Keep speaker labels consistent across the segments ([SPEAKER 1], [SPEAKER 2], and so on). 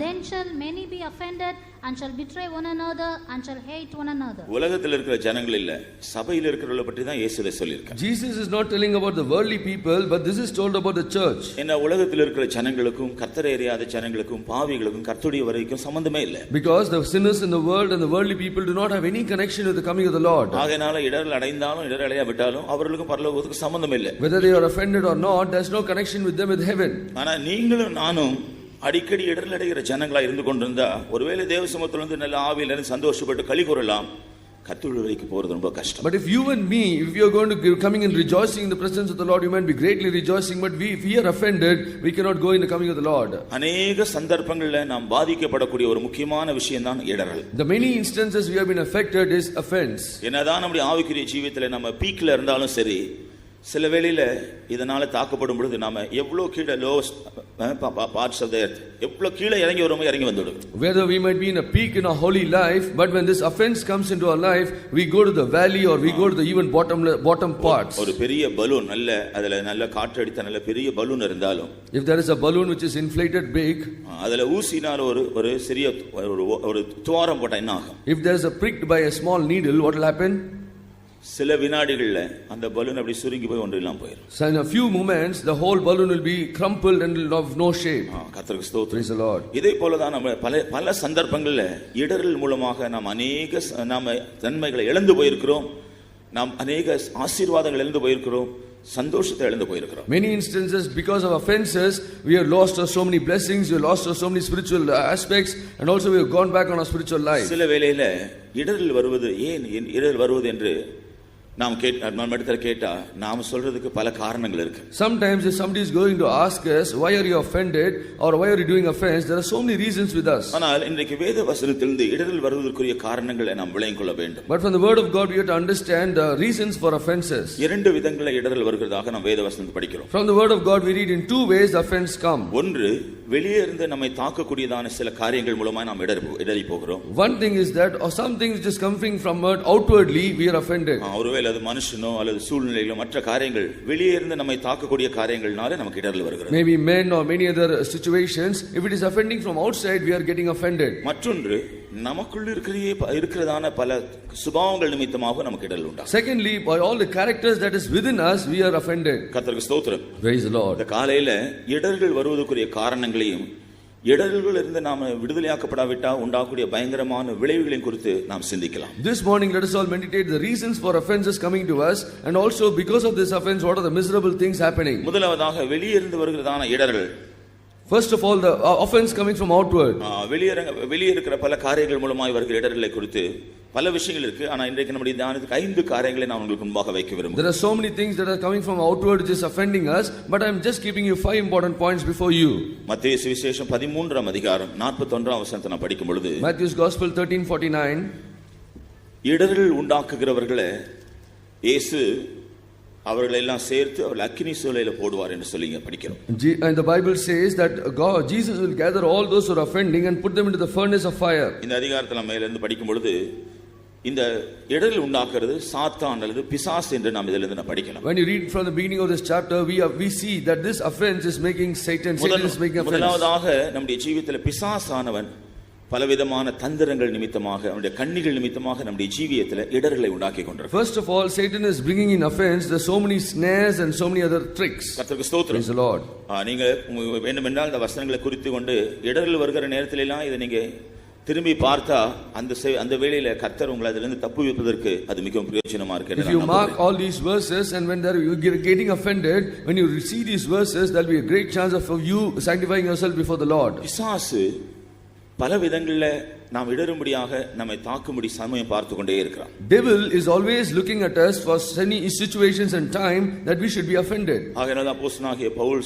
[SPEAKER 1] then shall many be offended and shall betray one another and shall hate one another.
[SPEAKER 2] உலகத்தில் இருக்கிற ஜனங்கள் இல்ல, சபையில் இருக்கிறவங்கள பற்றி தான் இயேசு சொல்லியிருக்கார்.
[SPEAKER 3] Jesus is not telling about the worldly people, but this is told about the church.
[SPEAKER 2] என்ன உலகத்தில் இருக்கிற ஜனங்களுக்கும் கர்த்தரை அறியாத ஜனங்களுக்கும் பாவிகளுக்கும் கர்த்தருடைய வருகைக்கும் சம்பந்தமே இல்ல.
[SPEAKER 3] Because the sinners in the world and the worldly people do not have any connection with the coming of the Lord.
[SPEAKER 2] ஆகையால இடர்கள் அடைந்தாலும் இடரலையா விட்டாலும் அவர்களுக்கும் பரலோகத்துக்கு சம்பந்தம் இல்ல.
[SPEAKER 3] Whether they are offended or not, there is no connection with them with heaven.
[SPEAKER 2] ஆனா நீங்களும் நானும் அடிக்கடி இடர்கள் அடைகிற ஜனங்களா இருந்து கொண்டிருந்தா ஒருவேளை தேவ சமூகத்திலிருந்து நல்ல ஆவியில இருந்து சந்தோஷப்பட்டு களி கூறலாம். கர்த்தருடைய வருகைக்கு போறது ரொம்ப கஷ்டம்.
[SPEAKER 3] But if you and me, if you are going to coming and rejoicing in the presence of the Lord, you might be greatly rejoicing, but if we are offended, we cannot go in the coming of the Lord.
[SPEAKER 2] அநேக சந்தர்ப்பங்களில் நாம் பாதிக்கப்படக்கூடிய ஒரு முக்கியமான விஷயம் தான் இடறல்.
[SPEAKER 3] The many instances we have been affected is offense.
[SPEAKER 2] என்னதான் நம்முடைய ஆவிக்குரிய ஜீவியத்தில் நம்ம பீக்ல இருந்தாலும் சரி, சில வேளையில இதனால தாக்கப்படும் பொழுது நாம எவ்வளவு கீழே lost parts of the earth எவ்வளவு கீழே இறங்கி வருமோ இறங்கி வந்துடும்.
[SPEAKER 3] Whether we might be in a peak in our holy life, but when this offense comes into our life, we go to the valley or we go to the even bottom parts.
[SPEAKER 2] ஒரு பெரிய balloon அதுல நல்ல காற்று அடித்த நல்ல பெரிய balloon இருந்தாலும்,
[SPEAKER 3] if there is a balloon which is inflated big,
[SPEAKER 2] அதுல ஊசினால ஒரு சிறிய ஒரு துவாரம் போட்டா என்ன ஆகும்?
[SPEAKER 3] if there is a pricked by a small needle, what will happen?
[SPEAKER 2] சில வினாடிகள்ல அந்த பலூன் அப்படி சுருங்கி போய் ஒன்று இல்லாம போயிடும்.
[SPEAKER 3] So in a few moments the whole balloon will be crumpled and will have no shape.
[SPEAKER 2] கர்த்தருக்கு ஸ்தோத்திரம்.
[SPEAKER 3] Praise the Lord.
[SPEAKER 2] இதே போல தான் நம்ம பல சந்தர்ப்பங்கள்ல இடறல் மூலமாக நாம் அநேக நன்மைகளை இழந்து போயிருக்கிறோம். நாம் அநேக ஆசீர்வாதங்களை இழந்து போயிருக்கிறோம். சந்தோஷத்தை இழந்து போயிருக்கிறோம்.
[SPEAKER 3] Many instances because of offenses we have lost so many blessings, we have lost so many spiritual aspects, and also we have gone back on our spiritual life.
[SPEAKER 2] சில வேளையில இடறல் வருவது ஏன் இடறல் வருவது என்று நாம் கேட்டா நாம் சொல்றதுக்கு பல காரணங்கள் இருக்கு.
[SPEAKER 3] Sometimes if somebody is going to ask us why are you offended or why are you doing offense, there are so many reasons with us.
[SPEAKER 2] ஆனால் இன்றைக்கு வேத வசனத்திலிருந்து இடறல் வருவதற்குரிய காரணங்களை நாம் விளங்கிக் கொள்ள வேண்டும்.
[SPEAKER 3] But from the word of God we have to understand the reasons for offenses.
[SPEAKER 2] இரண்டு விதங்கள இடறல் வருகிறதாக நாம் வேத வசனத்தை படிக்கிறோம்.
[SPEAKER 3] From the word of God we read in two ways offense come.
[SPEAKER 2] ஒன்று, வெளியே இருந்து நம்மை தாக்கக்கூடியதான சில காரியங்கள் மூலமா நாம் இடறி போகிறோம்.
[SPEAKER 3] One thing is that or something which is coming from outwardly we are offended.
[SPEAKER 2] ஒருவேளை அது மனுஷனோ அல்லது சூழ்நிலைகளோ மற்ற காரியங்கள் வெளியே இருந்து நம்மை தாக்கக்கூடிய காரியங்கள்னால நமக்கு இடறல் வருகிறது.
[SPEAKER 3] Maybe men or many other situations, if it is offending from outside we are getting offended.
[SPEAKER 2] மற்றொன்று, நமக்குள்ள இருக்கிறதான பல சுபாவங்கள் நிமித்தமாக நமக்கு இடறல் உண்டாகும்.
[SPEAKER 3] Secondly, by all the characters that is within us we are offended.
[SPEAKER 2] கர்த்தருக்கு ஸ்தோத்திரம்.
[SPEAKER 3] Praise the Lord.
[SPEAKER 2] இந்த காலையில இடர்கள் வருவதற்குரிய காரணங்களையும் இடர்கள் இருந்து நாம விடுதலையாக்கப்படாவிட்டா உண்டாகக்கூடிய பயங்கரமான விளைவுகளையும் குறித்து நாம் சிந்திக்கலாம்.
[SPEAKER 3] This morning let us all meditate the reasons for offenses coming to us, and also because of this offense what are the miserable things happening.
[SPEAKER 2] முதலாவதாக வெளியே இருந்து வருகிறதான இடர்கள்.
[SPEAKER 3] First of all, the offense coming from outward.
[SPEAKER 2] வெளியே இருக்கிற பல காரியங்கள் மூலமாய் வருகிற இடர்களை குறித்து பல விஷயங்கள் இருக்கு. ஆனா இன்றைக்கு நம்முடைய தியானத்துக்கு 5 காரியங்களை நான் உங்களுக்கு முன்பாக வைக்க விரும்புகிறேன்.
[SPEAKER 3] There are so many things that are coming from outward which is offending us, but I am just keeping you 5 important points before you.
[SPEAKER 2] மத்தேயு சுவிசேஷம் 13ஆம் அதிகாரம் 41ஆம் வசனத்தை நான் படிக்கும் பொழுது,
[SPEAKER 3] Matthew's Gospel 13:49,
[SPEAKER 2] இடர்கள் உண்டாக்குகிறவர்களே இயேசு அவர்களை எல்லாம் சேர்த்து அவர்கள் அக்கினி சூளையில போடுவார் என்று சொல்லி படிக்கிறோம்.
[SPEAKER 3] And the Bible says that Jesus will gather all those who are offending and put them into the furnace of fire.
[SPEAKER 2] இந்த அதிகாரத்துல மேல இருந்து படிக்கும் பொழுது இந்த இடர்கள் உண்டாக்குறது சாத்தான் அல்லது பிசாசு என்று நாம் இதிலிருந்து நான் படிக்கலாம்.
[SPEAKER 3] When you read from the beginning of this chapter we see that this offense is making Satan is making offense.
[SPEAKER 2] முதலாவதாக நம்முடைய ஜீவியத்தில் பிசாசானவன் பலவிதமான தந்திரங்கள் நிமித்தமாக அவனுடைய கண்ணிகள் நிமித்தமாக நம்முடைய ஜீவியத்தில் இடர்களை உண்டாக்கி கொண்டிருக்கிறார்.
[SPEAKER 3] First of all, Satan is bringing in offense. There are so many snares and so many other tricks.
[SPEAKER 2] கர்த்தருக்கு ஸ்தோத்திரம்.
[SPEAKER 3] Praise the Lord.
[SPEAKER 2] நீங்க வேண்டுமென்றால் இந்த வசனங்களை குறித்து கொண்டு இடர்கள் வருகிற நேரத்தில் எல்லாம் இதை நீங்க திரும்பி பார்த்தா அந்த வேளையில கர்த்தர் உங்களை அதிலிருந்து தப்புவிப்பதற்கு அது மிகவும் பிரயோஜனமா இருக்கு.
[SPEAKER 3] If you mark all these verses and when you are getting offended, when you see these verses, there will be a great chance of you sanctifying yourself before the Lord.
[SPEAKER 2] பிசாசு பல விதங்கள்ல நாம் இடரும்படியாக நம்மை தாக்கும்படி சமயம் பார்த்து கொண்டே இருக்கிறான்.
[SPEAKER 3] Devil is always looking at us for any situations and time that we should be offended.
[SPEAKER 2] ஆகையால் அப்போஸ்தலனாகிய பவுல்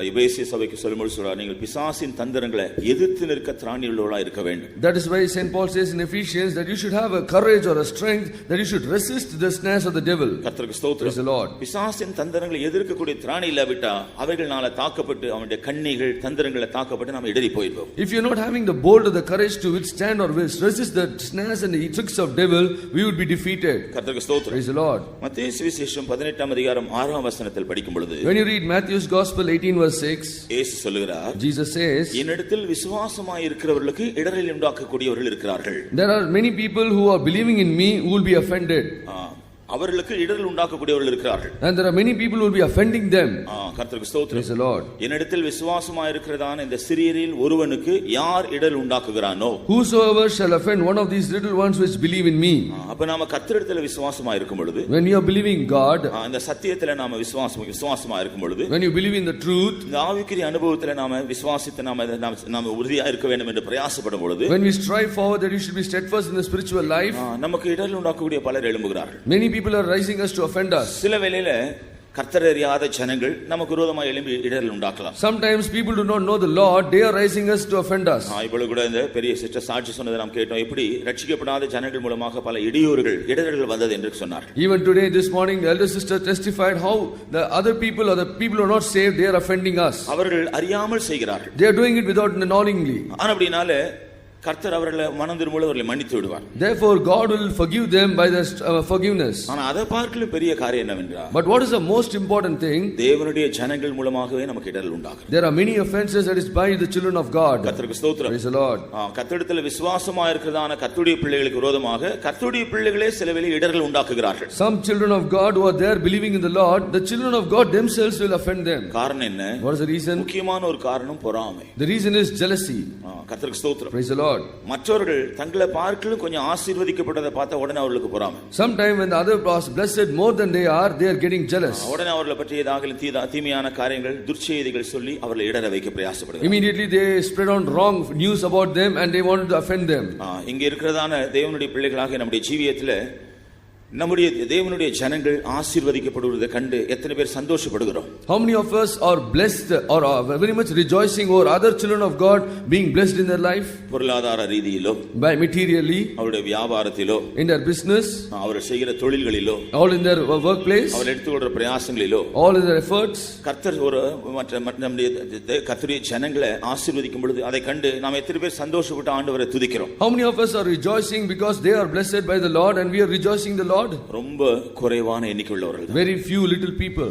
[SPEAKER 2] எபேசிய சபைக்கு சொல்லும்போது சொல்றார், நீங்கள் பிசாசின் தந்திரங்களை எதிர்த்து நிற்க திராணி உள்ளவர்களாய் இருக்க வேண்டும்.
[SPEAKER 3] That is why Saint Paul says in Ephesians that you should have a courage or a strength that you should resist the snares of the devil.
[SPEAKER 2] கர்த்தருக்கு ஸ்தோத்திரம்.
[SPEAKER 3] Praise the Lord.
[SPEAKER 2] பிசாசின் தந்திரங்களை எதிர்க்கக்கூடிய திராணி இல்லாவிட்டா அவைகளால தாக்கப்பட்டு அவனுடைய கண்ணிகள் தந்திரங்களை தாக்கப்பட்டு நாம் இடறி போய்வோம்.
[SPEAKER 3] If you are not having the bold or the courage to withstand withstand or resist the snares and the tricks of devil, we would be defeated.
[SPEAKER 2] கர்த்தருக்கு ஸ்தோத்திரம்.
[SPEAKER 3] Praise the Lord.
[SPEAKER 2] மத்தேயு சுவிசேஷம் 18 அதிகாரம் 6 வசனத்தில் படிக்கும் பொழுது,
[SPEAKER 3] When you read Matthew's Gospel 18 verse 6,
[SPEAKER 2] இயேசு சொல்லுகிறார்,
[SPEAKER 3] Jesus says,
[SPEAKER 2] என்னிடத்தில் விசுவாசமாய் இருக்கிறவர்களுக்கு இடறல் உண்டாக்கக்கூடியவர்கள் இருக்கிறார்கள்.
[SPEAKER 3] there are many people who are believing in me who will be offended.
[SPEAKER 2] அவர்களுக்கு இடரல் உண்டாக்கக்கூடியவர்கள் இருக்கிறார்கள்.
[SPEAKER 3] And there are many people who will be offending them.
[SPEAKER 2] கர்த்தருக்கு ஸ்தோத்திரம்.
[SPEAKER 3] Praise the Lord.
[SPEAKER 2] என்னிடத்தில் விசுவாசமாய் இருக்கிறதான இந்த சிறியரில் ஒருவனுக்கு யார் இடரல் உண்டாக்குகிறானோ,
[SPEAKER 3] whosoever shall offend one of these little ones which believe in me.
[SPEAKER 2] அப்ப நாம கர்த்தரிடத்தில் விசுவாசமாய் இருக்கும் பொழுது,
[SPEAKER 3] when you are believing God,
[SPEAKER 2] இந்த சத்தியத்திலே நாம விசுவாசமாய் இருக்கும் பொழுது,
[SPEAKER 3] when you believe in the truth,
[SPEAKER 2] இந்த ஆவிக்குரிய அனுபவத்திலே நாம விசுவாசித்து நாம உறுதியா இருக்க வேண்டும் என்று பிரயாசப்படும் பொழுது,
[SPEAKER 3] when we strive forward that you should be steadfast in the spiritual life,
[SPEAKER 2] நமக்கு இடரல் உண்டாக்கக்கூடிய பலர் எழும்புகிறார்கள்.
[SPEAKER 3] many people are rising us to offend us.
[SPEAKER 2] சில வேளையில கர்த்தரை அறியாத ஜனங்கள் நமக்கு விரோதமாக எழும்பி இடரல் உண்டாக்கலாம்.
[SPEAKER 3] Sometimes people do not know the Lord, they are rising us to offend us.
[SPEAKER 2] இப்பொழுது கூட இந்த பெரிய சிஸ்டர் சாட்சி சொன்னதை நாம் கேட்டோம். எப்படி ரட்சிக்கப்படாத ஜனங்கள் மூலமாக பல இடையூறுகள் இடரல்கள் வந்தது என்று சொன்னார்.
[SPEAKER 3] Even today this morning the elder sister testified how the other people or the people who are not saved, they are offending us.
[SPEAKER 2] அவர்கள் அறியாமல் செய்கிறார்கள்.
[SPEAKER 3] They are doing it without knowingly.
[SPEAKER 2] அப்படினால கர்த்தர் அவர்களை மனம் திரும்பும்போது அவர்களை மன்னித்து விடுவார்.
[SPEAKER 3] Therefore God will forgive them by the forgiveness.
[SPEAKER 2] ஆனா அதை பார்க்கலும் பெரிய காரியம் என்னவென்றால்,
[SPEAKER 3] but what is the most important thing?
[SPEAKER 2] தேவனுடைய ஜனங்கள் மூலமாகவே நமக்கு இடரல் உண்டாகும்.
[SPEAKER 3] There are many offenses that is by the children of God.
[SPEAKER 2] கர்த்தருக்கு ஸ்தோத்திரம்.
[SPEAKER 3] Praise the Lord.
[SPEAKER 2] கர்த்தரிடத்தில் விசுவாசமா இருக்கிறதான கர்த்தருடைய பிள்ளைகளுக்கு விரோதமாக கர்த்தருடைய பிள்ளைகளே சில வேளை இடரல் உண்டாக்குகிறார்கள்.
[SPEAKER 3] Some children of God who are there believing in the Lord, the children of God themselves will offend them.
[SPEAKER 2] காரணம் என்ன?
[SPEAKER 3] What is the reason?
[SPEAKER 2] முக்கியமான ஒரு காரணம் பொறாமை.
[SPEAKER 3] The reason is jealousy.
[SPEAKER 2] கர்த்தருக்கு ஸ்தோத்திரம்.
[SPEAKER 3] Praise the Lord.
[SPEAKER 2] மற்றவர்கள் தங்களை பார்க்கலும் கொஞ்சம் ஆசீர்வதிக்கப்பட்டதை பார்த்த உடனே அவர்களுக்கு பொறாமை.
[SPEAKER 3] Sometime when the other was blessed more than they are getting jealous.
[SPEAKER 2] உடனே அவர்களை பற்றி ஏதாவது தீமையான காரியங்கள் துர்ச்செய்திகள் சொல்லி அவர்களை இடற வைக்க பிரயாசப்படுகிறார்கள்.
[SPEAKER 3] Immediately they spread on wrong news about them and they wanted to offend them.
[SPEAKER 2] இங்க இருக்கிறதான தேவனுடைய பிள்ளைகளாக நம்முடைய ஜீவியத்துல நம்முடைய தேவனுடைய ஜனங்கள் ஆசீர்வதிக்கப்படுவதை கண்டு எத்தனை பேர் சந்தோஷப்படுகிறோம்?
[SPEAKER 3] How many of us are blessed or are very much rejoicing over other children of God being blessed in their life?
[SPEAKER 2] பொருளாதார ரீதியிலோ,
[SPEAKER 3] by materially,
[SPEAKER 2] அவருடைய வியாபாரத்திலோ,
[SPEAKER 3] in their business,
[SPEAKER 2] அவர்கள் செய்கிற தொழில்களிலோ,
[SPEAKER 3] all in their workplace,
[SPEAKER 2] அவர்கள் எடுத்துக்கொள்ற பிரயாசங்களிலோ,
[SPEAKER 3] all in their efforts.
[SPEAKER 2] கர்த்தர் ஒரு நம்முடைய கர்த்தருடைய ஜனங்களை ஆசீர்வதிக்கும் பொழுது அதை கண்டு நாம் எத்தனை பேர் சந்தோஷப்பட்டு ஆண்டவரை துதிக்கிறோம்?
[SPEAKER 3] How many of us are rejoicing because they are blessed by the Lord and we are rejoicing the Lord?
[SPEAKER 2] ரொம்ப குறைவான எண்ணிக்கை உள்ளவர்கள்.
[SPEAKER 3] Very few little people.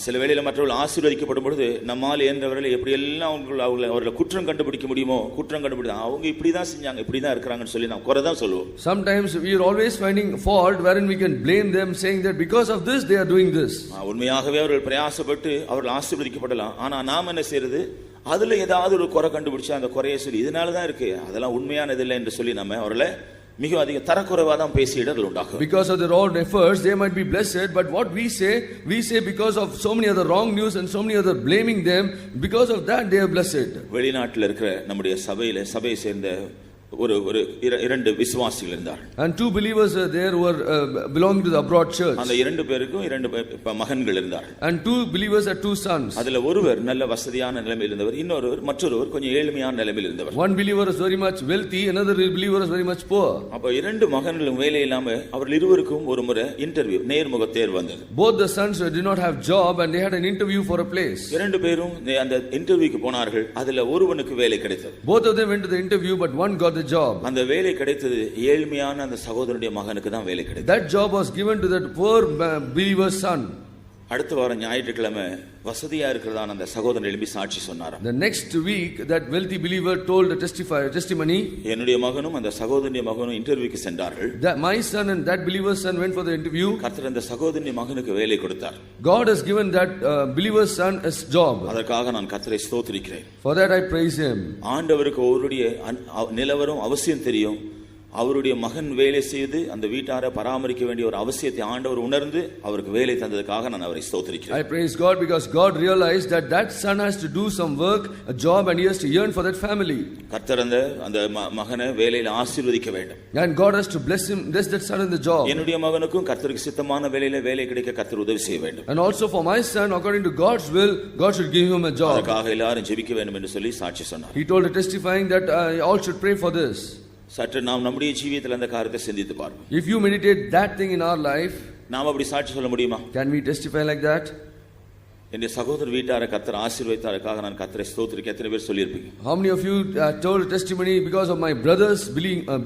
[SPEAKER 2] சில வேளையில மற்றவர்கள் ஆசீர்வதிக்கப்படும் பொழுது நம்மால் இயன்றவர்கள் எப்படி எல்லாம் அவர்களை குற்றம் கண்டுபிடிக்க முடியுமோ குற்றம் கண்டுபிடிச்சு அவங்க இப்படி தான் செஞ்சாங்க இப்படி தான் இருக்கறாங்கன்னு சொல்லி நாம் குறை தான் சொல்லுவோம்.
[SPEAKER 3] Sometimes we are always finding fault wherein we can blame them saying that because of this they are doing this.
[SPEAKER 2] உண்மையாகவே அவர்கள் பிரயாசப்பட்டு அவர்கள் ஆசீர்வதிக்கப்படலாம். ஆனா நாம் என்ன செய்யறது? அதுல ஏதாவது ஒரு குறை கண்டுபிடிச்சு அந்த குறையை சொல்லி இதனால தான் இருக்கு அதெல்லாம் உண்மையானது இல்லை என்று சொல்லி நம்ம அவர்களை மிக அதிக தரக்குறைவா தான் பேசி இடர்கள் உண்டாகும்.
[SPEAKER 3] Because of their own efforts they might be blessed, but what we say because of so many other wrong news and so many other blaming them, because of that they are blessed.
[SPEAKER 2] வெளிநாட்டில் இருக்கிற நம்முடைய சபையை சேர்ந்த ஒரு இரண்டு விசுவாசிகள் இருந்தார்கள்.
[SPEAKER 3] And two believers are there who are belonging to the abroad church.
[SPEAKER 2] அந்த இரண்டு பேருக்கும் இரண்டு மகன்கள் இருந்தார்கள்.
[SPEAKER 3] And two believers are two sons.
[SPEAKER 2] அதுல ஒருவர் நல்ல வசதியான நிலைமையில் இருந்தவர், மற்றொருவர் கொஞ்சம் ஏழ்மையான நிலைமையில் இருந்தவர்.
[SPEAKER 3] One believer is very much wealthy, another believer is very much poor.
[SPEAKER 2] அப்ப இரண்டு மகன்களும் வேலை இல்லாம அவர்கள் இருவருக்கும் ஒரு முறை இன்டர்வியூ நேர்முக தேர்வு வந்தது.
[SPEAKER 3] Both the sons did not have job and they had an interview for a place.
[SPEAKER 2] இரண்டு பேரும் அந்த இன்டர்வியூக்கு போனார்கள். அதுல ஒருவனுக்கு வேலை கிடைத்தது.
[SPEAKER 3] Both of them went to the interview but one got the job.
[SPEAKER 2] அந்த வேலை கிடைத்தது ஏழ்மையான அந்த சகோதரனுடைய மகனுக்கு தான் வேலை கிடைத்தது.
[SPEAKER 3] That job was given to that poor believer's son.
[SPEAKER 2] அடுத்த வாரம் ஞாயிற்றுக்கிழமை வசதியா இருக்கிறதான அந்த சகோதரன் எழுப்பி சாட்சி சொன்னார்.
[SPEAKER 3] The next week that wealthy believer told a testimony.
[SPEAKER 2] என்னுடைய மகனும் அந்த சகோதரனுடைய மகனும் இன்டர்வியூக்கு சென்றார்கள்.
[SPEAKER 3] That my son and that believer's son went for the interview.
[SPEAKER 2] கர்த்தர் அந்த சகோதரனுடைய மகனுக்கு வேலை கொடுத்தார்.
[SPEAKER 3] God has given that believer's son a job.
[SPEAKER 2] அதற்காக நான் கர்த்தரை ஸ்தோத்திரிக்கிறேன்.
[SPEAKER 3] For that I praise him.
[SPEAKER 2] ஆண்டவருக்கு அவருடைய நிலவரம் அவசியம் தெரியும். அவருடைய மகன் வேலை செய்து அந்த வீட்டாரை பராமரிக்க வேண்டிய ஒரு அவசியத்தை ஆண்டவர் உணர்ந்து அவருக்கு வேலை தந்ததுக்காக நான் அவரை ஸ்தோத்திரிக்கிறேன்.
[SPEAKER 3] I praise God because God realized that that son has to do some work, a job, and he has to yearn for that family.
[SPEAKER 2] கர்த்தர் அந்த மகனை வேலையில ஆசீர்வதிக்க வேண்டும்.
[SPEAKER 3] And God has to bless that son in the job.
[SPEAKER 2] என்னுடைய மகனுக்கும் கர்த்தருக்கு சித்தமான வேலையில வேலை கிடைக்க கர்த்தர் உதவி செய்ய வேண்டும்.
[SPEAKER 3] And also for my son, according to God's will, God should give him a job.
[SPEAKER 2] அதற்காக எல்லாரும் ஜெபிக்க வேண்டும் என்று சொல்லி சாட்சி சொன்னார்.
[SPEAKER 3] He told testifying that all should pray for this.
[SPEAKER 2] சற்று நாம் நம்முடைய ஜீவியத்தில் அந்த காரியத்தை சிந்தித்து பார்ப்போம்.
[SPEAKER 3] If you meditate that thing in our life,
[SPEAKER 2] நாம் அப்படி சாட்சி சொல்ல முடியுமா?
[SPEAKER 3] Can we testify like that?
[SPEAKER 2] என்னுடைய சகோதர வீட்டாரை கர்த்தர் ஆசீர்வதித்தாருக்காக நான் கர்த்தரை ஸ்தோத்திரிக்க எத்தனை பேர் சொல்லியிருப்பீங்க?
[SPEAKER 3] How many of you told testimony because of my brothers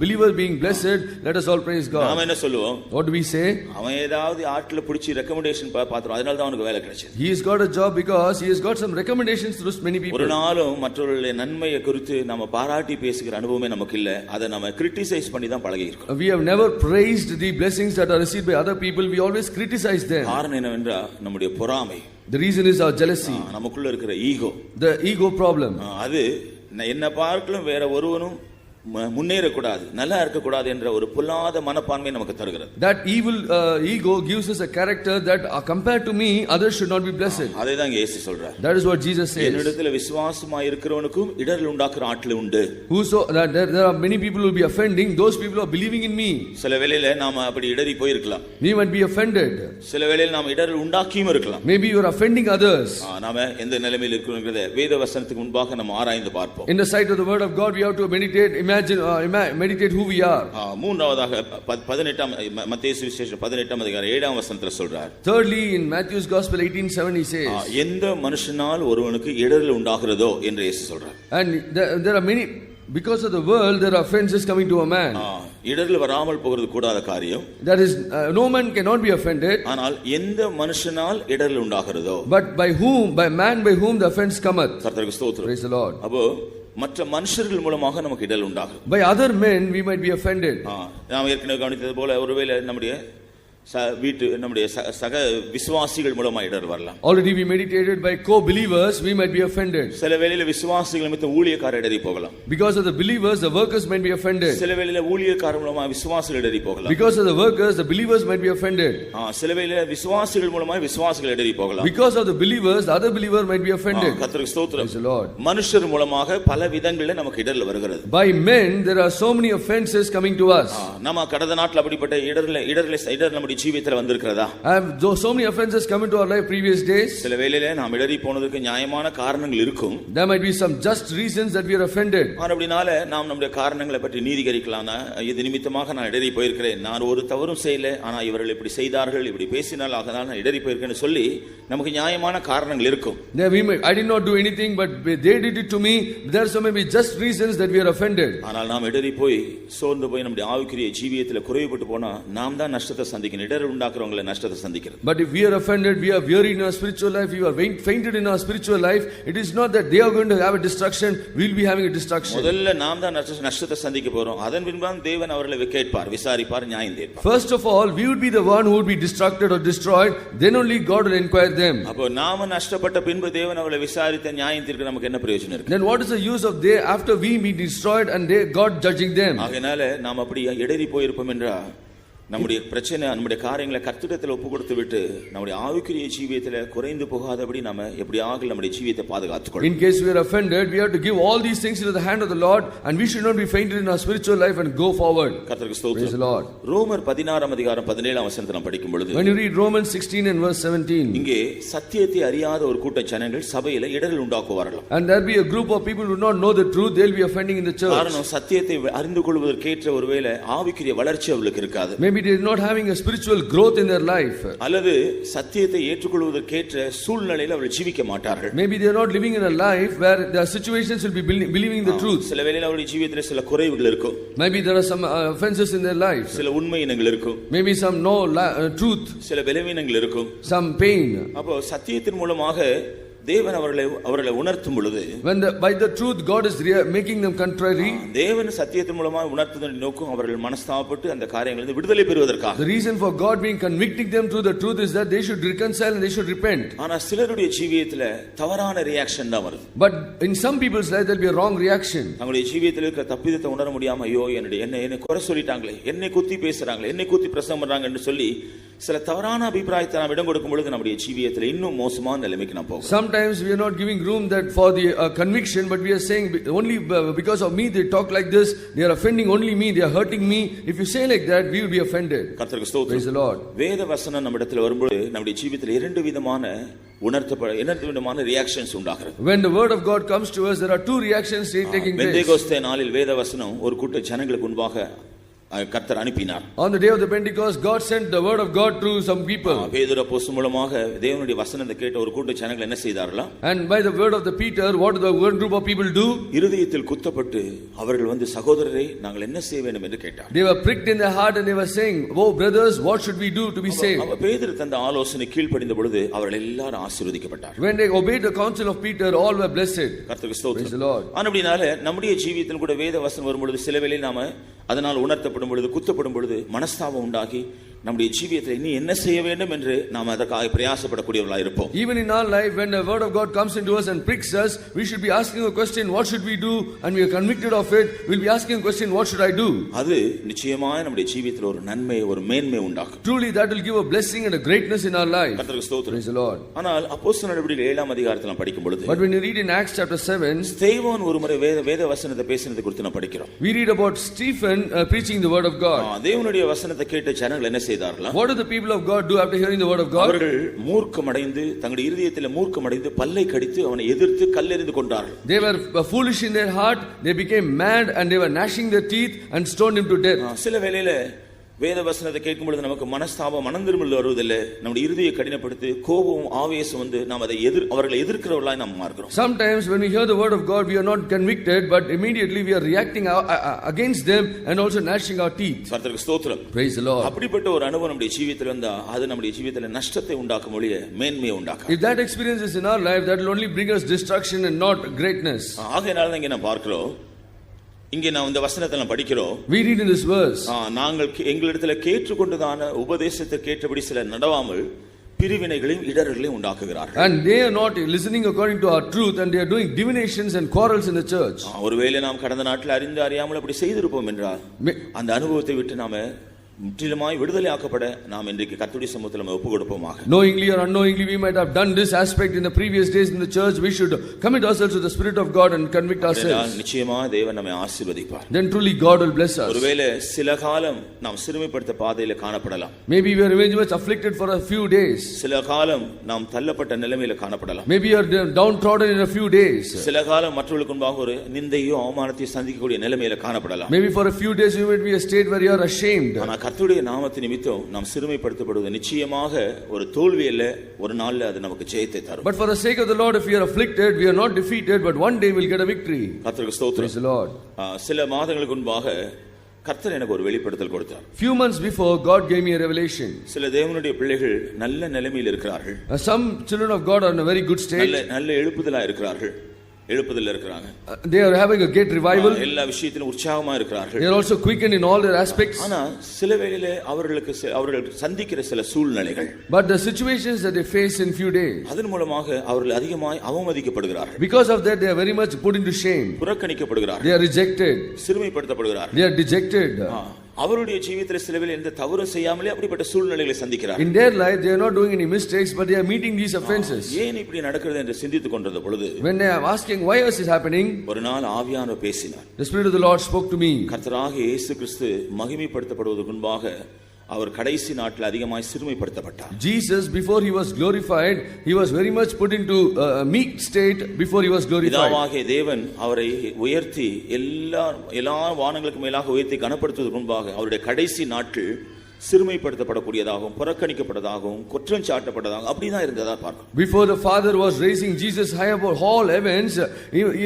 [SPEAKER 3] believers being blessed? Let us all praise God.
[SPEAKER 2] நாம என்ன சொல்லுவோம்?
[SPEAKER 3] What do we say?
[SPEAKER 2] அவன் ஏதாவது ஆட்ல பிடிச்சி ரெக்கமெண்டேஷன் பாத்துறோம், அதனால தான் அவனுக்கு வேலை கிடைச்சது.
[SPEAKER 3] He has got a job because he has got some recommendations through many people.
[SPEAKER 2] ஒரு நாளும் மற்றவர்களுடைய நன்மையை குறித்து நாம பாராட்டி பேசுகிற அனுபவமே நமக்கு இல்ல. அதை நாம கிரிட்டிசைஸ் பண்ணி தான் பழகி இருக்கோம்.
[SPEAKER 3] We have never praised the blessings that are received by other people. We always criticize them.
[SPEAKER 2] காரணம் என்னவென்றால் நம்முடைய பொறாமை.
[SPEAKER 3] The reason is our jealousy.
[SPEAKER 2] நமக்குள்ள இருக்கிற ஈகோ.
[SPEAKER 3] The ego problem.
[SPEAKER 2] அது என்ன பார்க்கலும் வேற ஒருவனும் முன்னேறக்கூடாது, நல்லா இருக்கக்கூடாது என்ற ஒரு பொல்லாத மனப்பான்மை நமக்கு தருகிறது.
[SPEAKER 3] That evil ego gives us a character that compared to me others should not be blessed.
[SPEAKER 2] அதே தான் இயேசு சொல்றார்.
[SPEAKER 3] That is what Jesus says.
[SPEAKER 2] என்னிடத்தில் விசுவாசமாய் இருக்கிறவனுக்கும் இடறல் உண்டாக்குற ஆட்கள் உண்டு.
[SPEAKER 3] Whoso that there are many people who will be offending those people who are believing in me.
[SPEAKER 2] சில வேளையில நாம அப்படி இடறி போய் இருக்கலாம்.
[SPEAKER 3] We might be offended.
[SPEAKER 2] சில வேளையில நாம் இடறல் உண்டாக்கியும் இருக்கலாம்.
[SPEAKER 3] Maybe you are offending others.
[SPEAKER 2] நாம எந்த நிலைமையில் இருக்கிறோம்ங்கறதை வேத வசனத்துக்கு முன்பாக நம்ம ஆராய்ந்து பார்ப்போம்.
[SPEAKER 3] In the sight of the word of God we have to meditate who we are.
[SPEAKER 2] மூன்றாவதாக 18ஆம் மத்தேயு சுவிசேஷம் 18ஆம் அதிகாரம் 7ஆம் வசனத்துல சொல்றார்.
[SPEAKER 3] Thirdly, in Matthew's Gospel 18:7 he says,
[SPEAKER 2] எந்த மனுஷனால் ஒருவனுக்கு இடறல் உண்டாகிறதோ என்று இயேசு சொல்றார்.
[SPEAKER 3] And there are many, because of the world there are offenses coming to a man.
[SPEAKER 2] இடறல் வராமல் போகிறது கூடாத காரியம்.
[SPEAKER 3] That is no man cannot be offended.
[SPEAKER 2] ஆனால் எந்த மனுஷனால் இடறல் உண்டாகிறதோ,
[SPEAKER 3] but by whom the offense cometh.
[SPEAKER 2] கர்த்தருக்கு ஸ்தோத்திரம்.
[SPEAKER 3] Praise the Lord.
[SPEAKER 2] அப்போ மற்ற மனுஷர்கள் மூலமாக நமக்கு இடறல் உண்டாகும்.
[SPEAKER 3] By other men we might be offended.
[SPEAKER 2] நாம் ஏற்கனவே கவனித்தது போல ஒருவேளை நம்முடைய நம்முடைய சக விசுவாசிகள் மூலமா இடர் வரலாம்.
[SPEAKER 3] Already we meditated by co-believers we might be offended.
[SPEAKER 2] சில வேளையில விசுவாசிகள் நிமித்தம் ஊழியக்காரர் இடறி போகலாம்.
[SPEAKER 3] Because of the believers the workers might be offended.
[SPEAKER 2] சில வேளையில ஊழியக்காரர் மூலமா விசுவாசிகள் இடறி போகலாம்.
[SPEAKER 3] Because of the workers the believers might be offended.
[SPEAKER 2] சில வேளையில விசுவாசிகள் மூலமா விசுவாசிகள் இடறி போகலாம்.
[SPEAKER 3] Because of the believers the other believer might be offended.
[SPEAKER 2] கர்த்தருக்கு ஸ்தோத்திரம்.
[SPEAKER 3] Praise the Lord.
[SPEAKER 2] மனுஷர் மூலமாக பல விதங்களில் நமக்கு இடர் வருகிறது.
[SPEAKER 3] By men there are so many offenses coming to us.
[SPEAKER 2] நம்ம கடந்த நாட்ல அப்படிப்பட்ட இடர் நம்முடைய ஜீவிதத்தில் வந்திருக்கிறதா?
[SPEAKER 3] So many offenses come into our life previous days.
[SPEAKER 2] சில வேளையில நாம் இடறி போனதுக்கு நியாயமான காரணங்கள் இருக்கும்.
[SPEAKER 3] There might be some just reasons that we are offended.
[SPEAKER 2] அப்படினால நாம் நம்முடைய காரணங்களை பற்றி நீதிகரிக்கலாம்னா, இது நிமித்தமாக நான் இடறி போயிருக்கிறேன், நான் ஒரு தவறும் செய்யல, ஆனா இவர்கள் இப்படி செய்தார்கள், இப்படி பேசினால் அதனால நான் இடறி போயிருக்கேன்னு சொல்லி நமக்கு நியாயமான காரணங்கள் இருக்கும்.
[SPEAKER 3] I did not do anything but they did it to me. There are so many just reasons that we are offended.
[SPEAKER 2] ஆனால் நாம் இடறி போய் சோர்ந்து போய் நம்முடைய ஆவிக்குரிய ஜீவியத்தில் குறைவுபட்டு போனா நாம் தான் நஷ்டத்தை சந்திக்கணும். இடர் உண்டாக்குறவங்களை நஷ்டத்தை சந்திக்கிறது.
[SPEAKER 3] But if we are offended, we are weary in our spiritual life, we are fainted in our spiritual life, it is not that they are going to have a destruction, we will be having a destruction.
[SPEAKER 2] முதல்ல நாம் தான் நஷ்டத்தை சந்திக்க போறோம். அதன் பின்பான் தேவன் அவர்களை கேட்பார், விசாரிப்பார், நியாயம் தீர்ப்பார்.
[SPEAKER 3] First of all we would be the one who would be distracted or destroyed, then only God will inquire them.
[SPEAKER 2] அப்போ நாம நஷ்டப்பட்ட பின்பு தேவன் அவர்களை விசாரித்து நியாயம் தீர்க்க நமக்கு என்ன பிரயோஜனம் இருக்கு?
[SPEAKER 3] Then what is the use of they after we be destroyed and God judging them?
[SPEAKER 2] ஆகையால நாம் அப்படி இடறி போயிருப்போம் என்றால் நம்முடைய பிரச்சனை நம்முடைய காரியங்களை கர்த்தரிடத்தில் ஒப்பு கொடுத்து விட்டு நம்முடைய ஆவிக்குரிய ஜீவியத்தில் குறைந்து போகாதபடி நாம எப்படியாக நம்முடைய ஜீவியத்தை பாதுகாத்துக்கொள்ளணும்.
[SPEAKER 3] In case we are offended, we have to give all these things into the hand of the Lord and we should not be fainted in our spiritual life and go forward.
[SPEAKER 2] கர்த்தருக்கு ஸ்தோத்திரம்.
[SPEAKER 3] Praise the Lord.
[SPEAKER 2] ரோமர் 16ஆம் அதிகாரம் 17ஆம் வசனத்தை நாம் படிக்கும் பொழுது,
[SPEAKER 3] when you read Romans 16 and verse 17,
[SPEAKER 2] இங்கே சத்தியத்தை அறியாத ஒரு கூட்ட ஜனங்கள் சபையில இடறல் உண்டாக்குவார்கள்.
[SPEAKER 3] And there be a group of people who do not know the truth, they will be offending in the church.
[SPEAKER 2] காரணம் சத்தியத்தை அறிந்து கொள்வதற்கேற்ற ஒருவேளை ஆவிக்குரிய வளர்ச்சி அவர்களுக்கு இருக்காது.
[SPEAKER 3] Maybe they are not having a spiritual growth in their life.
[SPEAKER 2] அல்லது சத்தியத்தை ஏற்றுக்கொள்வதற்கேற்ற சூழ்நிலையில் அவர்கள் ஜீவிக்க மாட்டார்கள்.
[SPEAKER 3] Maybe they are not living in a life where their situations will be believing the truth.
[SPEAKER 2] சில வேளையில அவருடைய ஜீவியத்தில் சில குறைவுகள் இருக்கும்.
[SPEAKER 3] Maybe there are some offenses in their life.
[SPEAKER 2] சில உண்மையினங்கள் இருக்கும்.
[SPEAKER 3] Maybe some truth.
[SPEAKER 2] சில பலவீனங்கள் இருக்கும்.
[SPEAKER 3] Some pain.
[SPEAKER 2] அப்போ சத்தியத்தின் மூலமாக தேவன் அவர்களை உணர்த்தும் பொழுது,
[SPEAKER 3] when by the truth God is making them contrary,
[SPEAKER 2] தேவன் சத்தியத்தின் மூலமாக உணர்த்துவதன் நோக்கம் அவர்கள் மனஸ்தாபப்பட்டு அந்த காரியங்களிலிருந்து விடுதலை பெறுவதற்காக.
[SPEAKER 3] The reason for God being convicting them through the truth is that they should reconcile and they should repent.
[SPEAKER 2] ஆனா சிலருடைய ஜீவியத்துல தவறான ரியாக்ஷன் தான் வருது.
[SPEAKER 3] But in some people's life there will be a wrong reaction.
[SPEAKER 2] அவங்களுடைய ஜீவியத்தில் இருக்கிற தப்பிதத்தை உணர முடியாம, ஐயோ என்னை குறை சொல்லிட்டாங்களே, என்னை குத்தி பேசுறாங்களே, என்னை குத்தி பிரசங்கம் பண்றாங்க என்று சொல்லி சில தவறான அபிப்பிராயத்தை நாம் இடம் கொடுக்கும் பொழுது நம்முடைய ஜீவியத்தில் இன்னும் மோசமான நிலைமைக்கு நாம் போகிறோம்.
[SPEAKER 3] Sometimes we are not giving room that for the conviction, but we are saying only because of me they talk like this, they are offending only me, they are hurting me. If you say like that, we will be offended.
[SPEAKER 2] கர்த்தருக்கு ஸ்தோத்திரம்.
[SPEAKER 3] Praise the Lord.
[SPEAKER 2] வேத வசனம் நம்மிடத்தில் வரும்போது நம்முடைய ஜீவியத்தில் இரண்டு விதமான ரியாக்ஷன்ஸ் உண்டாகிறது.
[SPEAKER 3] When the word of God comes to us, there are two reactions taking place.
[SPEAKER 2] Pentecost நாளில் வேத வசனம் ஒரு கூட்ட ஜனங்களுக்கு முன்பாக கர்த்தர் அனுப்பினார்.
[SPEAKER 3] On the day of the Pentecost, God sent the word of God through some people.
[SPEAKER 2] பேதுரு அப்போஸ்தலன் மூலமாக தேவனுடைய வசனத்தை கேட்ட ஒரு கூட்ட ஜனங்கள் என்ன செய்தார்களாம்?
[SPEAKER 3] And by the word of the Peter, what did the one group of people do?
[SPEAKER 2] இருதயத்தில் குத்தப்பட்டு அவர்கள் வந்து சகோதரரே நாங்கள் என்ன செய்ய வேண்டும் என்று கேட்டார்.
[SPEAKER 3] They were pricked in their heart and they were saying, "Oh brothers, what should we do to be saved?"
[SPEAKER 2] பேதுரு தந்த ஆலோசனை கீழ்ப்படிந்த பொழுது அவர்கள் எல்லாரும் ஆசீர்வதிக்கப்பட்டார்கள்.
[SPEAKER 3] When they obeyed the counsel of Peter, all were blessed.
[SPEAKER 2] கர்த்தருக்கு ஸ்தோத்திரம்.
[SPEAKER 3] Praise the Lord.
[SPEAKER 2] ஆனபடினால நம்முடைய ஜீவியத்தில் கூட வேத வசனம் வரும் பொழுது சில வேளை நாம அதனால் உணர்த்தப்படும் பொழுது குத்தப்படும் பொழுது மனஸ்தாபம் உண்டாகி நம்முடைய ஜீவியத்தில் இனி என்ன செய்ய வேண்டும் என்று நாம் அதற்காக பிரயாசப்படக்கூடியவர்களாக இருப்போம்.
[SPEAKER 3] Even in our life, when the word of God comes into us and pricks us, we should be asking a question, what should we do? And we are convicted of it, we'll be asking a question, what should I do?
[SPEAKER 2] அது நிச்சயமாக நம்முடைய ஜீவியத்தில் ஒரு நன்மை ஒரு மேன்மை உண்டாக்கும்.
[SPEAKER 3] Truly that will give a blessing and a greatness in our life.
[SPEAKER 2] கர்த்தருக்கு ஸ்தோத்திரம்.
[SPEAKER 3] Praise the Lord.
[SPEAKER 2] ஆனால் அப்போஸ்தலர் நடவடிக்கைகள் 7ஆம் அதிகாரத்தில் நாம் படிக்கும் பொழுது,
[SPEAKER 3] but when you read in Acts chapter 7,
[SPEAKER 2] ஸ்தேவான் ஒருமுறை வேத வசனத்தை பேசினதை குறித்து நாம் படிக்கிறோம்.
[SPEAKER 3] we read about Stephen preaching the word of God.
[SPEAKER 2] தேவனுடைய வசனத்தை கேட்ட ஜனங்கள் என்ன செய்தார்களா?
[SPEAKER 3] What did the people of God do after hearing the word of God?
[SPEAKER 2] அவர்கள் மூர்க்கமடைந்து தங்களுடைய இருதயத்தில் மூர்க்கமடைந்து பல்லை கடித்து அவனை எதிர்த்து கல்லெறிந்து கொண்டார்கள்.
[SPEAKER 3] They were foolish in their heart, they became mad and they were gnashing their teeth and stoned him to death.
[SPEAKER 2] சில வேளையில வேத வசனத்தை கேட்கும் பொழுது நமக்கு மனஸ்தாபம் மனந்திருமல் வருவதில்லை. நம்முடைய இருதய கடினப்படுத்தி கோபம் ஆவேசம் வந்து நாம் அதை அவர்களை எதிர்க்கிறவர்களாய் நாம் மாறுகிறோம்.
[SPEAKER 3] Sometimes when we hear the word of God, we are not convicted, but immediately we are reacting against them and also gnashing our teeth.
[SPEAKER 2] கர்த்தருக்கு ஸ்தோத்திரம்.
[SPEAKER 3] Praise the Lord.
[SPEAKER 2] அப்படிப்பட்ட ஒரு அனுபவம் நம்முடைய ஜீவியத்தில் வந்தா அது நம்முடைய ஜீவியத்தில் நஷ்டத்தை உண்டாக்கும் ஒழிய மேன்மையை உண்டாக்கும்.
[SPEAKER 3] If that experience is in our life, that will only bring us destruction and not greatness.
[SPEAKER 2] ஆகையால தான் இங்க நான் பார்க்கிறோம், இங்கே நான் இந்த வசனத்தை நான் படிக்கிறோம்.
[SPEAKER 3] We read in this verse,
[SPEAKER 2] நாங்கள் எங்களிடத்தில் கேட்டுக்கொண்டதான உபதேசத்தை கேட்டபடி சில நடவாமல் பிரிவினைகளையும் இடர்களையும் உண்டாக்குகிறார்கள்.
[SPEAKER 3] And they are not listening according to our truth and they are doing divinations and quarrels in the church.
[SPEAKER 2] ஒருவேளை நாம் கடந்த நாட்கள் அறிந்து அறியாமல் அப்படி செய்திருப்போம் என்றால் அந்த அனுபவத்தை விட்டு நாம முற்றிலுமாய் விடுதலை ஆக்கப்பட நாம் இன்றைக்கு கர்த்தருடைய சமூகத்தில் நம்ம ஒப்பு கொடுப்போமாக.
[SPEAKER 3] Knowingly or unknowingly we might have done this aspect in the previous days in the church. We should commit ourselves to the Spirit of God and convict ourselves.
[SPEAKER 2] நிச்சயமாக தேவன் நம்மை ஆசீர்வதிப்பார்.
[SPEAKER 3] Then truly God will bless us.
[SPEAKER 2] ஒருவேளை சில காலம் நாம் சிறுமைப்படுத்த பாதையில காணப்படலாம்.
[SPEAKER 3] Maybe we are very much afflicted for a few days.
[SPEAKER 2] சில காலம் நாம் தள்ளப்பட்ட நிலைமையில காணப்படலாம்.
[SPEAKER 3] Maybe you are downtrodden in a few days.
[SPEAKER 2] சில காலம் மற்றவர்களுக்கு முன்பாக ஒரு நிந்தையோ அவமானத்தையோ சந்திக்கக்கூடிய நிலைமையில காணப்படலாம்.
[SPEAKER 3] Maybe for a few days you might be a state where you are ashamed.
[SPEAKER 2] கர்த்தருடைய நாமத்தின் நிமித்தம் நாம் சிறுமைப்படுத்தப்படுவது நிச்சயமாக ஒரு தோல்வி அல்ல, ஒரு நாள்ல அது நமக்கு ஜெயத்தை தரும்.
[SPEAKER 3] But for the sake of the Lord, if we are afflicted, we are not defeated, but one day we'll get a victory.
[SPEAKER 2] கர்த்தருக்கு ஸ்தோத்திரம்.
[SPEAKER 3] Praise the Lord.
[SPEAKER 2] சில மாதங்களுக்கு முன்பாக கர்த்தர் எனக்கு ஒரு வெளிப்படுத்தல் கொடுத்தார்.
[SPEAKER 3] Few months before, God gave me a revelation.
[SPEAKER 2] சில தேவனுடைய பிள்ளைகள் நல்ல நிலைமையில் இருக்கிறார்கள்.
[SPEAKER 3] Some children of God are in a very good state.
[SPEAKER 2] நல்ல எழுப்புதலா இருக்கிறார்கள். எழுப்புதல்ல இருக்காங்க.
[SPEAKER 3] They are having a great revival.
[SPEAKER 2] எல்லா விஷயத்திலும் உற்சாகமா இருக்கிறார்கள்.
[SPEAKER 3] They are also quickened in all their aspects.
[SPEAKER 2] ஆனா சில வேளையிலே அவர்கள் சந்திக்கிற சில சூழ்நிலைகள்,
[SPEAKER 3] but the situations that they face in few days,
[SPEAKER 2] அதன் மூலமாக அவர்கள் அதிகமாய் அவமதிக்கப்படுகிறார்கள்.
[SPEAKER 3] because of that they are very much put into shame.
[SPEAKER 2] புறக்கணிக்கப்படுகிறார்கள்.
[SPEAKER 3] They are rejected.
[SPEAKER 2] சிறுமைப்படுத்தப்படுகிறார்கள்.
[SPEAKER 3] They are dejected.
[SPEAKER 2] அவருடைய ஜீவியத்தில் சில வேளை எந்த தவறும் செய்யாமலே அப்படிப்பட்ட சூழ்நிலைகளை சந்திக்கிறார்கள்.
[SPEAKER 3] In their life they are not doing any mistakes, but they are meeting these offenses.
[SPEAKER 2] ஏன் இப்படி நடக்கிறது என்று சிந்தித்துக் கொண்டிருந்த பொழுது,
[SPEAKER 3] when they are asking why is this happening,
[SPEAKER 2] ஒரு நாள் ஆவியானவர் பேசினார்.
[SPEAKER 3] The Spirit of the Lord spoke to me.
[SPEAKER 2] கர்த்தராகிய இயேசு கிறிஸ்து மகிமைப்படுத்தப்படுவதற்கு முன்பாக அவர் கடைசி நாட்கள் அதிகமாய் சிறுமைப்படுத்தப்பட்டார்.
[SPEAKER 3] Jesus, before he was glorified, he was very much put into a meek state before he was glorified.
[SPEAKER 2] பிதாவாகிய தேவன் அவரை உயர்த்தி எல்லா வானங்களுக்கு மேலாக உயர்த்தி கனப்படுத்துவதற்கு முன்பாக அவருடைய கடைசி நாட்கள் சிறுமைப்படுத்தப்படக்கூடியதாகவும் புறக்கணிக்கப்பட்டதாகவும் குற்றம் சாட்டப்பட்டதாகவும் அப்படிதான் இருந்ததா பார்க்கிறோம்.
[SPEAKER 3] Before the Father was raising Jesus high above all heavens,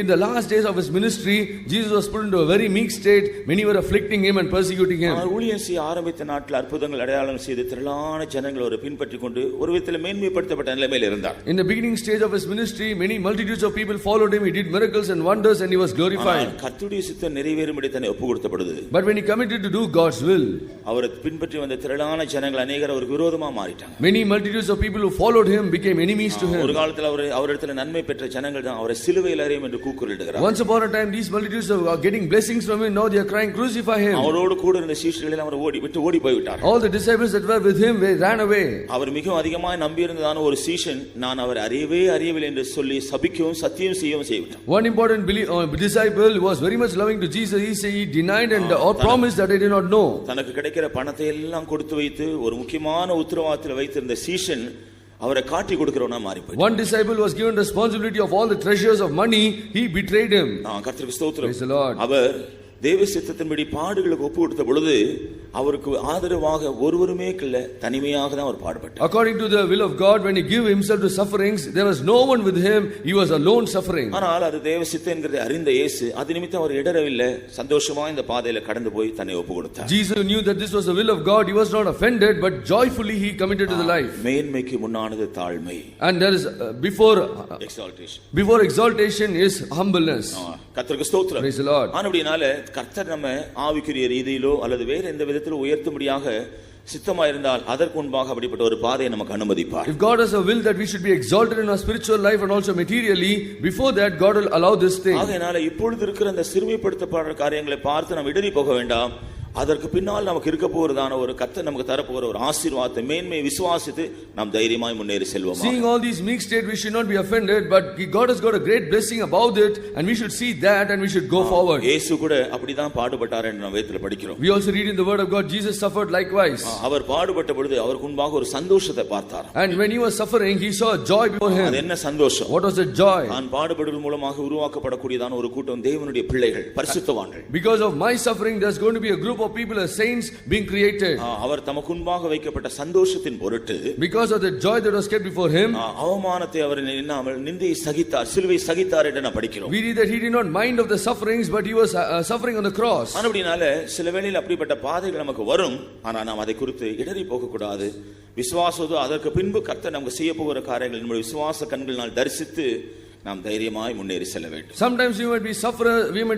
[SPEAKER 3] in the last days of his ministry, Jesus was put into a very meek state. Many were afflicting him and persecuting him.
[SPEAKER 2] ஊழியம் செய்ய ஆரம்பித்த நாட்கள் அற்புதங்கள் அடையாளம் செய்து திரளான ஜனங்கள் ஒரு பின்பற்றி கொண்டு ஒரு விதத்தில் மேன்மைப்படுத்தப்பட்ட நிலைமையில் இருந்தார்.
[SPEAKER 3] In the beginning stage of his ministry, many multitudes of people followed him. He did miracles and wonders and he was glorified.
[SPEAKER 2] கர்த்தருடைய சித்தம் நிறைவேறும்படி தன்னை ஒப்பு கொடுத்தப்படுது.
[SPEAKER 3] But when he committed to do God's will,
[SPEAKER 2] அவரை பின்பற்றி வந்த திரளான ஜனங்கள் அநேகர் அவருக்கு விரோதமா மாறிட்டாங்க.
[SPEAKER 3] Many multitudes of people who followed him became enemies to him.
[SPEAKER 2] ஒரு காலத்துல அவரிடத்துல நன்மை பெற்ற ஜனங்கள் தான் அவரை சிலுவையில் அறையும் என்று கூக்குரலிடுகிறார்கள்.
[SPEAKER 3] Once upon a time these multitudes are getting blessings from him, now they are crying crucify him.
[SPEAKER 2] அவரோடு கூட இருந்த சீஷர்கள் எல்லாம் அவரை ஓடி போய் விட்டார்கள்.
[SPEAKER 3] All the disciples that were with him they ran away.
[SPEAKER 2] அவர் மிகவும் அதிகமாக நம்பி இருந்ததான ஒரு சீஷன் நான் அவர் அறியவில்லை என்று சொல்லி சபிக்கவும் சத்தியம் செய்யவும் செய்விட்டார்.
[SPEAKER 3] One important disciple was very much loving to Jesus. He denied and or promised that he did not know.
[SPEAKER 2] தனக்கு கிடைக்கிற பணத்தை எல்லாம் கொடுத்து வைத்து ஒரு முக்கியமான உத்தரவாதத்தில் வைத்திருந்த சீஷன் அவரை காட்டி கொடுக்கிறவனா மாறி போயிட்டார்.
[SPEAKER 3] One disciple was given responsibility of all the treasures of money. He betrayed him.
[SPEAKER 2] கர்த்தருக்கு ஸ்தோத்திரம்.
[SPEAKER 3] Praise the Lord.
[SPEAKER 2] அவர் தேவ சித்தத்தின்படி பாடுகளுக்கு ஒப்பு கொடுத்த பொழுது அவருக்கு ஆதரவாக ஒருவருமே இல்ல, தனிமையாக தான் அவர் பாடுபட்டார்.
[SPEAKER 3] According to the will of God, when he gave himself to sufferings, there was no one with him. He was alone suffering.
[SPEAKER 2] ஆனால் அது தேவ சித்தம் என்கிறதை அறிந்த இயேசு அது நிமித்தம் அவர் இடரவில்லை, சந்தோஷமா இந்த பாதையில கடந்து போய் தன்னை ஒப்பு கொடுத்தார்.
[SPEAKER 3] Jesus knew that this was the will of God. He was not offended, but joyfully he committed to the life.
[SPEAKER 2] மேன்மைக்கு முன்னானது தாழ்மை.
[SPEAKER 3] And there is before exaltation is humbleness.
[SPEAKER 2] கர்த்தருக்கு ஸ்தோத்திரம்.
[SPEAKER 3] Praise the Lord.
[SPEAKER 2] ஆனபடியால கர்த்தர் நம்ம ஆவிக்குரிய ரீதியிலோ அல்லது வேற எந்த விதத்திலோ உயர்த்தும்படியாக சித்தமா இருந்தால் அதற்கு முன்பாக அப்படிப்பட்ட ஒரு பாதையை நமக்கு அனுமதிப்பார்.
[SPEAKER 3] If God has a will that we should be exalted in our spiritual life and also materially, before that God will allow this thing.
[SPEAKER 2] ஆகையால இப்பொழுது இருக்கிற அந்த சிறுமைப்படுத்தப்படுற காரியங்களை பார்த்து நாம் இடறி போக வேண்டாம். அதற்கு பின்னால் நமக்கு இருக்க போறதான ஒரு கர்த்தர் நமக்கு தர போற ஒரு ஆசீர்வாதத்தை மேன்மை விசுவாசித்து நாம் தைரியமாய் முன்னேறி செல்வோம்.
[SPEAKER 3] Seeing all these meek state, we should not be offended, but God has got a great blessing about it, and we should see that and we should go forward.
[SPEAKER 2] இயேசு கூட அப்படிதான் பாடுபட்டார் என்று நாம் வேதத்தில் படிக்கிறோம்.
[SPEAKER 3] We also read in the word of God, Jesus suffered likewise.
[SPEAKER 2] அவர் பாடுபட்ட பொழுது அவருக்கு முன்பாக ஒரு சந்தோஷத்தை பார்த்தார்.
[SPEAKER 3] And when he was suffering, he saw joy before him.
[SPEAKER 2] அது என்ன சந்தோஷம்?
[SPEAKER 3] What was the joy?
[SPEAKER 2] நான் பாடுபடுவதன் மூலமாக உருவாக்கப்படக்கூடியதான ஒரு கூட்டம் தேவனுடைய பிள்ளைகள், பரிசுத்தவான்கள்.
[SPEAKER 3] Because of my suffering, there's going to be a group of people as saints being created.
[SPEAKER 2] அவர் தமக்கு முன்பாக வைக்கப்பட்ட சந்தோஷத்தின் பொருட்டு,
[SPEAKER 3] because of the joy that was kept before him,
[SPEAKER 2] அவமானத்தை அவர் எண்ணாமல் நிந்தையை சகித்தார், சிலுவை சகித்தார் என்று நாம் படிக்கிறோம்.
[SPEAKER 3] we read that he did not mind of the sufferings, but he was suffering on the cross.
[SPEAKER 2] ஆனபடியால சில வேளையில் அப்படிப்பட்ட பாதைகள் நமக்கு வரும், ஆனா நாம் அதை குறித்து இடறி போக கூடாது. விசுவாசத்தோ அதற்கு பின்பு கர்த்தர் நமக்கு செய்ய போகிற காரியங்கள் நம்முடைய விசுவாச கண்களினால் தரிசித்து நாம் தைரியமாய் முன்னேறி செல்ல வேண்டும்.
[SPEAKER 3] Sometimes we might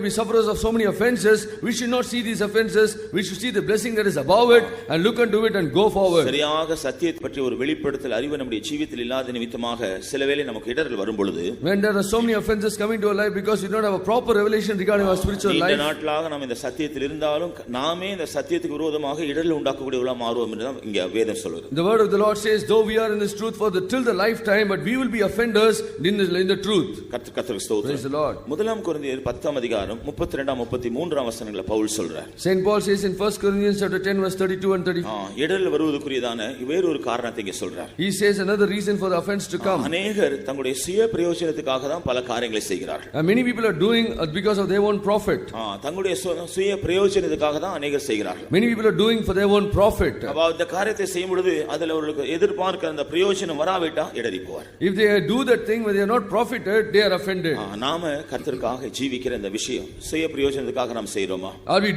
[SPEAKER 3] be sufferers of so many offenses. We should not see these offenses. We should see the blessing that is above it and look unto it and go forward.
[SPEAKER 2] சரியாக சத்தியத்தை பற்றி ஒரு வெளிப்படுத்தல் அறிவு நம்முடைய ஜீவிதத்தில் இல்லாத நிமித்தமாக சிலவேளை நமக்கு இடர்கள் வரும் பொழுது,
[SPEAKER 3] when there are so many offenses coming to our life because we don't have a proper revelation regarding our spiritual life,
[SPEAKER 2] இந்த நாட்களாக நாம் இந்த சத்தியத்தில் இருந்தாலும் நாமே இந்த சத்தியத்துக்கு விரோதமாக இடர்கள் உண்டாக்கக்கூடியவர்களாக மாறுவோம் என்று தான் இங்கே வேதம் சொல்லுது.
[SPEAKER 3] The word of the Lord says, though we are in this truth for till the lifetime, but we will be offenders in the truth.
[SPEAKER 2] கர்த்தருக்கு ஸ்தோத்திரம்.
[SPEAKER 3] Praise the Lord.
[SPEAKER 2] முதலாம் கொரிந்தியர் 10ஆம் அதிகாரம் 32 33 வசனங்களை பவுல் சொல்றார்.
[SPEAKER 3] Saint Paul says in 1 Corinthians chapter 10 verse 32 and 34.
[SPEAKER 2] இடர்கள் வருவதற்குரியதான வேறொரு காரணத்தை இங்கே சொல்றார்.
[SPEAKER 3] He says another reason for the offense to come.
[SPEAKER 2] அநேகர் தங்களுடைய சுய பிரயோஜனத்துக்காக தான் பல காரியங்களை செய்கிறார்கள்.
[SPEAKER 3] And many people are doing because of their own profit.
[SPEAKER 2] தங்களுடைய சுய பிரயோஜனத்துக்காக தான் அநேகர் செய்கிறார்கள்.
[SPEAKER 3] Many people are doing for their own profit.
[SPEAKER 2] அப்ப இந்த காரியத்தை செய்யும் பொழுது அதில் அவர்களுக்கு எதிர்பார்க்கிற அந்த பிரயோஜனம் வராவிட்டா இடறி போவார்.
[SPEAKER 3] If they do that thing when they are not profited, they are offended.
[SPEAKER 2] நாம கர்த்தருக்காக ஜீவிக்கிற இந்த விஷயம் சுய பிரயோஜனத்துக்காக நாம் செய்றோமா?
[SPEAKER 3] Are we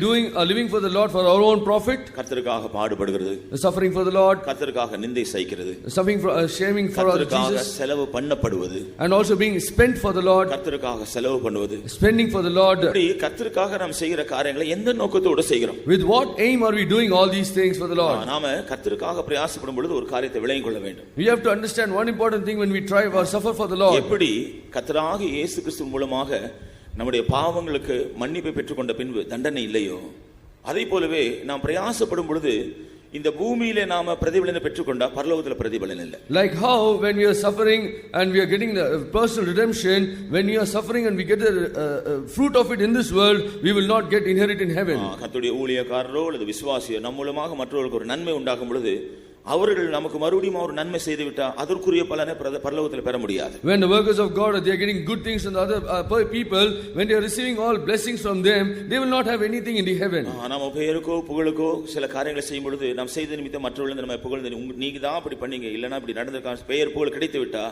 [SPEAKER 3] living for the Lord for our own profit?
[SPEAKER 2] கர்த்தருக்காக பாடுபடுகிறது,
[SPEAKER 3] suffering for the Lord,
[SPEAKER 2] கர்த்தருக்காக நிந்தை சகிக்கிறது,
[SPEAKER 3] suffering for shaming for our Jesus,
[SPEAKER 2] செலவு பண்ணப்படுவது,
[SPEAKER 3] and also being spent for the Lord,
[SPEAKER 2] கர்த்தருக்காக செலவு பண்ணுவது,
[SPEAKER 3] spending for the Lord.
[SPEAKER 2] இப்படி கர்த்தருக்காக நாம் செய்கிற காரியங்களை எந்த நோக்கத்தோடு செய்கிறோம்?
[SPEAKER 3] With what aim are we doing all these things for the Lord?
[SPEAKER 2] நாம கர்த்தருக்காக பிரயாசப்படும் பொழுது ஒரு காரியத்தை விளங்கிக் கொள்ள வேண்டும்.
[SPEAKER 3] We have to understand one important thing when we try or suffer for the Lord.
[SPEAKER 2] எப்படி கர்த்தராகிய இயேசு கிறிஸ்து மூலமாக நம்முடைய பாவங்களுக்கு மன்னிப்பை பெற்றுக்கொண்ட பின்பு தண்டனை இல்லையோ, அதே போலவே நாம் பிரயாசப்படும் பொழுது இந்த பூமியிலே நாம பிரதிபலனை பெற்றுக்கொண்டா பரலோகத்துல பிரதிபலன் இல்லை.
[SPEAKER 3] Like how when we are suffering and we are getting the personal redemption, when we are suffering and we get the fruit of it in this world, we will not get inherit in heaven.
[SPEAKER 2] கர்த்தருடைய ஊழியக்காரரோ அல்லது விசுவாசியோ நம் மூலமாக மற்றவர்களுக்கு ஒரு நன்மை உண்டாகும் பொழுது அவர்கள் நமக்கு மறுபடியும் ஒரு நன்மை செய்து விட்டா அதற்குரிய பலனை பரலோகத்தில் பெற முடியாது.
[SPEAKER 3] When the workers of God they are getting good things from the other people, when they are receiving all blessings from them, they will not have anything in the heaven.
[SPEAKER 2] நாம பெயருக்கோ புகழுக்கோ சில காரியங்களை செய்யும் பொழுது நாம் செய்த நிமித்தம் மற்றவர்கள் நம்ம புகழ்ந்து நீங்க தான் அப்படி பண்ணீங்க இல்லனா இப்படி நடந்திருக்காங்க பெயர் புகழ் கிடைத்து விட்டா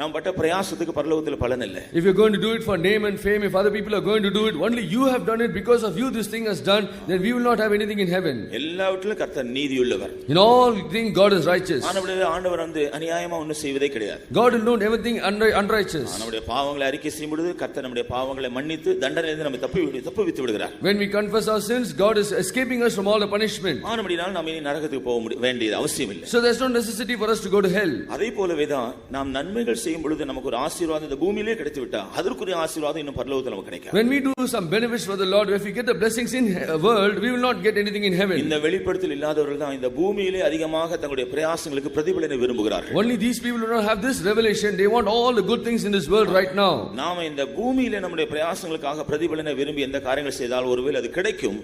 [SPEAKER 2] நாம் பட்ட பிரயாசத்துக்கு பரலோகத்தில் பலன் இல்லை.
[SPEAKER 3] If you are going to do it for name and fame, if other people are going to do it, only you have done it, because of you this thing has done, then we will not have anything in heaven.
[SPEAKER 2] எல்லாவற்றிலும் கர்த்தர் நீதியுள்ளவர்.
[SPEAKER 3] In all things God is righteous.
[SPEAKER 2] ஆண்டவர் அநியாயமா ஒன்றும் செய்வதே கிடையாது.
[SPEAKER 3] God will do everything unrighteous.
[SPEAKER 2] நம்முடைய பாவங்களை அறிக்கை செய்யும் பொழுது கர்த்தர் நம்முடைய பாவங்களை மன்னித்து தண்டனையிலிருந்து நம்மை தப்புவித்து விடுகிறார்.
[SPEAKER 3] When we confess our sins, God is escaping us from all the punishment.
[SPEAKER 2] ஆனபடியால் நாம் இனி நரகத்துக்கு போக வேண்டியது அவசியம் இல்லை.
[SPEAKER 3] So there's no necessity for us to go to hell.
[SPEAKER 2] அதே போலவே தான் நாம் நன்மைகள் செய்யும் பொழுது நமக்கு ஒரு ஆசீர்வாதம் இந்த பூமியிலே கிடைத்து விட்டா அதற்குரிய ஆசீர்வாதம் இன்னும் பரலோகத்தில் நமக்கு கிடைக்காது.
[SPEAKER 3] When we do some benefits for the Lord, if we get the blessings in world, we will not get anything in heaven.
[SPEAKER 2] இந்த வெளிப்படுத்தல் இல்லாதவர்கள் தான் இந்த பூமியிலே அதிகமாக தங்களுடைய பிரயாசங்களுக்கு பிரதிபலனை விரும்புகிறார்கள்.
[SPEAKER 3] Only these people do not have this revelation. They want all the good things in this world right now.
[SPEAKER 2] நாம இந்த பூமியிலே நம்முடைய பிரயாசங்களுக்காக பிரதிபலனை விரும்பி எந்த காரியங்கள் செய்தால் ஒருவேளை அது கிடைக்கும்.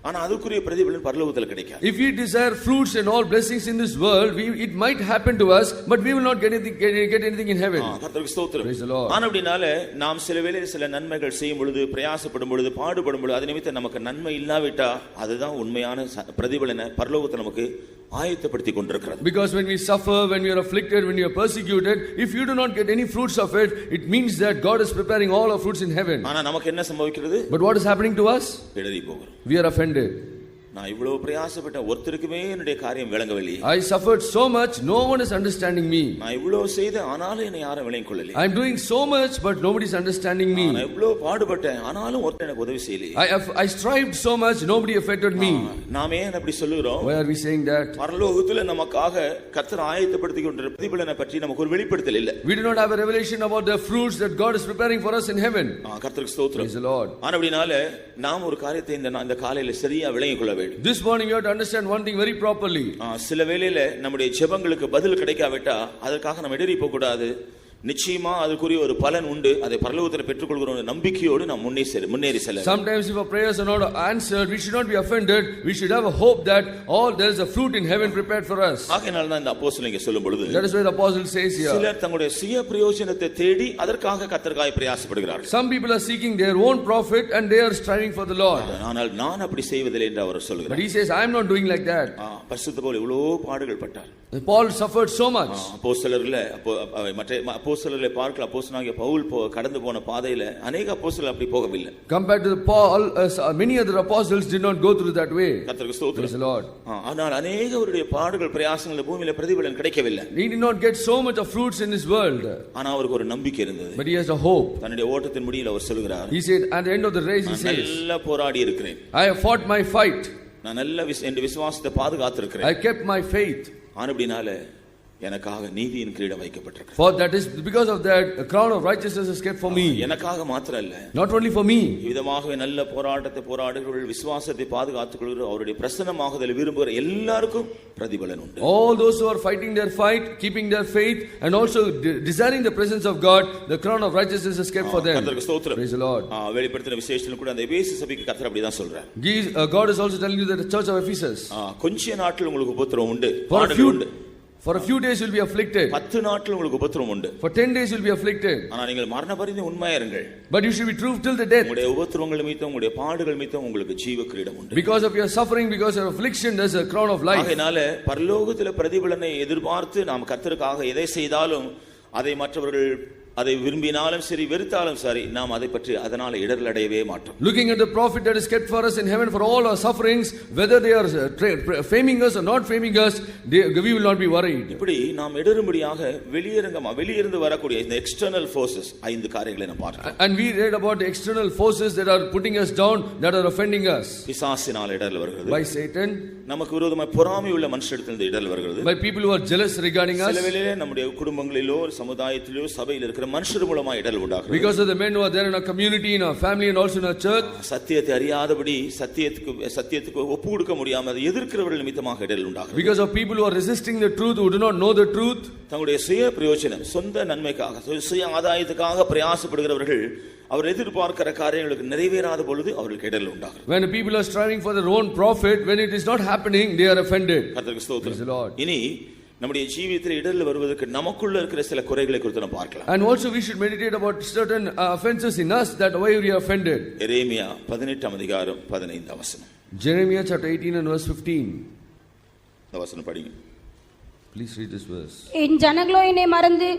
[SPEAKER 2] ஆனா அதுக்குரிய பிரதிபலன் பரலோகத்துல கிடைக்காது.
[SPEAKER 3] If we desire fruits and all blessings in this world, it might happen to us, but we will not get anything in heaven.
[SPEAKER 2] கர்த்தருக்கு ஸ்தோத்திரம்.
[SPEAKER 3] Praise the Lord.
[SPEAKER 2] ஆனபடினால நாம் சில வேளையில் சில நன்மைகள் செய்யும் பொழுது, பிரயாசப்படும் பொழுது, பாடுபடும் பொழுது, அது நிமித்தம் நமக்கு நன்மை இல்லாவிட்டா அதுதான் உண்மையான பிரதிபலனை பரலோகத்தை நமக்கு ஆயத்தப்படுத்தி கொண்டிருக்கிறது.
[SPEAKER 3] Because when we suffer, when we are afflicted, when we are persecuted, if you do not get any fruits of it, it means that God is preparing all our fruits in heaven.
[SPEAKER 2] ஆனா நமக்கு என்ன சம்பவிக்கிறது?
[SPEAKER 3] But what is happening to us?
[SPEAKER 2] இடறி போகிறோம்.
[SPEAKER 3] We are offended.
[SPEAKER 2] நான் இவ்வளவு பிரயாசப்பட்ட ஒருத்தருக்குமே என்னுடைய காரியம் விளங்கவில்லை.
[SPEAKER 3] I suffered so much, no one is understanding me.
[SPEAKER 2] நான் இவ்வளவு செய்த ஆனாலும் என்னை யாரும் விளங்கிக் கொள்ளவில்லை.
[SPEAKER 3] I am doing so much, but nobody is understanding me.
[SPEAKER 2] நான் இவ்வளவு பாடுபட்டேன் ஆனாலும் ஒருத்தர் எனக்கு உதவி செய்யல.
[SPEAKER 3] I strived so much, nobody affected me.
[SPEAKER 2] நாமே அப்படி சொல்லுகிறோம்.
[SPEAKER 3] Why are we saying that?
[SPEAKER 2] பரலோகத்துல நமக்காக கர்த்தர் ஆயத்தப்படுத்தி கொண்டிருக்கிற பிரதிபலனை பற்றி நமக்கு ஒரு வெளிப்படுத்தல் இல்லை.
[SPEAKER 3] We do not have a revelation about the fruits that God is preparing for us in heaven.
[SPEAKER 2] கர்த்தருக்கு ஸ்தோத்திரம்.
[SPEAKER 3] Praise the Lord.
[SPEAKER 2] ஆனபடினால நாம் ஒரு காரியத்தை இந்த காலையில சரியா விளங்கிக் கொள்ள வேண்டும்.
[SPEAKER 3] This morning you have to understand one thing very properly.
[SPEAKER 2] சில வேளையில நம்முடைய ஜெபங்களுக்கு பதில் கிடைக்காவிட்டா அதற்காக நம்ம இடறி போக கூடாது. நிச்சயமா அதுக்குரிய ஒரு பலன் உண்டு. அதை பரலோகத்தில் பெற்றுக்கொள்கிற நம்பிக்கையோடு நாம் முன்னேறி செல்ல.
[SPEAKER 3] Sometimes if our prayers are not answered, we should not be offended. We should have a hope that there is a fruit in heaven prepared for us.
[SPEAKER 2] ஆகையால் தான் இந்த அப்போஸ்தலன் இங்கே சொல்லும் பொழுது,
[SPEAKER 3] that is why the apostle says here,
[SPEAKER 2] சிலர் தங்களுடைய சுய பிரயோஜனத்தை தேடி அதற்காக கர்த்தருக்காக பிரயாசப்படுகிறார்கள்.
[SPEAKER 3] Some people are seeking their own profit and they are striving for the Lord.
[SPEAKER 2] ஆனால் நான் அப்படி செய்வதில்லை என்று அவர் சொல்கிறார்.
[SPEAKER 3] But he says, I am not doing like that.
[SPEAKER 2] பரிசுத்த பவுல் இவ்வளவு பாடுகள் பட்டார்.
[SPEAKER 3] Paul suffered so much.
[SPEAKER 2] அப்போஸ்தலர்ல அப்போஸ்தலர்களை பார்க்கல, அப்போஸ்தலனாகிய பவுல் கடந்து போன பாதையில अनेक அப்போஸ்தலர் அப்படி போகவில்லை.
[SPEAKER 3] Compared to Paul, many other apostles did not go through that way.
[SPEAKER 2] கர்த்தருக்கு ஸ்தோத்திரம்.
[SPEAKER 3] Praise the Lord.
[SPEAKER 2] ஆனால் अनेகருடைய பாடுகள் பிரயாசங்கள் பூமியில பிரதிபலன் கிடைக்கவில்லை.
[SPEAKER 3] He did not get so much of fruits in this world.
[SPEAKER 2] ஆனா அவருக்கு ஒரு நம்பிக்கை இருந்தது.
[SPEAKER 3] But he has a hope.
[SPEAKER 2] தன்னுடைய ஓட்டத்தின் முடிவில் அவர் சொல்கிறார்,
[SPEAKER 3] He said at the end of the race, he says,
[SPEAKER 2] நல்லா போராடி இருக்கிறேன்.
[SPEAKER 3] I have fought my fight.
[SPEAKER 2] நான் நல்ல என் விசுவாசத்தை பாதுகாத்திருக்கிறேன்.
[SPEAKER 3] I kept my faith.
[SPEAKER 2] ஆனபடினால எனக்காக நீதியின் கிரீடம் வைக்கப்பட்டிருக்கு.
[SPEAKER 3] For that is because of that a crown of righteousness is kept for me.
[SPEAKER 2] எனக்காக மாத்திரம் இல்ல,
[SPEAKER 3] not only for me.
[SPEAKER 2] விதமாக நல்ல போராட்டத்தை போராடுகிறவர்கள், விசுவாசத்தை பாதுகாத்துக் கொள்கிற, அவருடைய பிரசன்னமாகுதல் விரும்புகிற எல்லாருக்கும் பிரதிபலன் உண்டு.
[SPEAKER 3] All those who are fighting their fight, keeping their faith and also desiring the presence of God, the crown of righteousness is kept for them.
[SPEAKER 2] கர்த்தருக்கு ஸ்தோத்திரம்.
[SPEAKER 3] Praise the Lord.
[SPEAKER 2] வெளிப்படுத்தின விசேஷத்துல கூட அந்த எபேசு சபைக்கு கர்த்தர் அப்படி தான் சொல்றார்.
[SPEAKER 3] God is also telling you that the church of Ephesus,
[SPEAKER 2] கொஞ்ச நாட்கள் உங்களுக்கு உபத்திரவம் உண்டு,
[SPEAKER 3] பாடுகள் உண்டு. For a few days you will be afflicted.
[SPEAKER 2] 10 நாட்கள் உங்களுக்கு உபத்திரவம் உண்டு.
[SPEAKER 3] For 10 days you will be afflicted.
[SPEAKER 2] ஆனா நீங்கள் மரண பரியந்தம் உண்மையா இருங்கள்.
[SPEAKER 3] But you should be true till the death.
[SPEAKER 2] உங்களுடைய உபத்திரவங்கள் நிமித்தம், உங்களுடைய பாடுகள் நிமித்தம் உங்களுக்கு ஜீவ கிரீடம் உண்டு.
[SPEAKER 3] Because of your suffering, because of your affliction, there is a crown of life.
[SPEAKER 2] ஆகையால பரலோகத்திலே பிரதிபலனை எதிர்பார்த்து நாம் கர்த்தருக்காக எதை செய்தாலும் அதை மற்றவர்கள் அதை விரும்பினாலும் சரி வெறுத்தாலும் சரி நாம் அதை பற்றி அதனால இடரல் அடையவே மாட்டோம்.
[SPEAKER 3] Looking at the profit that is kept for us in heaven for all our sufferings, whether they are faming us or not faming us, we will not be worried.
[SPEAKER 2] இப்படி நாம் இடரும்படியாக வெளியிருந்து வரக்கூடிய இந்த எக்ஸ்டர்னல் ஃபோர்சஸ் 5 காரியங்களை நாம் பார்க்கிறோம்.
[SPEAKER 3] And we read about the external forces that are putting us down, that are offending us.
[SPEAKER 2] பிசாசினால் இடரல் வருகிறது.
[SPEAKER 3] By Satan.
[SPEAKER 2] நமக்கு விரோதமாய் பொறாமை உள்ள மனுஷரிடத்தில் இடரல் வருகிறது.
[SPEAKER 3] By people who are jealous regarding us.
[SPEAKER 2] சில வேளையிலே நம்முடைய குடும்பங்களிலோ சமுதாயத்திலோ சபையில் இருக்கிற மனுஷர் மூலமா இடரல் உண்டாகிறது.
[SPEAKER 3] Because of the men who are there in our community, in our family and also in our church.
[SPEAKER 2] சத்தியத்தை அறியாதபடி சத்தியத்துக்கு ஒப்பு கொடுக்க முடியாம அதை எதிர்க்கிறவர்கள் நிமித்தமாக இடரல் உண்டாகிறது.
[SPEAKER 3] Because of people who are resisting the truth, who do not know the truth.
[SPEAKER 2] தங்களுடைய சுய பிரயோஜனம், சொந்த நன்மைக்காக, சுய ஆதாயத்துக்காக பிரயாசப்படுகிறவர்கள் அவர் எதிர்பார்க்கிற காரியங்களுக்கு நிறைவேறாத பொழுது அவர்களுக்கு இடரல் உண்டாகிறது.
[SPEAKER 3] When people are striving for their own profit, when it is not happening, they are offended.
[SPEAKER 2] கர்த்தருக்கு ஸ்தோத்திரம். இனி நம்முடைய ஜீவியத்தில் இடரல் வருவதற்கு நமக்குள்ள இருக்கிற சில குறைகளை குறித்து நாம் பார்க்கலாம்.
[SPEAKER 3] And also we should meditate about certain offenses in us, that why we are offended.
[SPEAKER 2] எரேமியா 18 அதிகாரம் 15 வசனம்.
[SPEAKER 3] Jeremiah chapter 18 and verse 15.
[SPEAKER 2] இந்த வசனம் படிங்க.
[SPEAKER 3] Please read this verse.
[SPEAKER 4] என் ஜனங்களோ என்னை மறந்து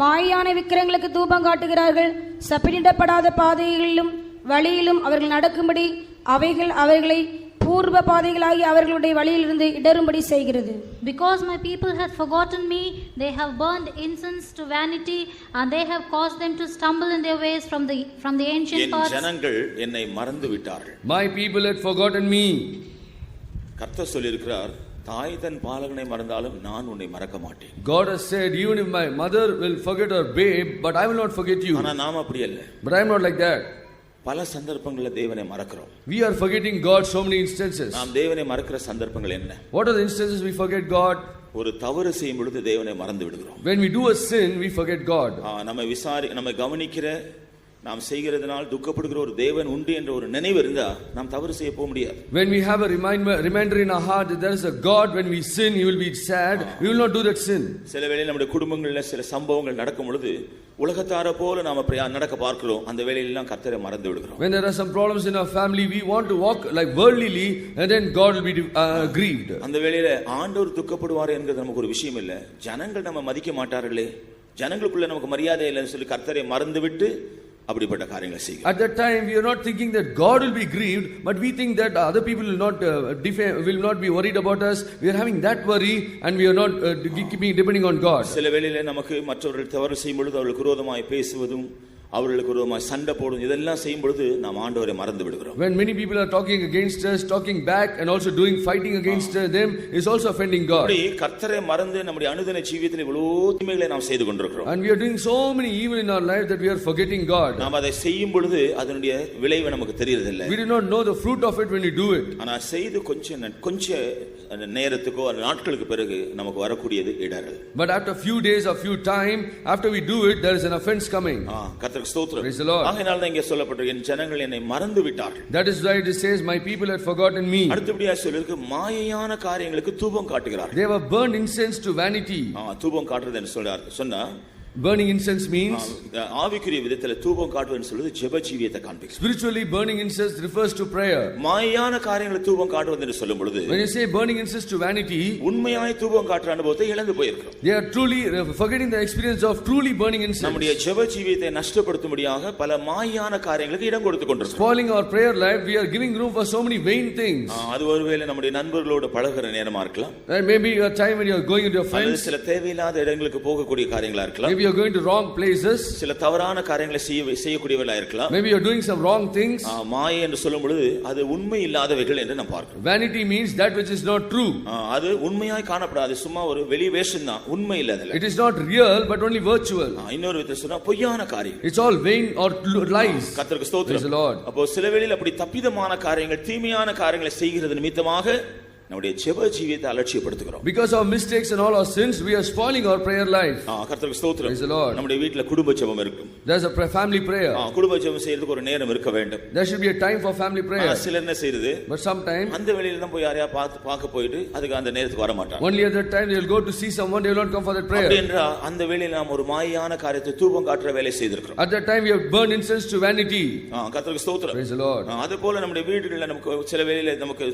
[SPEAKER 4] மாயான விக்கிரங்களுக்கு தூபம் காட்டுகிறார்கள். சப்பிடப்படாத பாதைகளிலும் வழியிலும் அவர்கள் நடக்கும்படி அவைகள் அவர்களை பூர்வ பாதைகளாகி அவர்களுடைய வழியிலிருந்து இடரும்படி செய்கிறது.
[SPEAKER 1] Because my people have forgotten me, they have burned incense to vanity, and they have caused them to stumble in their ways from the ancient paths.
[SPEAKER 2] என் ஜனங்கள் என்னை மறந்து விட்டார்கள்.
[SPEAKER 3] My people had forgotten me.
[SPEAKER 2] கர்த்தர் சொல்லியிருக்கிறார், தாய் தன் பாலகனை மறந்தாலும் நான் உன்னை மறக்க மாட்டேன்.
[SPEAKER 3] God has said, even if my mother will forget her babe, but I will not forget you.
[SPEAKER 2] ஆனா நாம் அப்படி அல்ல.
[SPEAKER 3] But I am not like that.
[SPEAKER 2] பல சந்தர்ப்பங்களில் தேவனை மறக்கிறோம்.
[SPEAKER 3] We are forgetting God so many instances.
[SPEAKER 2] நாம் தேவனை மறக்கிற சந்தர்ப்பங்கள் என்ன?
[SPEAKER 3] What are the instances we forget God?
[SPEAKER 2] ஒரு தவறு செய்யும் பொழுது தேவனை மறந்து விடுகிறோம்.
[SPEAKER 3] When we do a sin, we forget God.
[SPEAKER 2] நம்ம கவனிக்கிற, நாம் செய்கிறதுனால் துக்கப்படுகிற ஒரு தேவன் உண்டு என்ற ஒரு நினைவு இருந்தா நாம் தவறு செய்ய போக முடியாது.
[SPEAKER 3] When we have a reminder in our heart that there is a God, when we sin he will be sad, we will not do that sin.
[SPEAKER 2] சில வேளையில் நம்முடைய குடும்பங்கள்ல சில சம்பவங்கள் நடக்கும் பொழுது உலகத்தார போல நாம நடக்க பார்க்கிறோம், அந்த வேளையிலெல்லாம் கர்த்தரை மறந்து விடுகிறோம்.
[SPEAKER 3] When there are some problems in our family, we want to walk like worldly and then God will be grieved.
[SPEAKER 2] அந்த வேளையில ஆண்டவர் துக்கப்படுவார் என்கிறது நமக்கு ஒரு விஷயம் இல்ல. ஜனங்கள் நம்ம மதிக்க மாட்டார்களே, ஜனங்களுக்குள்ள நமக்கு மரியாதை இல்லைன்னு சொல்லி கர்த்தரை மறந்து விட்டு அப்படிப்பட்ட காரியங்களை செய்கிறோம்.
[SPEAKER 3] At that time we are not thinking that God will be grieved, but we think that other people will not be worried about us. We are having that worry and we are not keeping depending on God.
[SPEAKER 2] சில வேளையில நமக்கு மற்றவர்கள் தவறு செய்யும் பொழுது அவர்களுக்கு விரோதமாய் பேசுவதும் அவர்களுக்கு விரோதமாய் சண்டை போடுவதும் இதெல்லாம் செய்யும் பொழுது நாம் ஆண்டவரை மறந்து விடுகிறோம்.
[SPEAKER 3] When many people are talking against us, talking back and also fighting against them is also offending God.
[SPEAKER 2] அப்படி கர்த்தரை மறந்து நம்முடைய அனுதின ஜீவியத்தில் இவ்வளவு தீமைகளை நாம் செய்து கொண்டிருக்கிறோம்.
[SPEAKER 3] And we are doing so many evil in our life that we are forgetting God.
[SPEAKER 2] நாம் அதை செய்யும் பொழுது அதனுடைய விளைவு நமக்கு தெரியறதில்லை.
[SPEAKER 3] We do not know the fruit of it when we do it.
[SPEAKER 2] ஆனா செய்து கொஞ்ச நேரத்துக்கோ நாட்களுக்கு பிறகு நமக்கு வரக்கூடியது இடறல்.
[SPEAKER 3] But after few days or few time after we do it, there is an offense coming.
[SPEAKER 2] கர்த்தருக்கு ஸ்தோத்திரம்.
[SPEAKER 3] Praise the Lord.
[SPEAKER 2] ஆகையால் தான் இங்கே சொல்லப்பட்டிருக்கு, என் ஜனங்கள் என்னை மறந்து விட்டார்கள்.
[SPEAKER 3] That is why it says my people had forgotten me.
[SPEAKER 2] அடுத்தபடியா சொல்லிருக்கு, மாயையான காரியங்களுக்கு தூபம் காட்டுகிறார்கள்.
[SPEAKER 3] They were burned incense to vanity.
[SPEAKER 2] தூபம் காட்டுறது என்று சொன்னா
[SPEAKER 3] burning incense means
[SPEAKER 2] ஆவிக்குரிய விதத்துல தூபம் காட்டுவதுன்னு சொல்றது ஜெப ஜீவியத்தை காண்பிக்கும்.
[SPEAKER 3] Spiritually burning incense refers to prayer.
[SPEAKER 2] மாயையான காரியங்களை தூபம் காட்டுவது என்று சொல்லும் பொழுது
[SPEAKER 3] when you say burning incense to vanity,
[SPEAKER 2] உண்மையாய் தூபம் காட்டுற அனுபவத்தை இழந்து போயிருக்கிறோம்.
[SPEAKER 3] they are truly forgetting the experience of truly burning incense.
[SPEAKER 2] நம்முடைய ஜெப ஜீவியத்தை நஷ்டப்படுத்தும்படியாக பல மாயையான காரியங்களுக்கு இடம் கொடுத்து கொண்டிருக்கிறோம்.
[SPEAKER 3] spoiling our prayer life, we are giving room for so many vain things.
[SPEAKER 2] அது ஒருவேளை நம்முடைய நண்பர்களோடு பழகுற நேரமா இருக்கலாம்.
[SPEAKER 3] maybe a time when you are going with your friends.
[SPEAKER 2] சில தேவையில்லாத இடங்களுக்கு போகக்கூடிய காரியங்களா இருக்கலாம்.
[SPEAKER 3] maybe you are going to wrong places.
[SPEAKER 2] சில தவறான காரியங்களை செய்யக்கூடியவர்களா இருக்கலாம்.
[SPEAKER 3] maybe you are doing some wrong things.
[SPEAKER 2] மாயை என்று சொல்லும் பொழுது அது உண்மை இல்லாதவைகள் என்று நாம் பார்க்கிறோம்.
[SPEAKER 3] vanity means that which is not true.
[SPEAKER 2] அது உண்மையாய் காணப்படாது, சும்மா ஒரு வெளி வேஷம் தான், உண்மை இல்ல அதுல.
[SPEAKER 3] it is not real but only virtual.
[SPEAKER 2] இன்னொரு விதத்துல சொன்னா பொய்யான காரியம்.
[SPEAKER 3] it's all vain or lies.
[SPEAKER 2] கர்த்தருக்கு ஸ்தோத்திரம்.
[SPEAKER 3] praise the Lord.
[SPEAKER 2] அப்போ சில வேளையில் அப்படி தப்பிதமான காரியங்கள் தீமையான காரியங்களை செய்கிறது நிமித்தமாக நம்முடைய ஜெப ஜீவியத்தை அலட்சியப்படுத்துகிறோம்.
[SPEAKER 3] because of mistakes and all our sins we are spoiling our prayer life.
[SPEAKER 2] கர்த்தருக்கு ஸ்தோத்திரம்.
[SPEAKER 3] praise the Lord.
[SPEAKER 2] நம்முடைய வீட்ல குடும்ப ஜெபம் இருக்கும்.
[SPEAKER 3] there's a family prayer.
[SPEAKER 2] குடும்ப ஜெபம் செய்யிறதுக்கு ஒரு நேரம் இருக்க வேண்டும்.
[SPEAKER 3] there should be a time for family prayer.
[SPEAKER 2] சிலர் என்ன செய்யுது,
[SPEAKER 3] but sometimes
[SPEAKER 2] அந்த வேளையில தான் போய் யாரையா பார்க்க போயிட்டு அதுக்கு அந்த நேரத்துக்கு வர மாட்டாங்க.
[SPEAKER 3] only at that time they will go to see someone, they will not come for that prayer.
[SPEAKER 2] அப்படின்றா அந்த வேளையில நாம் ஒரு மாயான காரியத்தை தூபம் காட்டுற வேலை செய்திருக்கிறோம்.
[SPEAKER 3] at that time we have burned incense to vanity.
[SPEAKER 2] கர்த்தருக்கு ஸ்தோத்திரம்.
[SPEAKER 3] praise the Lord.
[SPEAKER 2] அது போல நம்முடைய வீடுகளில் நமக்கு சில வேளையில நமக்கு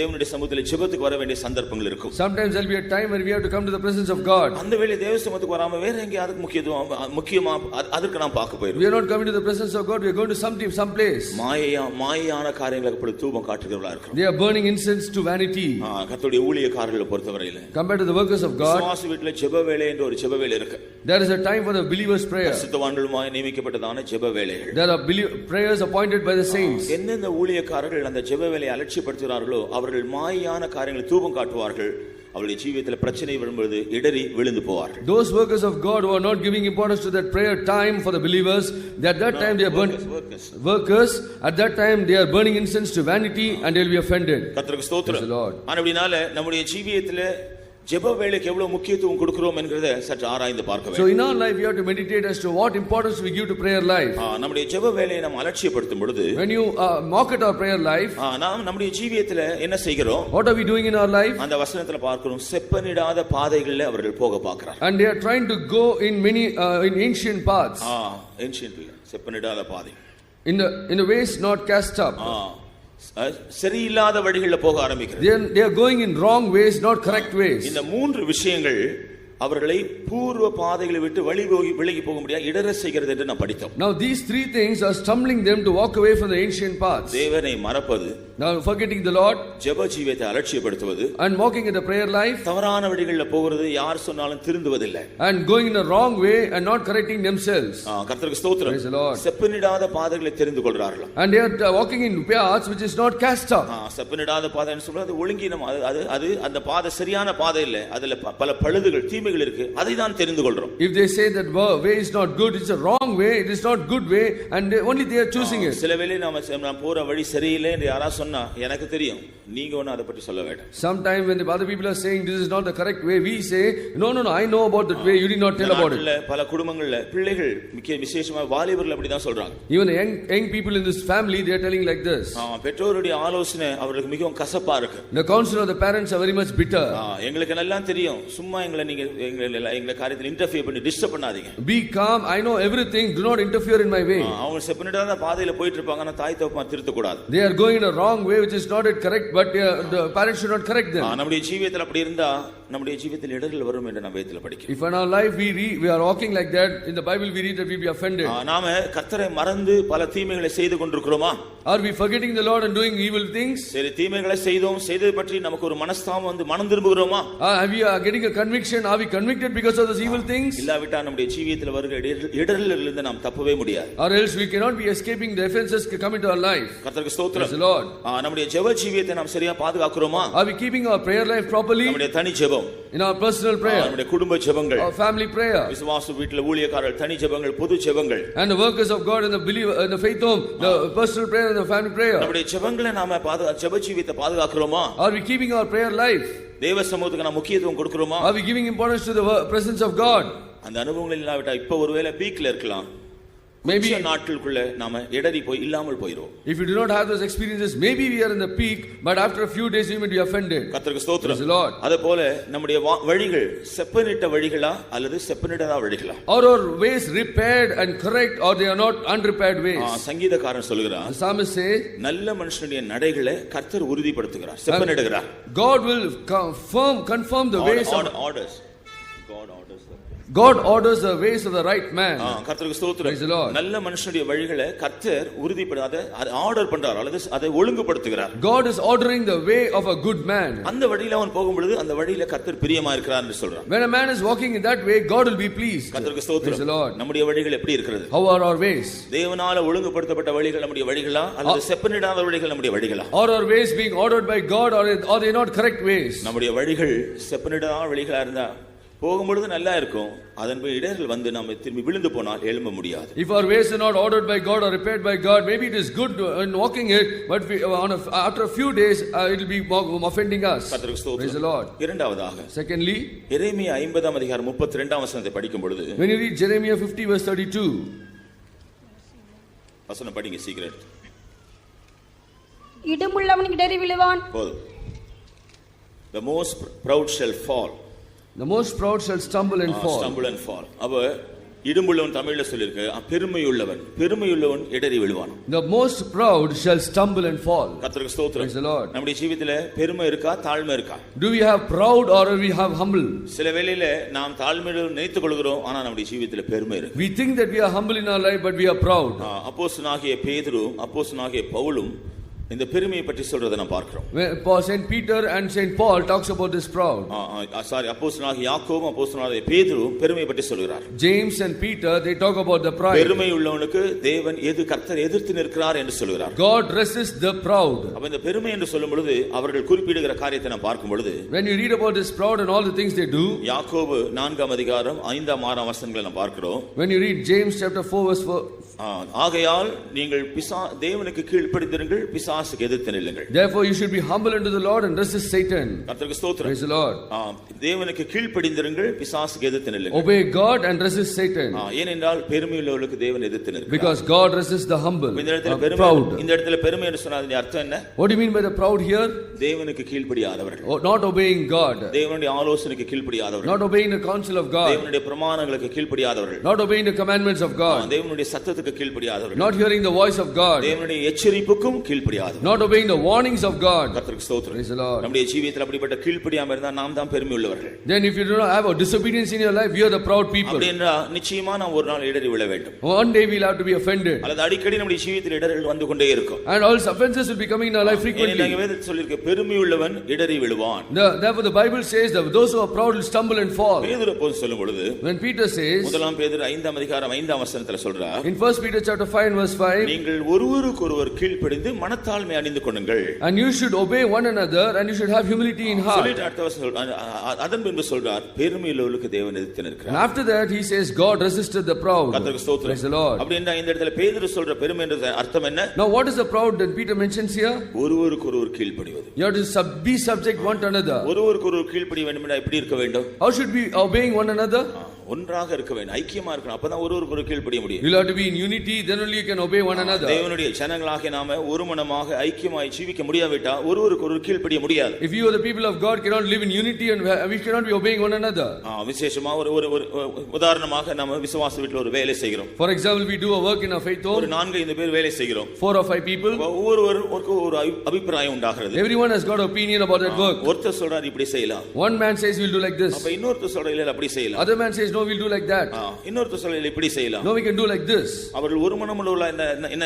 [SPEAKER 2] தேவனுடைய சமூகத்தில் ஜெபத்துக்கு வர வேண்டிய சந்தர்ப்பங்கள் இருக்கும்.
[SPEAKER 3] sometimes there will be a time when we have to come to the presence of God.
[SPEAKER 2] அந்த வேளை தேவ சமூகத்துக்கு வராம வேற எங்க அதுக்கு முக்கியமா அதற்கு நாம் பார்க்க போயிரோம்.
[SPEAKER 3] we are not coming to the presence of God, we are going to some place.
[SPEAKER 2] மாயையான காரியங்களுக்கு அப்படி தூபம் காட்டுகிறவர்களா இருக்கிறோம்.
[SPEAKER 3] they are burning incense to vanity.
[SPEAKER 2] கர்த்தருடைய ஊழியக்காரர்களை பொறுத்தவரையில
[SPEAKER 3] compared to the workers of God,
[SPEAKER 2] விசுவாச வீட்டிலே ஜெப வேளை என்ற ஒரு ஜெப வேளை இருக்கு.
[SPEAKER 3] there is a time for the believers prayer.
[SPEAKER 2] பரிசுத்தவான்களுமாய் நியமிக்கப்பட்டதான ஜெப வேளைகள்.
[SPEAKER 3] there are prayers appointed by the saints.
[SPEAKER 2] என்னென்ன ஊழியக்காரர்கள் அந்த ஜெப வேளையை அலட்சியப்படுத்துகிறார்களோ அவர்கள் மாயையான காரியங்களை தூபம் காட்டுவார்கள். அவருடைய ஜீவியத்தில் பிரச்சனை வரும்போது இடறி விழுந்து போவார்கள்.
[SPEAKER 3] those workers of God who are not giving importance to that prayer time for the believers, at that time they are workers at that time they are burning incense to vanity and they will be offended.
[SPEAKER 2] கர்த்தருக்கு ஸ்தோத்திரம். அப்படினால நம்முடைய ஜீவியத்திலே ஜெப வேளைக்கு எவ்வளவு முக்கியத்துவம் கொடுக்கிறோம் என்கிறதை சற்று ஆராய்ந்து பார்க்க வேண்டும்.
[SPEAKER 3] so in our life we have to meditate as to what importance we give to prayer life.
[SPEAKER 2] நம்முடைய ஜெப வேளையை நாம் அலட்சியப்படுத்தும் பொழுது,
[SPEAKER 3] when you mock at our prayer life,
[SPEAKER 2] நாம் நம்முடைய ஜீவியத்திலே என்ன செய்கிறோம்,
[SPEAKER 3] what are we doing in our life?
[SPEAKER 2] அந்த வசனத்துல பார்க்கிறோம், செப்பனிடாத பாதைகளிலே அவர்கள் போக பார்க்கிறார்கள்.
[SPEAKER 3] and they are trying to go in many in ancient paths.
[SPEAKER 2] ancient செப்பனிடாத பாதை,
[SPEAKER 3] in the ways not cast up.
[SPEAKER 2] சரியில்லாத வழிகளில் போக ஆரம்பிக்கிறார்கள்.
[SPEAKER 3] they are going in wrong ways, not correct ways.
[SPEAKER 2] இந்த மூன்று விஷயங்கள் அவர்களை பூர்வ பாதைகளை விட்டு விலகி போக முடியாது இடற செய்கிறது என்று நாம் படித்தோம்.
[SPEAKER 3] now these three things are stumbling them to walk away from the ancient paths.
[SPEAKER 2] தேவனை மறப்பது,
[SPEAKER 3] now forgetting the Lord,
[SPEAKER 2] ஜெப ஜீவியத்தை அலட்சியப்படுத்துவது,
[SPEAKER 3] and walking in the prayer life,
[SPEAKER 2] தவறான வழிகளில் போகிறது, யார் சொன்னாலும் திருந்துவதில்லை,
[SPEAKER 3] and going in a wrong way and not correcting themselves.
[SPEAKER 2] கர்த்தருக்கு ஸ்தோத்திரம்.
[SPEAKER 3] praise the Lord.
[SPEAKER 2] செப்பனிடாத பாதைகளை தெரிந்து கொள்றார்கள்.
[SPEAKER 3] and they are walking in paths which is not cast up.
[SPEAKER 2] செப்பனிடாத பாதைன்னு சொல்றது அது ஒழுங்கீனம், அது அந்த பாதை சரியான பாதை இல்லை, அதுல பல பழுதுகள் தீமைகள் இருக்கு, அதை தான் தெரிந்து கொள்றோம்.
[SPEAKER 3] if they say that way is not good, it's a wrong way, it is not good way, and only they are choosing it.
[SPEAKER 2] சில வேளை நாம போற வழி சரியில்லை என்று யாராவது சொன்னா சொன்னா எனக்கு தெரியும், நீங்க ஒண்ணு அதை பற்றி சொல்ல வேண்டாம்.
[SPEAKER 3] Sometime when the other people are saying this is not the correct way, we say no, I know about that way, you did not tell about it.
[SPEAKER 2] பல குடும்பங்கள்ல பிள்ளைகள் விசேஷமா வாலிபர்கள் அப்படிதான் சொல்றாங்க.
[SPEAKER 3] Even young people in this family, they are telling like this.
[SPEAKER 2] பெற்றோருடைய ஆலோசனை அவர்களுக்கு மிகவும் கசப்பா இருக்கு.
[SPEAKER 3] The counsel of the parents are very much bitter.
[SPEAKER 2] எங்களுக்கு நல்லா தெரியும், சும்மா நீங்க எங்க காரியத்துல இன்டர்ஃபியர் பண்ணி டிஸ்டர்ப் பண்ணாதீங்க.
[SPEAKER 3] Be calm, I know everything, do not interfere in my way.
[SPEAKER 2] அவங்க செப்பரேட்டான பாதையில போயிட்டு இருப்பாங்க, ஆனா தாய் தகப்பன் திருத்த கூடாது.
[SPEAKER 3] They are going in a wrong way which is not correct, but the parents should not correct them.
[SPEAKER 2] நம்முடைய ஜீவியத்துல அப்படி இருந்தா நம்முடைய ஜீவியத்தில் இடர்கள் வரும் என்று நாம் வேதத்துல படிக்கிறோம்.
[SPEAKER 3] If in our life we are walking like that, in the Bible we read that we be offended.
[SPEAKER 2] நாம கர்த்தரை மறந்து பல தீமைகளை செய்து கொண்டிருக்கிறோமா?
[SPEAKER 3] Are we forgetting the Lord and doing evil things?
[SPEAKER 2] சரி, தீமைகளை செய்தோம், செய்தது பற்றி நமக்கு ஒரு மனஸ்தாபம் வந்து மனம் திரும்புகிறோமா?
[SPEAKER 3] Are we getting a conviction? Are we convicted because of those evil things?
[SPEAKER 2] இல்லாவிட்டா நம்முடைய ஜீவியத்தில் வருகிற இடர்களிலிருந்து நாம் தப்பவே முடியாது.
[SPEAKER 3] Or else we cannot be escaping the offenses come into our life.
[SPEAKER 2] கர்த்தருக்கு ஸ்தோத்திரம்.
[SPEAKER 3] Praise the Lord.
[SPEAKER 2] நம்முடைய ஜெப ஜீவியத்தை நாம் சரியா பாதுகாக்கிறோமா?
[SPEAKER 3] Are we keeping our prayer life properly?
[SPEAKER 2] நம்முடைய தனி ஜெபம்,
[SPEAKER 3] in our personal prayer,
[SPEAKER 2] நம்முடைய குடும்ப ஜெபங்கள்,
[SPEAKER 3] our family prayer,
[SPEAKER 2] விசுவாச வீட்டில் ஊழியக்காரர்கள் தனி ஜெபங்கள், பொது ஜெபங்கள்,
[SPEAKER 3] and the workers of God in the believer in the faith home, the personal prayer and the family prayer.
[SPEAKER 2] நம்முடைய ஜெபங்களை நாம ஜெப ஜீவியத்தை பாதுகாக்கிறோமா?
[SPEAKER 3] Are we keeping our prayer life?
[SPEAKER 2] தேவ சமூகத்துக்கு நாம் முக்கியத்துவம் கொடுக்கிறோமா?
[SPEAKER 3] Are we giving importance to the presence of God?
[SPEAKER 2] அந்த அனுபவங்கள் இல்லாவிட்டா இப்ப ஒருவேளை பீக்ல இருக்கலாம்,
[SPEAKER 3] maybe
[SPEAKER 2] நாட்களுக்குள்ள நாம இடறி போய் இல்லாமல் போயிரோம்.
[SPEAKER 3] If you do not have those experiences, maybe we are in the peak, but after a few days you may be offended.
[SPEAKER 2] கர்த்தருக்கு ஸ்தோத்திரம்.
[SPEAKER 3] Praise the Lord.
[SPEAKER 2] அதேபோல நம்முடைய வழிகள் செப்பனிட்ட வழிகளா அல்லது செப்பனிடாத வழிகளா?
[SPEAKER 3] Are our ways repaired and correct, or they are not unrepaired ways?
[SPEAKER 2] சங்கீதக்காரன் சொல்கிறார்,
[SPEAKER 3] the psalmist says,
[SPEAKER 2] நல்ல மனுஷனுடைய நடைகளை கர்த்தர் உறுதிப்படுத்துகிறார், செப்பனிடுகிறார்.
[SPEAKER 3] God will confirm the ways of
[SPEAKER 2] orders.
[SPEAKER 3] God orders the ways of the right man.
[SPEAKER 2] கர்த்தருக்கு ஸ்தோத்திரம்.
[SPEAKER 3] Praise the Lord.
[SPEAKER 2] நல்ல மனுஷனுடைய வழிகளை கர்த்தர் உறுதிப்படுத்த ஆர்டர் பண்றார் அல்லது அதை ஒழுங்குபடுத்துகிறார்.
[SPEAKER 3] God is ordering the way of a good man.
[SPEAKER 2] அந்த வழியில அவன் போகும்போது அந்த வழியில கர்த்தர் பிரியமா இருக்கிறார் என்று சொல்றார்.
[SPEAKER 3] When a man is walking in that way, God will be pleased.
[SPEAKER 2] கர்த்தருக்கு ஸ்தோத்திரம்.
[SPEAKER 3] Praise the Lord.
[SPEAKER 2] நம்முடைய வழிகள் எப்படி இருக்கிறது?
[SPEAKER 3] How are our ways?
[SPEAKER 2] தேவனால ஒழுங்குபடுத்தப்பட்ட வழிகள் நம்முடைய வழிகளா அல்லது செப்பனிடாத வழிகள் நம்முடைய வழிகளா?
[SPEAKER 3] Are our ways being ordered by God, or are they not correct ways?
[SPEAKER 2] நம்முடைய வழிகள் செப்பனிடாத வழிகளா இருந்தா போகும்போது நல்லா இருக்கும், அதன் போய் இடர்கள் வந்து நாம திரும்பி விழுந்து போனால் எழும்ப முடியாது.
[SPEAKER 3] If our ways are not ordered by God or repaired by God, maybe it is good in walking it, but after a few days it will be offending us. Praise the Lord.
[SPEAKER 2] இரண்டாவதாக,
[SPEAKER 3] secondly,
[SPEAKER 2] எரேமியா 50ஆம் அதிகாரம் 32ஆம் வசனத்தை படிக்கும் பொழுது,
[SPEAKER 3] when you read Jeremiah 50 verse 32,
[SPEAKER 2] வசனம் படிங்க சீக்கிரம்.
[SPEAKER 4] இடமுள்ளவன் இடறி விழுவான்.
[SPEAKER 2] போதும். The most proud shall fall.
[SPEAKER 3] The most proud shall stumble and fall.
[SPEAKER 2] Stumble and fall. அவ இடும்புள்ளவன் தமிழ்ல சொல்லிருக்கு, பெருமையுள்ளவன் இடறி விழுவான்.
[SPEAKER 3] The most proud shall stumble and fall.
[SPEAKER 2] கர்த்தருக்கு ஸ்தோத்திரம்.
[SPEAKER 3] Praise the Lord.
[SPEAKER 2] நம்முடைய ஜீவிதத்திலே பெருமை இருக்கா, தாழ்மை இருக்கா?
[SPEAKER 3] Do we have proud or we have humble?
[SPEAKER 2] சில வேளையில நாம் தாழ்மையை நினைத்துக் கொள்கிறோம், ஆனா நம்முடைய ஜீவிதத்திலே பெருமை இருக்கு.
[SPEAKER 3] We think that we are humble in our life, but we are proud.
[SPEAKER 2] அப்போஸ்தலனாகிய பேதுரு, அப்போஸ்தலனாகிய பவுலும் இந்த பெருமையை பற்றி சொல்றதை நாம் பார்க்கிறோம்.
[SPEAKER 3] Saint Peter and Saint Paul talks about this proud.
[SPEAKER 2] அப்போஸ்தலனாகிய யாக்கோபு, அப்போஸ்தலனாகிய பேதுரு பெருமையை பற்றி சொல்கிறார்.
[SPEAKER 3] James and Peter, they talk about the pride.
[SPEAKER 2] பெருமை உள்ளவனுக்கு தேவன் கர்த்தர் எதிர்த்து நிற்கிறார் என்று சொல்கிறார்.
[SPEAKER 3] God resists the proud.
[SPEAKER 2] அப்ப இந்த பெருமை என்று சொல்லும் பொழுது அவர்கள் குறிப்பிடுகிற காரியத்தை நாம் பார்க்கும் பொழுது,
[SPEAKER 3] when you read about this proud and all the things they do,
[SPEAKER 2] யாக்கோபு 4ஆம் அதிகாரம் 5ஆம் 6ஆம் வசனங்களை நாம் பார்க்கிறோம்.
[SPEAKER 3] when you read James chapter 4 verse 4,
[SPEAKER 2] ஆகையால் நீங்கள் தேவனுக்கு கீழ்ப்படிந்திருங்கள், பிசாசுக்கு எதிர்த்து நில்லுங்கள்.
[SPEAKER 3] Therefore you should be humble unto the Lord and resist Satan.
[SPEAKER 2] கர்த்தருக்கு ஸ்தோத்திரம்.
[SPEAKER 3] Praise the Lord.
[SPEAKER 2] தேவனுக்கு கீழ்ப்படிந்திருங்கள், பிசாசுக்கு எதிர்த்து நில்லுங்கள்.
[SPEAKER 3] Obey God and resist Satan.
[SPEAKER 2] ஏனென்றால் பெருமையுள்ளவர்களுக்கு தேவன் எதிர்த்து நிற்கிறார்.
[SPEAKER 3] Because God resists the humble.
[SPEAKER 2] இந்த இடத்துல பெருமை என்று சொன்னா அதன் அர்த்தம் என்ன?
[SPEAKER 3] What do you mean by the proud here?
[SPEAKER 2] தேவனுக்கு கீழ்ப்படியாதவர்கள்.
[SPEAKER 3] Not obeying God.
[SPEAKER 2] தேவனுடைய ஆலோசனைக்கு கீழ்ப்படியாதவர்கள்.
[SPEAKER 3] Not obeying the counsel of God.
[SPEAKER 2] தேவனுடைய பிரமாணங்களுக்கு கீழ்ப்படியாதவர்கள்.
[SPEAKER 3] Not obeying the commandments of God.
[SPEAKER 2] தேவனுடைய சத்தத்துக்கு கீழ்ப்படியாதவர்கள்.
[SPEAKER 3] Not hearing the voice of God.
[SPEAKER 2] தேவனுடைய எச்சரிப்புக்கும் கீழ்ப்படியாதவர்கள்.
[SPEAKER 3] Not obeying the warnings of God.
[SPEAKER 2] கர்த்தருக்கு ஸ்தோத்திரம்.
[SPEAKER 3] Praise the Lord.
[SPEAKER 2] நம்முடைய ஜீவியத்தில் அப்படிப்பட்ட கீழ்ப்படியாம இருந்தா நாம் தான் பெருமை உள்ளவர்கள்.
[SPEAKER 3] Then if you do not have a disobedience in your life, you are the proud people.
[SPEAKER 2] அப்படினா நிச்சயமா நாம் ஒரு நாள் இடறி விழ வேண்டும்.
[SPEAKER 3] One day we will have to be offended.
[SPEAKER 2] அல்லது அடிக்கடி நம்முடைய ஜீவியத்தில் இடர்கள் வந்து கொண்டே இருக்கும்.
[SPEAKER 3] And all offenses will be coming in our life frequently.
[SPEAKER 2] நீங்க வேதத்தில் சொல்லிருக்கு, பெருமை உள்ளவன் இடறி விழுவான்.
[SPEAKER 3] Therefore the Bible says that those who are proud will stumble and fall.
[SPEAKER 2] பேதுரு போய் சொல்லும் பொழுது,
[SPEAKER 3] when Peter says,
[SPEAKER 2] முதலாம் பேதுரு 5ஆம் அதிகாரம் 5ஆம் வசனத்துல சொல்றார்,
[SPEAKER 3] in 1 Peter chapter 5 verse 5,
[SPEAKER 2] நீங்கள் ஒருவருக்கொருவர் கீழ்ப்படிந்து மனத்தால் மனத்தாழ்மை அணிந்து கொள்ளுங்கள்.
[SPEAKER 3] And you should obey one another and you should have humility in heart.
[SPEAKER 2] சொல்லிட்டு அடுத்த வசனம் அதன் பின்பு சொல்றார் பெருமையுள்ளவர்களுக்கு தேவன் எதிர்த்து நிற்கிறார்.
[SPEAKER 3] And after that he says God resisted the proud.
[SPEAKER 2] கர்த்தருக்கு ஸ்தோத்திரம்.
[SPEAKER 3] Praise the Lord.
[SPEAKER 2] அப்படினா இந்த இடத்துல பேதுரு சொல்ற பெருமை என்ற அர்த்தம் என்ன?
[SPEAKER 3] Now what is the proud that Peter mentions here?
[SPEAKER 2] ஒருவருக்கு ஒருவர் கீழ்ப்படிவது.
[SPEAKER 3] You have to be subject one to another.
[SPEAKER 2] ஒருவருக்கு ஒருவர் கீழ்ப்படிய வேண்டும் என்றால் எப்படி இருக்க வேண்டும்?
[SPEAKER 3] How should we obeying one another?
[SPEAKER 2] ஒன்றாக இருக்க வேண்டும், ஐக்கியமா இருக்கணும். அப்பதான் ஒருவருக்கு ஒருவர் கீழ்ப்படிய முடியும்.
[SPEAKER 3] You have to be in unity, then only you can obey one another.
[SPEAKER 2] தேவனுடைய ஜனங்களாகிய நாம ஒரு மனமாக ஐக்கியமாய் ஜீவிக்க முடியாவிட்டா ஒருவருக்கு ஒருவர் கீழ்ப்படிய முடியாது.
[SPEAKER 3] If you are the people of God cannot live in unity and we cannot be obeying one another.
[SPEAKER 2] விசேஷமா ஒரு உதாரணமாக நாம விசுவாச வீட்டில் ஒரு வேலை செய்கிறோம்.
[SPEAKER 3] For example, we do a work in a faith home.
[SPEAKER 2] ஒரு 4-5 பேர் வேலை செய்கிறோம்.
[SPEAKER 3] 4 or 5 people.
[SPEAKER 2] ஒவ்வொருவருக்கு ஒரு அபிப்பிராயம் உண்டாகிறது.
[SPEAKER 3] Everyone has got an opinion about that work.
[SPEAKER 2] ஒருத்தர் சொல்றார் இப்படி செய்யலாம்.
[SPEAKER 3] One man says we'll do like this.
[SPEAKER 2] அப்ப இன்னொருத்தர் சொல்றார் இல்ல அப்படி செய்யலாம்.
[SPEAKER 3] Other man says no, we'll do like that.
[SPEAKER 2] இன்னொருத்தர் சொல்றார் இப்படி செய்யலாம்.
[SPEAKER 3] No, we can do like this.
[SPEAKER 2] அவர்கள் ஒரு மனமுள்ள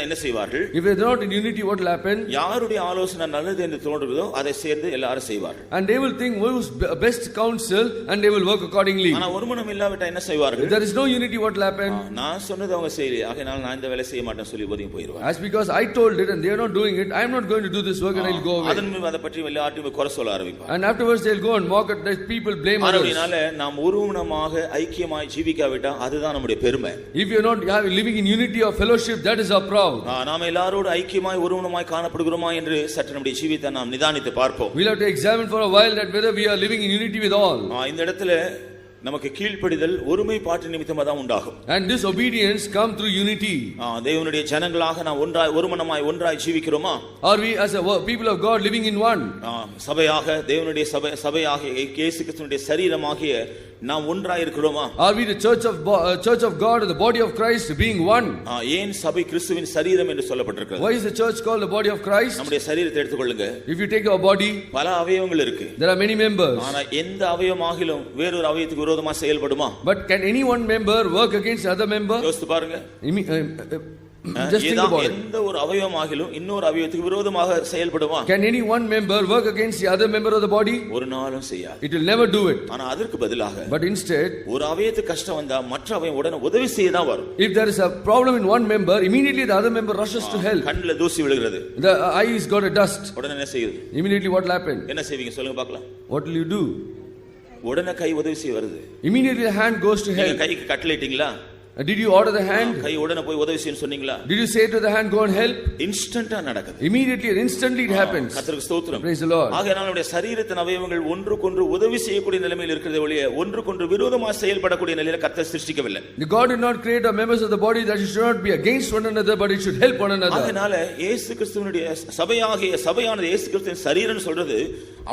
[SPEAKER 2] என்ன செய்வார்கள்?
[SPEAKER 3] If they are not in unity, what will happen?
[SPEAKER 2] யாருடைய ஆலோசனை நல்லது என்று தோன்றுகிறதோ அதை சேர்ந்து எல்லாரும் செய்வார்கள்.
[SPEAKER 3] And they will think who's best counsel and they will work accordingly.
[SPEAKER 2] ஆனா ஒரு மனம் இல்லாவிட்டா என்ன செய்வார்கள்?
[SPEAKER 3] If there is no unity, what will happen?
[SPEAKER 2] நான் சொன்னது அவங்க செய்யல, ஆகையால் நான் இந்த வேலை செய்ய மாட்டேன்னு சொல்லி ஒதுங்கி போயிடுவாங்க.
[SPEAKER 3] As because I told it and they are not doing it, I am not going to do this work and I'll go away.
[SPEAKER 2] அதன் மேல அதை பற்றி எல்லாரையும் குறை சொல்ல ஆரம்பிப்பாங்க.
[SPEAKER 3] And afterwards they'll go and mock at the people, blame others.
[SPEAKER 2] அதனால நாம் ஒரு மனமாக ஐக்கியமாய் ஜீவிக்காவிட்டா அதுதான் நம்முடைய பெருமை.
[SPEAKER 3] If you are not living in unity or fellowship, that is our proud.
[SPEAKER 2] நாம் எல்லாரோடு ஐக்கியமாய் ஒரு மனமாய் காணப்படுகிறோமா என்று சற்று நம்முடைய ஜீவிதத்தை நாம் நிதானித்து பார்ப்போம்.
[SPEAKER 3] We'll have to examine for a while that whether we are living in unity with all.
[SPEAKER 2] இந்த இடத்துல நமக்கு கீழ்ப்படிதல் ஒருமைப்பாட்டு நிமித்தமா தான் உண்டாகும்.
[SPEAKER 3] And this obedience come through unity.
[SPEAKER 2] தேவனுடைய ஜனங்களாக நாம் ஒன்றாய் ஒரு மனமாய் ஒன்றாய் ஜீவிக்கிறோமா?
[SPEAKER 3] Are we as a people of God living in one?
[SPEAKER 2] சபையாக தேவனுடைய சபையாக இயேசு கிறிஸ்துவினுடைய சரீரமாகிய நாம் ஒன்றாய் இருக்கிறோமா?
[SPEAKER 3] Are we the church of God, the body of Christ, being one?
[SPEAKER 2] ஏன் சபை கிறிஸ்துவின் சரீரம் என்று சொல்லப்பட்டிருக்கிறது?
[SPEAKER 3] Why is the church called the body of Christ?
[SPEAKER 2] நம்முடைய சரீரத்தை எடுத்துக்கொள்ளுங்க.
[SPEAKER 3] If you take our body,
[SPEAKER 2] பல அவயவங்கள் இருக்கு.
[SPEAKER 3] there are many members.
[SPEAKER 2] ஆனா எந்த அவயவமாகிலும் வேறொரு அவயவத்துக்கு விரோதமா செயல்படுமா?
[SPEAKER 3] But can any one member work against other member?
[SPEAKER 2] யோசித்து பாருங்க.
[SPEAKER 3] Just think about it.
[SPEAKER 2] எந்த ஒரு அவயவமாகிலும் இன்னொரு அவயவத்துக்கு விரோதமாக செயல்படுமா?
[SPEAKER 3] Can any one member work against the other member of the body?
[SPEAKER 2] ஒரு நாளும் செய்யாது.
[SPEAKER 3] It will never do it.
[SPEAKER 2] ஆனா அதற்கு பதிலாக
[SPEAKER 3] But instead,
[SPEAKER 2] ஒரு அவயவத்துக்கு கஷ்டம் வந்தா மற்ற அவயவம் உடனே உதவி செய்ய தான் வரும்.
[SPEAKER 3] if there is a problem in one member, immediately the other member rushes to help.
[SPEAKER 2] கண்ணுல தூசி விழுகிறது.
[SPEAKER 3] The eye is got a dust.
[SPEAKER 2] உடனே என்ன செய்யுது?
[SPEAKER 3] Immediately what will happen?
[SPEAKER 2] என்ன செய்வீங்க சொல்லுங்க பார்க்கலாம்.
[SPEAKER 3] What will you do?
[SPEAKER 2] உடனே கை உதவி செய்ய வருது.
[SPEAKER 3] Immediately the hand goes to help.
[SPEAKER 2] கைக்கு கட்டளையிட்டீங்களா?
[SPEAKER 3] Did you order the hand?
[SPEAKER 2] கை உடனே போய் உதவி செய்யன்னு சொன்னீங்களா?
[SPEAKER 3] Did you say to the hand go and help?
[SPEAKER 2] இன்ஸ்டன்ட்டா நடக்குது.
[SPEAKER 3] Immediately and instantly it happens.
[SPEAKER 2] கர்த்தருக்கு ஸ்தோத்திரம்.
[SPEAKER 3] Praise the Lord.
[SPEAKER 2] ஆகையால் நம்முடைய சரீரத்தின் அவயவங்கள் ஒன்றுக்கொன்று உதவி செய்யக்கூடிய நிலைமையில் இருக்கிறதே ஒழிய ஒன்றுக்கொன்று விரோதமாக செயல்படக்கூடிய நிலையில கர்த்தர் சிருஷ்டிக்கவில்லை.
[SPEAKER 3] God did not create our members of the body that it should not be against one another but it should help one another.
[SPEAKER 2] அதனால இயேசு கிறிஸ்துவினுடைய சபையானது இயேசு கிறிஸ்துவின் சரீரம்னு சொல்றது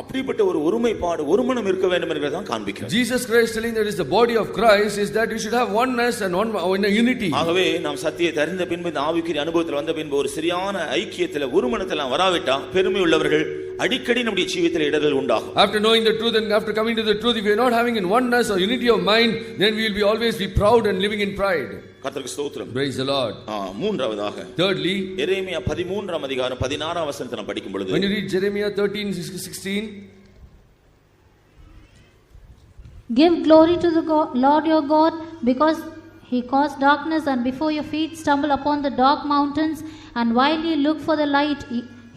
[SPEAKER 2] அப்படிப்பட்ட ஒரு ஒருமைப்பாடு ஒரு மனம் இருக்க வேண்டும் என்பதை தான் காண்பிக்கிறது.
[SPEAKER 3] Jesus Christ telling that is the body of Christ is that you should have oneness and one in a unity.
[SPEAKER 2] ஆகவே நாம் சத்தியத்தை அறிந்த பின்பு இந்த ஆவிக்குரிய அனுபவத்தில் வந்த பின்பு ஒரு சரியான ஐக்கியத்தில் ஒரு மனத்தில் வராவிட்டா பெருமை உள்ளவர்கள் அடிக்கடி நம்முடைய ஜீவிதத்தில் இடர்கள் உண்டாகும்.
[SPEAKER 3] After knowing the truth and after coming to the truth, if we are not having in oneness or unity of mind, then we will be always be proud and living in pride.
[SPEAKER 2] கர்த்தருக்கு ஸ்தோத்திரம்.
[SPEAKER 3] Praise the Lord.
[SPEAKER 2] மூன்றாவதாக
[SPEAKER 3] Thirdly,
[SPEAKER 2] எரேமியா 13ஆம் அதிகாரம் 16ஆம் வசனத்தை நாம் படிக்கும் பொழுது,
[SPEAKER 3] when you read Jeremiah 13:16,
[SPEAKER 1] give glory to the Lord your God, because He caused darkness and before your feet stumble upon the dark mountains, and while ye look for the light,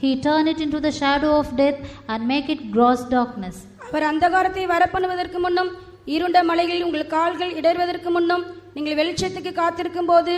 [SPEAKER 1] He turn it into the shadow of death and make it gross darkness.
[SPEAKER 4] அவர் அந்தகாரத்தை வரப்பண்ணுவதற்கு முன்னும் இருண்ட மலைகளில் உங்கள் கால்கள் இடறுவதற்கு முன்னும் நீங்கள் வெளிச்சத்துக்கு காத்திருக்கும் போது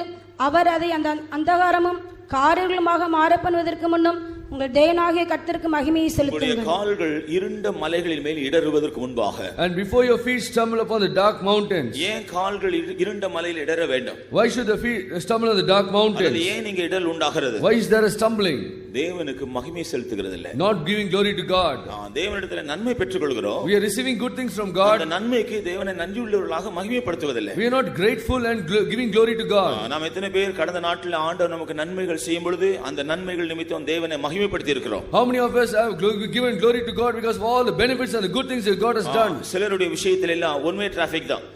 [SPEAKER 4] அவர் அதை அந்த அந்தகாரமும் காரியங்களுமாக மாறப்பண்ணுவதற்கு முன்னும் உங்கள் தேவனாகிய கர்த்தருக்கு மகிமையை செலுத்துங்கள்.
[SPEAKER 2] கால்கள் இருண்ட மலைகளின் மேல் இடறுவதற்கு முன்பாக,
[SPEAKER 3] and before your feet stumble upon the dark mountains.
[SPEAKER 2] ஏன் கால்கள் இருண்ட மலையில் இடற வேண்டும்?
[SPEAKER 3] Why should the feet stumble on the dark mountains?
[SPEAKER 2] ஏன் இங்க இடர் உண்டாகிறது?
[SPEAKER 3] Why is there a stumbling?
[SPEAKER 2] தேவனுக்கு மகிமை செலுத்துகிறது இல்லை.
[SPEAKER 3] Not giving glory to God.
[SPEAKER 2] தேவனிடத்தில் நன்மை பெற்றுக்கொள்கிறோம்.
[SPEAKER 3] We are receiving good things from God.
[SPEAKER 2] அந்த நன்மைக்கு தேவனை நன்றியுள்ளவர்களாக மகிமைப்படுத்துவதில்லை.
[SPEAKER 3] We are not grateful and giving glory to God.
[SPEAKER 2] நாம் எத்தனை பேர் கடந்த நாட்களில் ஆண்டவர் நமக்கு நன்மைகள் செய்யும் பொழுது அந்த நன்மைகள் நிமித்தம் தேவனை மகிமைப்படுத்தி இருக்கிறோம்?
[SPEAKER 3] How many of us have given glory to God because of all the benefits and the good things that God has done?
[SPEAKER 2] சிலருடைய விஷயத்தில் எல்லாம் one way traffic தான்.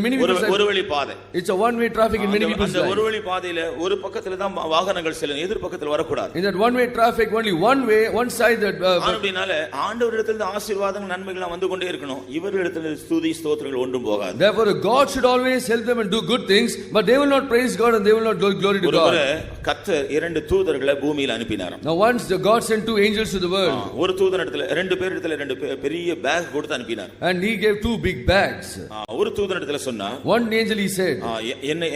[SPEAKER 3] Many people
[SPEAKER 2] ஒரு வழி பாதை.
[SPEAKER 3] It's a one way traffic in many people's life.
[SPEAKER 2] அந்த ஒரு வழி பாதையில ஒரு பக்கத்துல தான் வாகனங்கள் செல்லும், எதிர் பக்கத்துல வரக்கூடாது.
[SPEAKER 3] In that one way traffic only one way, one side that
[SPEAKER 2] அப்படினால ஆண்டவரிடத்தில் ஆசீர்வாதங்கள் நன்மைகள் வந்து கொண்டே இருக்கணும். இவர்களிடத்தில் ஸ்துதி ஸ்தோத்திரங்கள் ஒன்றும் போகாது.
[SPEAKER 3] Therefore God should always help them and do good things, but they will not praise God and they will not glory to God.
[SPEAKER 2] கர்த்தர் இரண்டு தூதர்களை பூமியில் அனுப்பினார்.
[SPEAKER 3] Now once the God sent 2 angels to the world.
[SPEAKER 2] ஒரு தூதன் இடத்துல ரெண்டு பேர் இடத்துல ரெண்டு பெரிய பேக் கொடுத்து அனுப்பினார்.
[SPEAKER 3] And he gave 2 big bags.
[SPEAKER 2] ஒரு தூதன் இடத்துல சொன்னா,
[SPEAKER 3] one angel he said,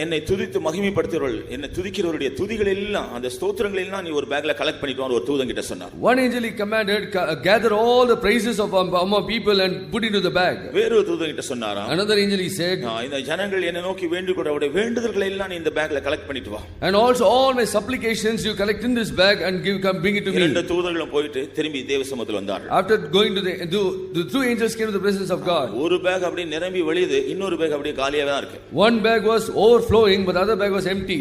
[SPEAKER 2] என்னை துதித்து மகிமைப்படுத்துறவர்கள், என்னை துதிக்கிறவருடைய துதிகள் எல்லாம் அந்த ஸ்தோத்திரங்கள் எல்லாம் நீ ஒரு பேக்ல கலெக்ட் பண்ணிட்டு வா ஒரு தூதன் கிட்ட சொன்னார்.
[SPEAKER 3] One angel he commanded, gather all the praises of our people and put into the bag.
[SPEAKER 2] வேறொரு தூதன் கிட்ட சொன்னாராம்,
[SPEAKER 3] another angel he said,
[SPEAKER 2] இந்த ஜனங்கள் என்னை நோக்கி வேண்டிக்கொண்டவருடைய வேண்டுதல்களை எல்லாம் நீ இந்த பேக்ல கலெக்ட் பண்ணிட்டு வா.
[SPEAKER 3] And also all my supplications you collect in this bag and bring it to me.
[SPEAKER 2] இரண்டு தூதர்களும் போயிட்டு திரும்பி தேவ சமூகத்தில் வந்தார்கள்.
[SPEAKER 3] After going to the 2 angels came to the presence of God.
[SPEAKER 2] ஒரு பேக் அப்படியே நிரம்பி வழியுது, இன்னொரு பேக் அப்படியே காலியாவே தான் இருக்கு.
[SPEAKER 3] One bag was overflowing but the other bag was empty.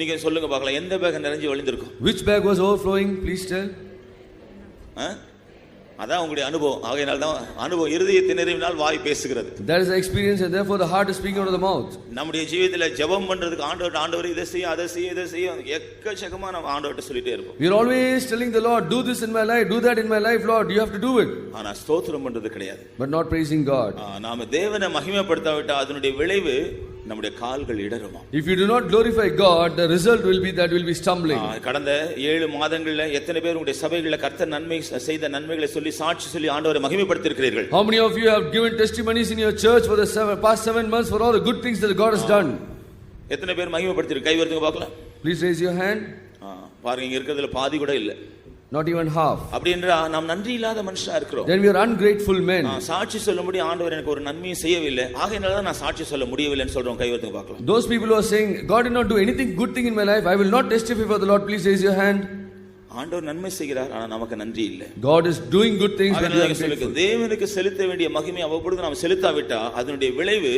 [SPEAKER 2] நீங்க சொல்லுங்க பார்க்கலாம், எந்த பேக் நிறைஞ்சு வழிந்திருக்கும்?
[SPEAKER 3] Which bag was overflowing? Please tell.
[SPEAKER 2] அதான் உங்களுடைய அனுபவம். ஆகையால் தான் அனுபவம் இருதயத்தை நிறைவினால் வாய் பேசுகிறது.
[SPEAKER 3] That is the experience and therefore the heart is speaking out of the mouth.
[SPEAKER 2] நம்முடைய ஜீவிதத்துல ஜெபம் பண்றதுக்கு ஆண்டவர் இதை செய்ய அதை செய்ய இதை செய்ய எக்கச்சக்கமா நம்ம ஆண்டவர்ட்ட சொல்லிட்டே இருப்போம்.
[SPEAKER 3] We are always telling the Lord, do this in my life, do that in my life, Lord, you have to do it.
[SPEAKER 2] ஆனா ஸ்தோத்திரம் பண்றது கிடையாது.
[SPEAKER 3] But not praising God.
[SPEAKER 2] நாம தேவனை மகிமைப்படுத்தாவிட்டா அதனுடைய விளைவு நம்முடைய கால்கள் இடறுமா.
[SPEAKER 3] If you do not glorify God, the result will be that will be stumbling.
[SPEAKER 2] கடந்த 7 மாதங்கள்ல எத்தனை பேர் உங்களுடைய சபைகளில் கர்த்தர் நன்மை செய்த நன்மைகளை சொல்லி சாட்சி சொல்லி ஆண்டவரை மகிமைப்படுத்தி இருக்கிறீர்கள்?
[SPEAKER 3] How many of you have given testimonies in your church for the past 7 months for all the good things that God has done?
[SPEAKER 2] எத்தனை பேர் மகிமைப்படுத்தி கை உயர்த்துங்க பார்க்கலாம்.
[SPEAKER 3] Please raise your hand.
[SPEAKER 2] பாருங்க, இங்க இருக்கிறதுல பாதி கூட இல்ல.
[SPEAKER 3] Not even half.
[SPEAKER 2] அப்படின்றா நாம் நன்றி இல்லாத மனுஷனா இருக்கிறோம்.
[SPEAKER 3] Then we are ungrateful men.
[SPEAKER 2] சாட்சி சொல்லும்படி ஆண்டவர் எனக்கு ஒரு நன்மையை செய்யவில்லை, ஆகையால தான் நான் சாட்சி சொல்ல முடியவில்லைன்னு சொல்றோம். கை உயர்த்துங்க பார்க்கலாம்.
[SPEAKER 3] Those people who are saying God did not do anything good thing in my life, I will not testify for the Lord, please raise your hand.
[SPEAKER 2] ஆண்டவர் நன்மை செய்கிறார், ஆனா நமக்கு நன்றி இல்லை.
[SPEAKER 3] God is doing good things but we are ungrateful.
[SPEAKER 2] தேவனுக்கு செலுத்த வேண்டிய மகிமை அவ்வப்பொழுது நாம் செலுத்தாவிட்டா அதனுடைய விளைவு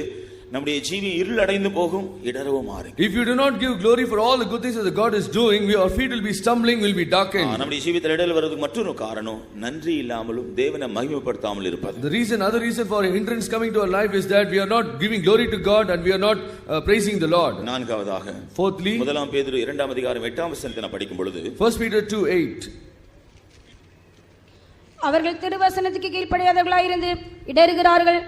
[SPEAKER 2] நம்முடைய ஜீவி இருள் அடைந்து போகும், இடறவும் மாறும்.
[SPEAKER 3] If you do not give glory for all the good things that God is doing, our feet will be stumbling, will be darkened.
[SPEAKER 2] நம்முடைய ஜீவிதத்தில் இடறல் வருவதற்கு மற்றொரு காரணம் நன்றி இல்லாமலும் தேவனை மகிமைப்படுத்தாமல் இருப்பது.
[SPEAKER 3] The other reason for hindrance coming to our life is that we are not giving glory to God and we are not praising the Lord.
[SPEAKER 2] நான்காவதாக,
[SPEAKER 3] fourthly,
[SPEAKER 2] முதலாம் பேதுரு 2ஆம் அதிகாரம் 8ஆம் வசனத்தை நான் படிக்கும் பொழுது
[SPEAKER 3] 1 Peter 2:8,
[SPEAKER 4] அவர்கள் திருவசனத்துக்கு கீழ்ப்படியாதவர்களாய் இருந்து இடறுகிறார்கள்,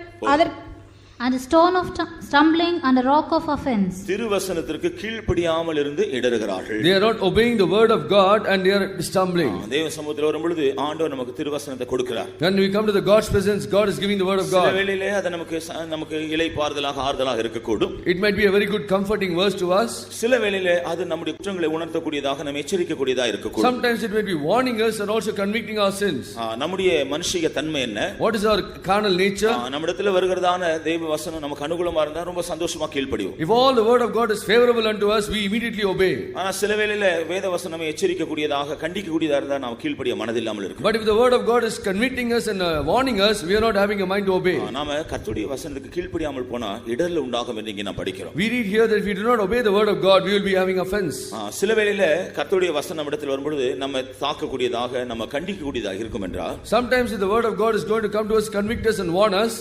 [SPEAKER 1] and a stone of stumbling and a rock of offense.
[SPEAKER 2] திருவசனத்திற்கு கீழ்ப்படியாமல் இருந்து இடறுகிறார்கள்.
[SPEAKER 3] They are not obeying the word of God and they are stumbling.
[SPEAKER 2] தேவ சமூகத்தில் வரும் பொழுது ஆண்டவர் நமக்கு திருவசனத்தை கொடுக்கிறார்.
[SPEAKER 3] When we come to the God's presence, God is giving the word of God.
[SPEAKER 2] சில வேளையிலே அது நமக்கு இளைப்பாறுதலாக ஆறுதலாக இருக்கக்கூடும்.
[SPEAKER 3] It might be a very good comforting verse to us.
[SPEAKER 2] சில வேளையிலே அது நம்முடைய குற்றங்களை உணர்த்தக்கூடியதாக நம்ம எச்சரிக்கக்கூடியதாக இருக்கக்கூடும்.
[SPEAKER 3] Sometimes it may be warning us and also convicting our sins.
[SPEAKER 2] நம்முடைய மனுஷிக தன்மை என்ன?
[SPEAKER 3] What is our carnal nature?
[SPEAKER 2] நம்மிடத்தில் வருகிறதான தேவ வசனம் நமக்கு அனுகூலமா இருந்தா ரொம்ப சந்தோஷமா கீழ்ப்படிவோம்.
[SPEAKER 3] If all the word of God is favorable unto us, we immediately obey.
[SPEAKER 2] ஆனா சில வேளையில வேத வசனம் எச்சரிக்க கூடியதாக கண்டிக்க கூடியதா இருந்தா நாம் கீழ்ப்படிய மனதில்லாமல் இருக்கும்.
[SPEAKER 3] But if the word of God is convicting us and warning us, we are not having a mind to obey.
[SPEAKER 2] நாம கர்த்தருடைய வசனத்துக்கு கீழ்ப்படியாமல் போனா இடர்ல உண்டாகும் என்று இங்கே நாம் படிக்கிறோம்.
[SPEAKER 3] We read here that if we do not obey the word of God, we will be having offense.
[SPEAKER 2] சில வேளையில கர்த்தருடைய வசனம் நம்மிடத்தில் வரும்போது நம்ம தாக்க கூடியதாக நம்ம கண்டிக்க கூடியதாக இருக்கும் என்றால்,
[SPEAKER 3] sometimes if the word of God is going to come to us, convict us and warn us,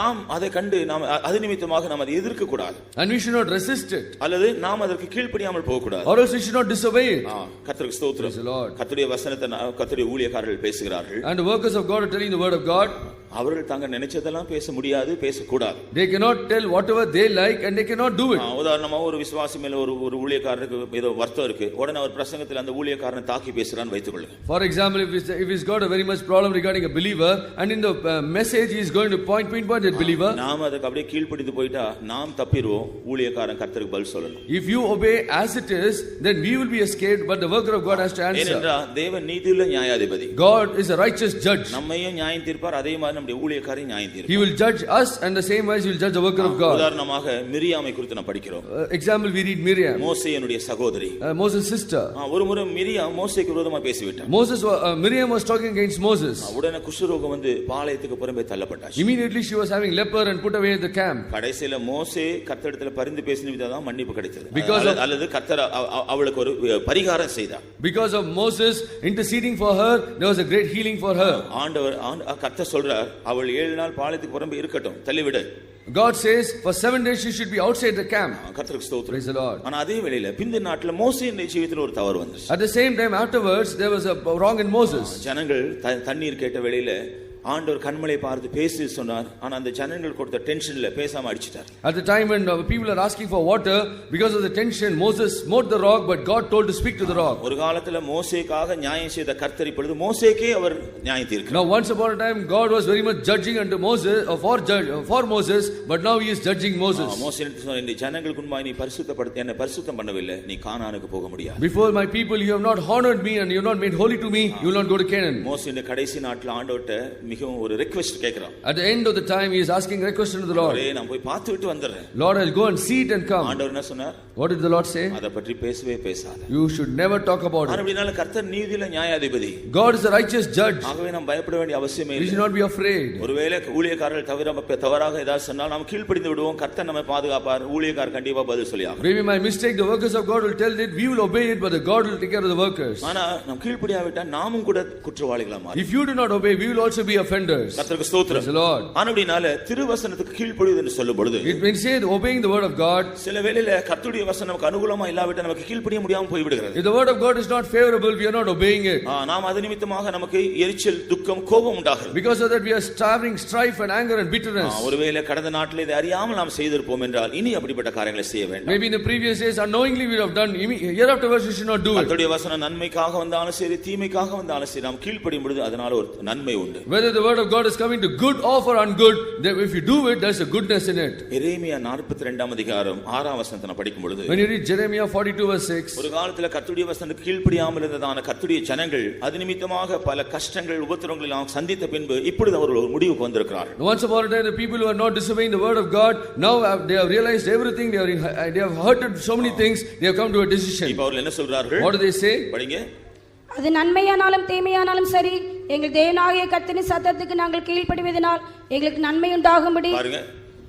[SPEAKER 2] நாம் அதை கண்டு நாம் அது நிமித்தமாக நாம் அதை எதிர்க்க கூடாது.
[SPEAKER 3] And we should not resist it.
[SPEAKER 2] அல்லது நாம் அதற்கு கீழ்ப்படியாமல் போக கூடாது.
[SPEAKER 3] Or else we should not disobey it.
[SPEAKER 2] கர்த்தருக்கு ஸ்தோத்திரம். கர்த்தருடைய வசனத்தை கர்த்தருடைய ஊழியக்காரர்கள் பேசுகிறார்கள்.
[SPEAKER 3] And the workers of God are telling the word of God.
[SPEAKER 2] அவர்கள் தாங்க நினைச்சதெல்லாம் பேச முடியாது, பேசக்கூடாது.
[SPEAKER 3] They cannot tell whatever they like and they cannot do it.
[SPEAKER 2] உதாரணமா ஒரு விசுவாசி மேல ஒரு ஊழியக்காரருக்கு ஏதோ வருத்தம் இருக்கு, உடனே அவர் பிரசங்கத்தில் அந்த ஊழியக்காரனை தாக்கி பேசுறான்னு வைத்துக்கொள்ளுங்க.
[SPEAKER 3] For example, if he's got a very much problem regarding a believer and in the message he is going to pinpoint that believer,
[SPEAKER 2] நாம அதுக்கு அப்படியே கீழ்ப்படிந்து போயிட்டா நாம் தப்பிடுவோம், ஊழியக்காரன் கர்த்தருக்கு பதில் சொல்லணும்.
[SPEAKER 3] If you obey as it is, then we will be escaped, but the worker of God has to answer.
[SPEAKER 2] ஏனென்றா தேவன் நீதியுள்ள நியாயாதிபதி.
[SPEAKER 3] God is a righteous judge.
[SPEAKER 2] நம்மையும் நியாயம் தீர்ப்பார், அதே மாதிரி நம்முடைய ஊழியக்காரரை நியாயம் தீர்ப்பார்.
[SPEAKER 3] He will judge us and the same way he will judge the worker of God.
[SPEAKER 2] உதாரணமாக மிரியாமை குறித்து நாம் படிக்கிறோம்.
[SPEAKER 3] Example, we read Miriam,
[SPEAKER 2] மோசேயினுடைய சகோதரி,
[SPEAKER 3] Moses' sister.
[SPEAKER 2] ஒரு முறை மிரியாம் மோசேக்கு விரோதமா பேசிவிட்டார்.
[SPEAKER 3] Miriam was talking against Moses.
[SPEAKER 2] உடனே குஷ்டரோகம் வந்து பாளையத்துக்கு புறம்பே தள்ளப்பட்டார்.
[SPEAKER 3] Immediately she was having leper and put away at the camp.
[SPEAKER 2] கடைசில மோசே கர்த்தரிடத்துல பரிந்து பேசினது தான் மன்னிப்பு கிடைத்தது. அல்லது கர்த்தர் அவளுக்கு ஒரு பரிகாரம் செய்தார்.
[SPEAKER 3] Because of Moses interceding for her, there was a great healing for her.
[SPEAKER 2] ஆண்டவர் கர்த்தர் சொல்றார், அவள் 7 நாள் பாளையத்துக்கு புறம்பே இருக்கட்டும், தள்ளிவிடு.
[SPEAKER 3] God says for 7 days she should be outside the camp.
[SPEAKER 2] கர்த்தருக்கு ஸ்தோத்திரம்.
[SPEAKER 3] Praise the Lord.
[SPEAKER 2] ஆனா அதே வேளையில பிந்தி நாட்ல மோசேயின் ஜீவிதத்தில் ஒரு தவறு வந்துச்சு.
[SPEAKER 3] At the same time afterwards there was a wrong in Moses.
[SPEAKER 2] ஜனங்கள் தண்ணீர் கேட்ட வேளையில ஆண்டவர் கண்மலை பார்த்து பேசி சொன்னார். ஆனா அந்த ஜனங்கள் கொடுத்த டென்ஷன்ல பேசாம அடிச்சிட்டார்.
[SPEAKER 3] At the time when people are asking for water, because of the tension, Moses smote the rock, but God told to speak to the rock.
[SPEAKER 2] ஒரு காலத்துல மோசேக்காக நியாயம் செய்த கர்த்தர் இப்பொழுது மோசேக்கே அவர் நியாயம் தீர்க்கிறார்.
[SPEAKER 3] Now once upon a time God was very much judging unto Moses for Moses, but now he is judging Moses.
[SPEAKER 2] மோசேக்கு சொன்னார், இந்த ஜனங்களுக்கு முன்பாக நீ பரிசுத்தப்படுத்த என்னை பரிசுத்தம் பண்ணவில்லை, நீ கானானுக்கு போக முடியாது.
[SPEAKER 3] Before my people you have not honored me and you have not made holy to me, you will not go to Canaan.
[SPEAKER 2] மோசே இந்த கடைசி நாட்ல ஆண்டவர்ட்ட மிகவும் ஒரு ரிக்வெஸ்ட் கேக்குறான்.
[SPEAKER 3] At the end of the time he is asking request to the Lord.
[SPEAKER 2] நான் போய் பார்த்துட்டு வந்துறேன்.
[SPEAKER 3] Lord, I'll go and see it and come.
[SPEAKER 2] ஆண்டவர் என்ன சொன்னார்?
[SPEAKER 3] What did the Lord say?
[SPEAKER 2] அத பற்றி பேசவே பேசாத.
[SPEAKER 3] You should never talk about it.
[SPEAKER 2] அப்படினால கர்த்தர் நீதியில நியாயாதிபதி.
[SPEAKER 3] God is a righteous judge.
[SPEAKER 2] ஆகவே நாம் பயப்பட வேண்டிய அவசியமே இல்லை.
[SPEAKER 3] We should not be afraid.
[SPEAKER 2] ஒருவேளை ஊழியக்காரர்கள் தவறாக ஏதாவது சொன்னால் நாம் கீழ்ப்படிந்து விடுவோம். கர்த்தர் நம்மை பாதுகாப்பார். ஊழியக்காரர் கண்டிப்பா பதில் சொல்லியாகும்.
[SPEAKER 3] Maybe my mistake, the workers of God will tell it, we will obey it, but the God will take care of the workers.
[SPEAKER 2] ஆனா நாம் கீழ்ப்படியாவிட்டா நாமும் கூட குற்றவாளிகளா மாறுவோம்.
[SPEAKER 3] If you do not obey, we will also be offenders.
[SPEAKER 2] கர்த்தருக்கு ஸ்தோத்திரம்.
[SPEAKER 3] Praise the Lord.
[SPEAKER 2] ஆனபடினால திருவசனத்துக்கு கீழ்ப்படிவது என்று சொல்லும் பொழுது
[SPEAKER 3] It means say obeying the word of God.
[SPEAKER 2] சில வேளையில கர்த்தருடைய வசனம் நமக்கு அனுகூலமா இல்லாவிட்டா நமக்கு கீழ்ப்படிய முடியாம போய் விடுகிறது.
[SPEAKER 3] If the word of God is not favorable, we are not obeying it.
[SPEAKER 2] நாம் அது நிமித்தமாக நமக்கு எரிச்சல், துக்கம், கோபம் உண்டாகிறது.
[SPEAKER 3] Because of that we are starving strife and anger and bitterness.
[SPEAKER 2] ஒருவேளை கடந்த நாட்களில் இதை அறியாமல் நாம் செய்திருப்போம் என்றால் இனி அப்படிப்பட்ட காரியங்களை செய்ய வேண்டாம்.
[SPEAKER 3] Maybe in the previous days unknowingly we have done, year afterwards we should not do it.
[SPEAKER 2] கர்த்தருடைய வசனம் நன்மைக்காக வந்தாலும் சரி தீமைக்காக வந்தாலும் சரி நாம் கீழ்ப்படியும் பொழுது அதனால ஒரு நன்மை உண்டு.
[SPEAKER 3] Whether the word of God is coming to good or for ungood, if you do it, there's a goodness in it.
[SPEAKER 2] எரேமியா 42 அதிகாரம் 6 வசனத்தை நான் படிக்கும் பொழுது
[SPEAKER 3] When you read Jeremiah 42 verse 6,
[SPEAKER 2] ஒரு காலத்துல கர்த்தருடைய வசனத்துக்கு கீழ்ப்படியாமல் இருந்ததான கர்த்தருடைய ஜனங்கள் அது நிமித்தமாக பல கஷ்டங்கள் உபத்திரவங்களை நாம் சந்தித்த பின்பு இப்பொழுது அவர்கள் ஒரு முடிவுக்கு வந்திருக்கிறார்கள்.
[SPEAKER 3] Once upon a time the people who are not disobeying the word of God, now they have realized everything, they have hurted so many things, they have come to a decision.
[SPEAKER 2] இப்போ அவர்கள் என்ன சொல்றார்கள்?
[SPEAKER 3] What do they say?
[SPEAKER 2] படிங்க.
[SPEAKER 4] அது நன்மையானாலும் தீமையானாலும் சரி, எங்கள் தேவனாகிய கர்த்தரின் சத்தத்துக்கு நாங்கள் கீழ்ப்படிவதனால் எங்களுக்கு நன்மை உண்டாகும்படி.
[SPEAKER 2] பாருங்க,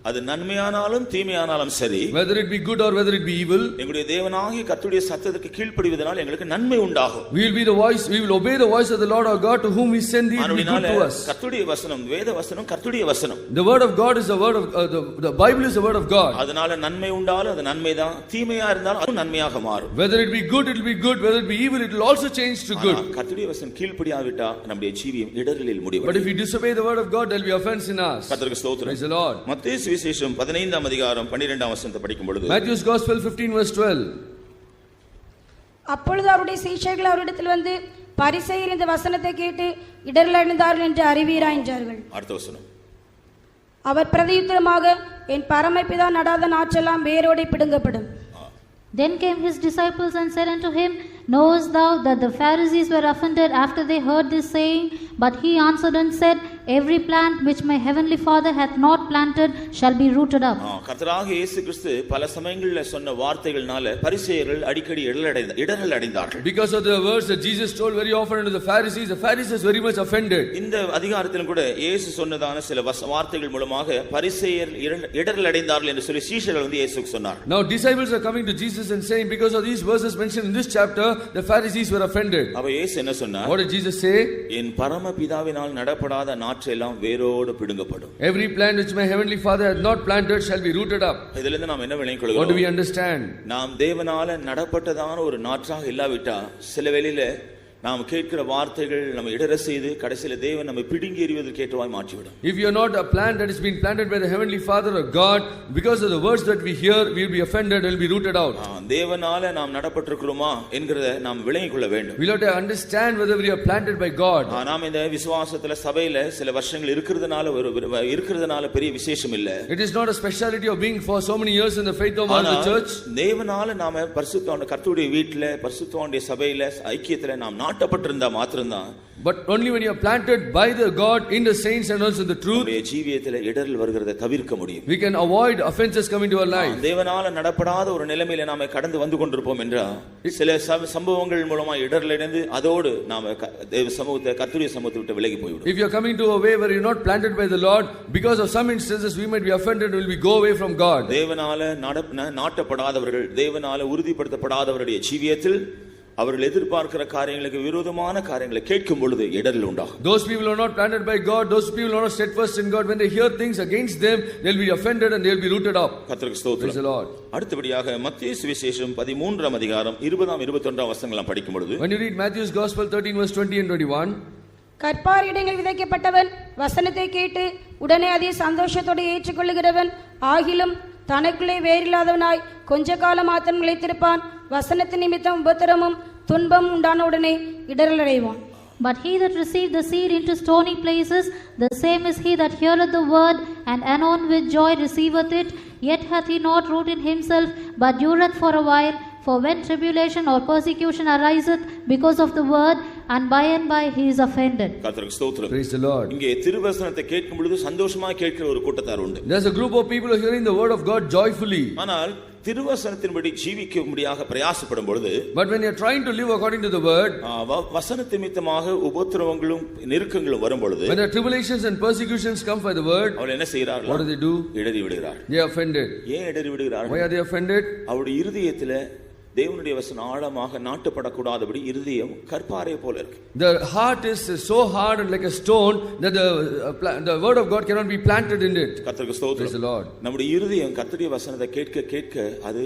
[SPEAKER 2] அது நன்மையானாலும் தீமையானாலும் சரி,
[SPEAKER 3] whether it be good or whether it be evil,
[SPEAKER 2] எங்களுடைய தேவனாகிய கர்த்தருடைய சத்தத்துக்கு கீழ்ப்படிவதனால் எங்களுக்கு நன்மை உண்டாகும்.
[SPEAKER 3] we will obey the voice of the Lord our God to whom he sent thee, to be good to us.
[SPEAKER 2] கர்த்தருடைய வசனம், வேத வசனம் கர்த்தருடைய வசனம்.
[SPEAKER 3] The word of God is the word of the Bible is the word of God.
[SPEAKER 2] அதனால நன்மை உண்டாலும் அது நன்மைதான், தீமையா இருந்தாலும் அது நன்மையாக மாறும்.
[SPEAKER 3] Whether it be good it will be good, whether it be evil it will also change to good.
[SPEAKER 2] கர்த்தருடைய வசனம் கீழ்ப்படியாவிட்டா நம்முடைய ஜீவியம் இடறலில் முடியும்.
[SPEAKER 3] But if we disobey the word of God, there will be offense in us.
[SPEAKER 2] கர்த்தருக்கு ஸ்தோத்திரம்.
[SPEAKER 3] Praise the Lord.
[SPEAKER 2] மத்தேயு விசேஷம் 15 அதிகாரம் 12 வசனத்தை படிக்கும் பொழுது
[SPEAKER 3] Matthew's Gospel 15 verse 12.
[SPEAKER 4] அப்பொழுது அவருடைய சீஷர்கள் அவரிடத்தில் வந்து பரிசேயர் இந்த வசனத்தை கேட்டு இடரல் அடைந்தார்கள் என்று அறிவீரா என்றார்கள்.
[SPEAKER 2] அடுத்த வசனம்.
[SPEAKER 4] அவர் பிரதியுத்தரமாக, என் பரமபிதா நடாத நாற்றெல்லாம் வேரோடே பிடுங்கப்படும்.
[SPEAKER 1] Then came his disciples and said unto him, Knowest thou that the Pharisees were offended after they heard this saying? But he answered and said, Every plant which my heavenly Father hath not planted shall be rooted up.
[SPEAKER 2] கர்த்தராகிய இயேசு கிறிஸ்து பல சமயங்களில் சொன்ன வார்த்தைகள்னால பரிசேயர்கள் அடிக்கடி இடறல் அடைந்தார்கள்.
[SPEAKER 3] Because of the words that Jesus told very often to the Pharisees very much offended.
[SPEAKER 2] இந்த அதிகாரத்திலும் கூட இயேசு சொன்னதான சில வார்த்தைகள் மூலமாக பரிசேயர் இடறல் அடைந்தார்கள் என்று சொல்லி சீஷர்கள் வந்து இயேசுவுக்கு சொன்னார்.
[SPEAKER 3] Now disciples are coming to Jesus and saying, because of these verses mentioned in this chapter, the Pharisees were offended.
[SPEAKER 2] அப்ப இயேசு என்ன சொன்னார்?
[SPEAKER 3] What did Jesus say?
[SPEAKER 2] என் பரமபிதாவினால் நடப்படாத நாற்றெல்லாம் வேரோடு பிடுங்கப்படும்.
[SPEAKER 3] Every plant which my heavenly Father hath not planted shall be rooted up.
[SPEAKER 2] இதிலிருந்து நாம் என்ன விளங்கிக் கொள்கிறோம்?
[SPEAKER 3] What do we understand?
[SPEAKER 2] நாம் தேவனால நடப்பட்டதான ஒரு நாற்றாக இல்லாவிட்டா சில வேளையில நாம் கேட்கிற வார்த்தைகள் நம்ம இடற செய்து கடைசியில தேவன் நம்மை பிடுங்கி எறிவதற்கு ஏற்றவாய் மாற்றிவிடும்.
[SPEAKER 3] If you are not a plant that is being planted by the heavenly Father or God, because of the words that we hear, we will be offended and will be rooted out.
[SPEAKER 2] தேவனால நாம் நடப்பட்டிருக்கிறோமா என்கிறதை நாம் விளங்கிக் கொள்ள வேண்டும்.
[SPEAKER 3] We have to understand whether we are planted by God.
[SPEAKER 2] நாம் இந்த விசுவாசத்துல சபையில சில வருஷங்கள் இருக்கிறதுனால பெரிய விசேஷம் இல்ல.
[SPEAKER 3] It is not a speciality of being for so many years in the faith of the church.
[SPEAKER 2] தேவனால நாம பரிசுத்தவான் கர்த்தருடைய வீட்டிலே பரிசுத்தவானுடைய சபையில ஐக்கியத்துல நாம் நாட்டப்பட்டிருந்தா மாத்திரம்தான்.
[SPEAKER 3] But only when you are planted by the God in the saints and also in the truth,
[SPEAKER 2] நம்முடைய ஜீவியத்திலே இடறல் வருகிறதை தவிர்க்க முடியும்.
[SPEAKER 3] we can avoid offenses coming to our life.
[SPEAKER 2] தேவனால நடப்படாத ஒரு நிலைமையில நாம கடந்து வந்து கொண்டிருப்போம் என்றால் சில சம்பவங்கள் மூலமா இடறல் அடைந்து அதோடு நாம தேவ சமூகத்தை கர்த்தருடைய சமூகத்தை விட்டு விலகி போய்விடும்.
[SPEAKER 3] If you are coming to a way where you are not planted by the Lord, because of some instances we might be offended, will we go away from God.
[SPEAKER 2] தேவனால நாட்டப்படாதவர்கள், தேவனால உறுதிப்படுத்தப்படாதவருடைய ஜீவியத்தில் அவர்கள் எதிர்பார்க்கிற காரியங்களுக்கு விரோதமான காரியங்களை கேட்கும் பொழுது இடறல் உண்டாகும்.
[SPEAKER 3] Those people are not planted by God, those people are not steadfast in God, when they hear things against them, they will be offended and they will be rooted up.
[SPEAKER 2] கர்த்தருக்கு ஸ்தோத்திரம்.
[SPEAKER 3] Praise the Lord.
[SPEAKER 2] அடுத்தபடியாக மத்தேயு சுவிசேஷம் 13 அதிகாரம் 20 21 வசனங்களை படிக்கும் பொழுது
[SPEAKER 3] when you read Matthew's Gospel 13 verse 20 and 21,
[SPEAKER 4] கற்பார் இடங்களில் விதைக்கப்பட்டவன் வசனத்தை கேட்டு உடனே அதை சந்தோஷத்தோடு ஏற்றுக்கொள்ளுகிறவன் ஆகிலும் தனக்குள்ளே வேறில்லாதவனாய் கொஞ்ச காலம் மாத்திரம் நிலைத்திருப்பான். வசனத்தின் நிமித்தம் உபத்திரமும் துன்பம் உண்டான உடனே இடரல் அடைவான்.
[SPEAKER 1] But he that received the seed into stony places, the same is he that heareth the word, and anon with joy receiveth it, yet hath he not root in himself, but dureth for a while. For when tribulation or persecution ariseth because of the word, and by he is offended.
[SPEAKER 2] கர்த்தருக்கு ஸ்தோத்திரம்.
[SPEAKER 3] Praise the Lord.
[SPEAKER 2] இங்கே திருவசனத்தை கேட்கும் பொழுது சந்தோஷமா கேட்கிற ஒரு கூட்டத்தார் உண்டு.
[SPEAKER 3] There's a group of people who are hearing the word of God joyfully.
[SPEAKER 2] ஆனால் திருவசனத்தின்படி ஜீவிக்கும்படியாக பிரயாசப்படும் பொழுது,
[SPEAKER 3] but when you are trying to live according to the word,
[SPEAKER 2] வசனத்தின் நிமித்தமாக உபத்திரவங்களும் நெருக்கங்களும் வரும் பொழுது,
[SPEAKER 3] when the tribulations and persecutions come by the word,
[SPEAKER 2] அவர்கள் என்ன செய்கிறார்கள்?
[SPEAKER 3] what do?
[SPEAKER 2] இடறி விடுகிறார்கள்.
[SPEAKER 3] They are offended.
[SPEAKER 2] ஏன் இடறி விடுகிறார்கள்?
[SPEAKER 3] Why are they offended?
[SPEAKER 2] அவருடைய இருதயத்திலே தேவனுடைய வசனம் ஆழமாக நாட்டப்படக்கூடாதபடி இருதயம் கற்பாரை போல இருக்கு.
[SPEAKER 3] The heart is so hard and like a stone that the word of God cannot be planted in it.
[SPEAKER 2] கர்த்தருக்கு ஸ்தோத்திரம்.
[SPEAKER 3] Praise the Lord.
[SPEAKER 2] நம்முடைய இருதயம் கர்த்தருடைய வசனத்தை கேட்க கேட்க அது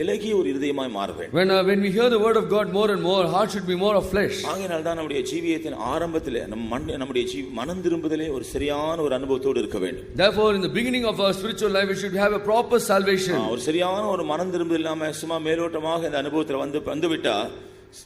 [SPEAKER 2] இலகிய ஒரு இருதயமாய் மாற வேண்டும்.
[SPEAKER 3] When we hear the word of God more and more, heart should be more of flesh.
[SPEAKER 2] ஆகையால் தான் நம்முடைய ஜீவியத்தின் ஆரம்பத்திலே நம்முடைய மனம் திரும்புதலே ஒரு சரியான ஒரு அனுபவத்தோடு இருக்க வேண்டும்.
[SPEAKER 3] Therefore in the beginning of our spiritual life we should have a proper salvation.
[SPEAKER 2] ஒரு சரியான ஒரு மனம் திரும்புதல் இல்லாம சும்மா மேலோட்டமாக அனுபவத்தில் வந்துவிட்டா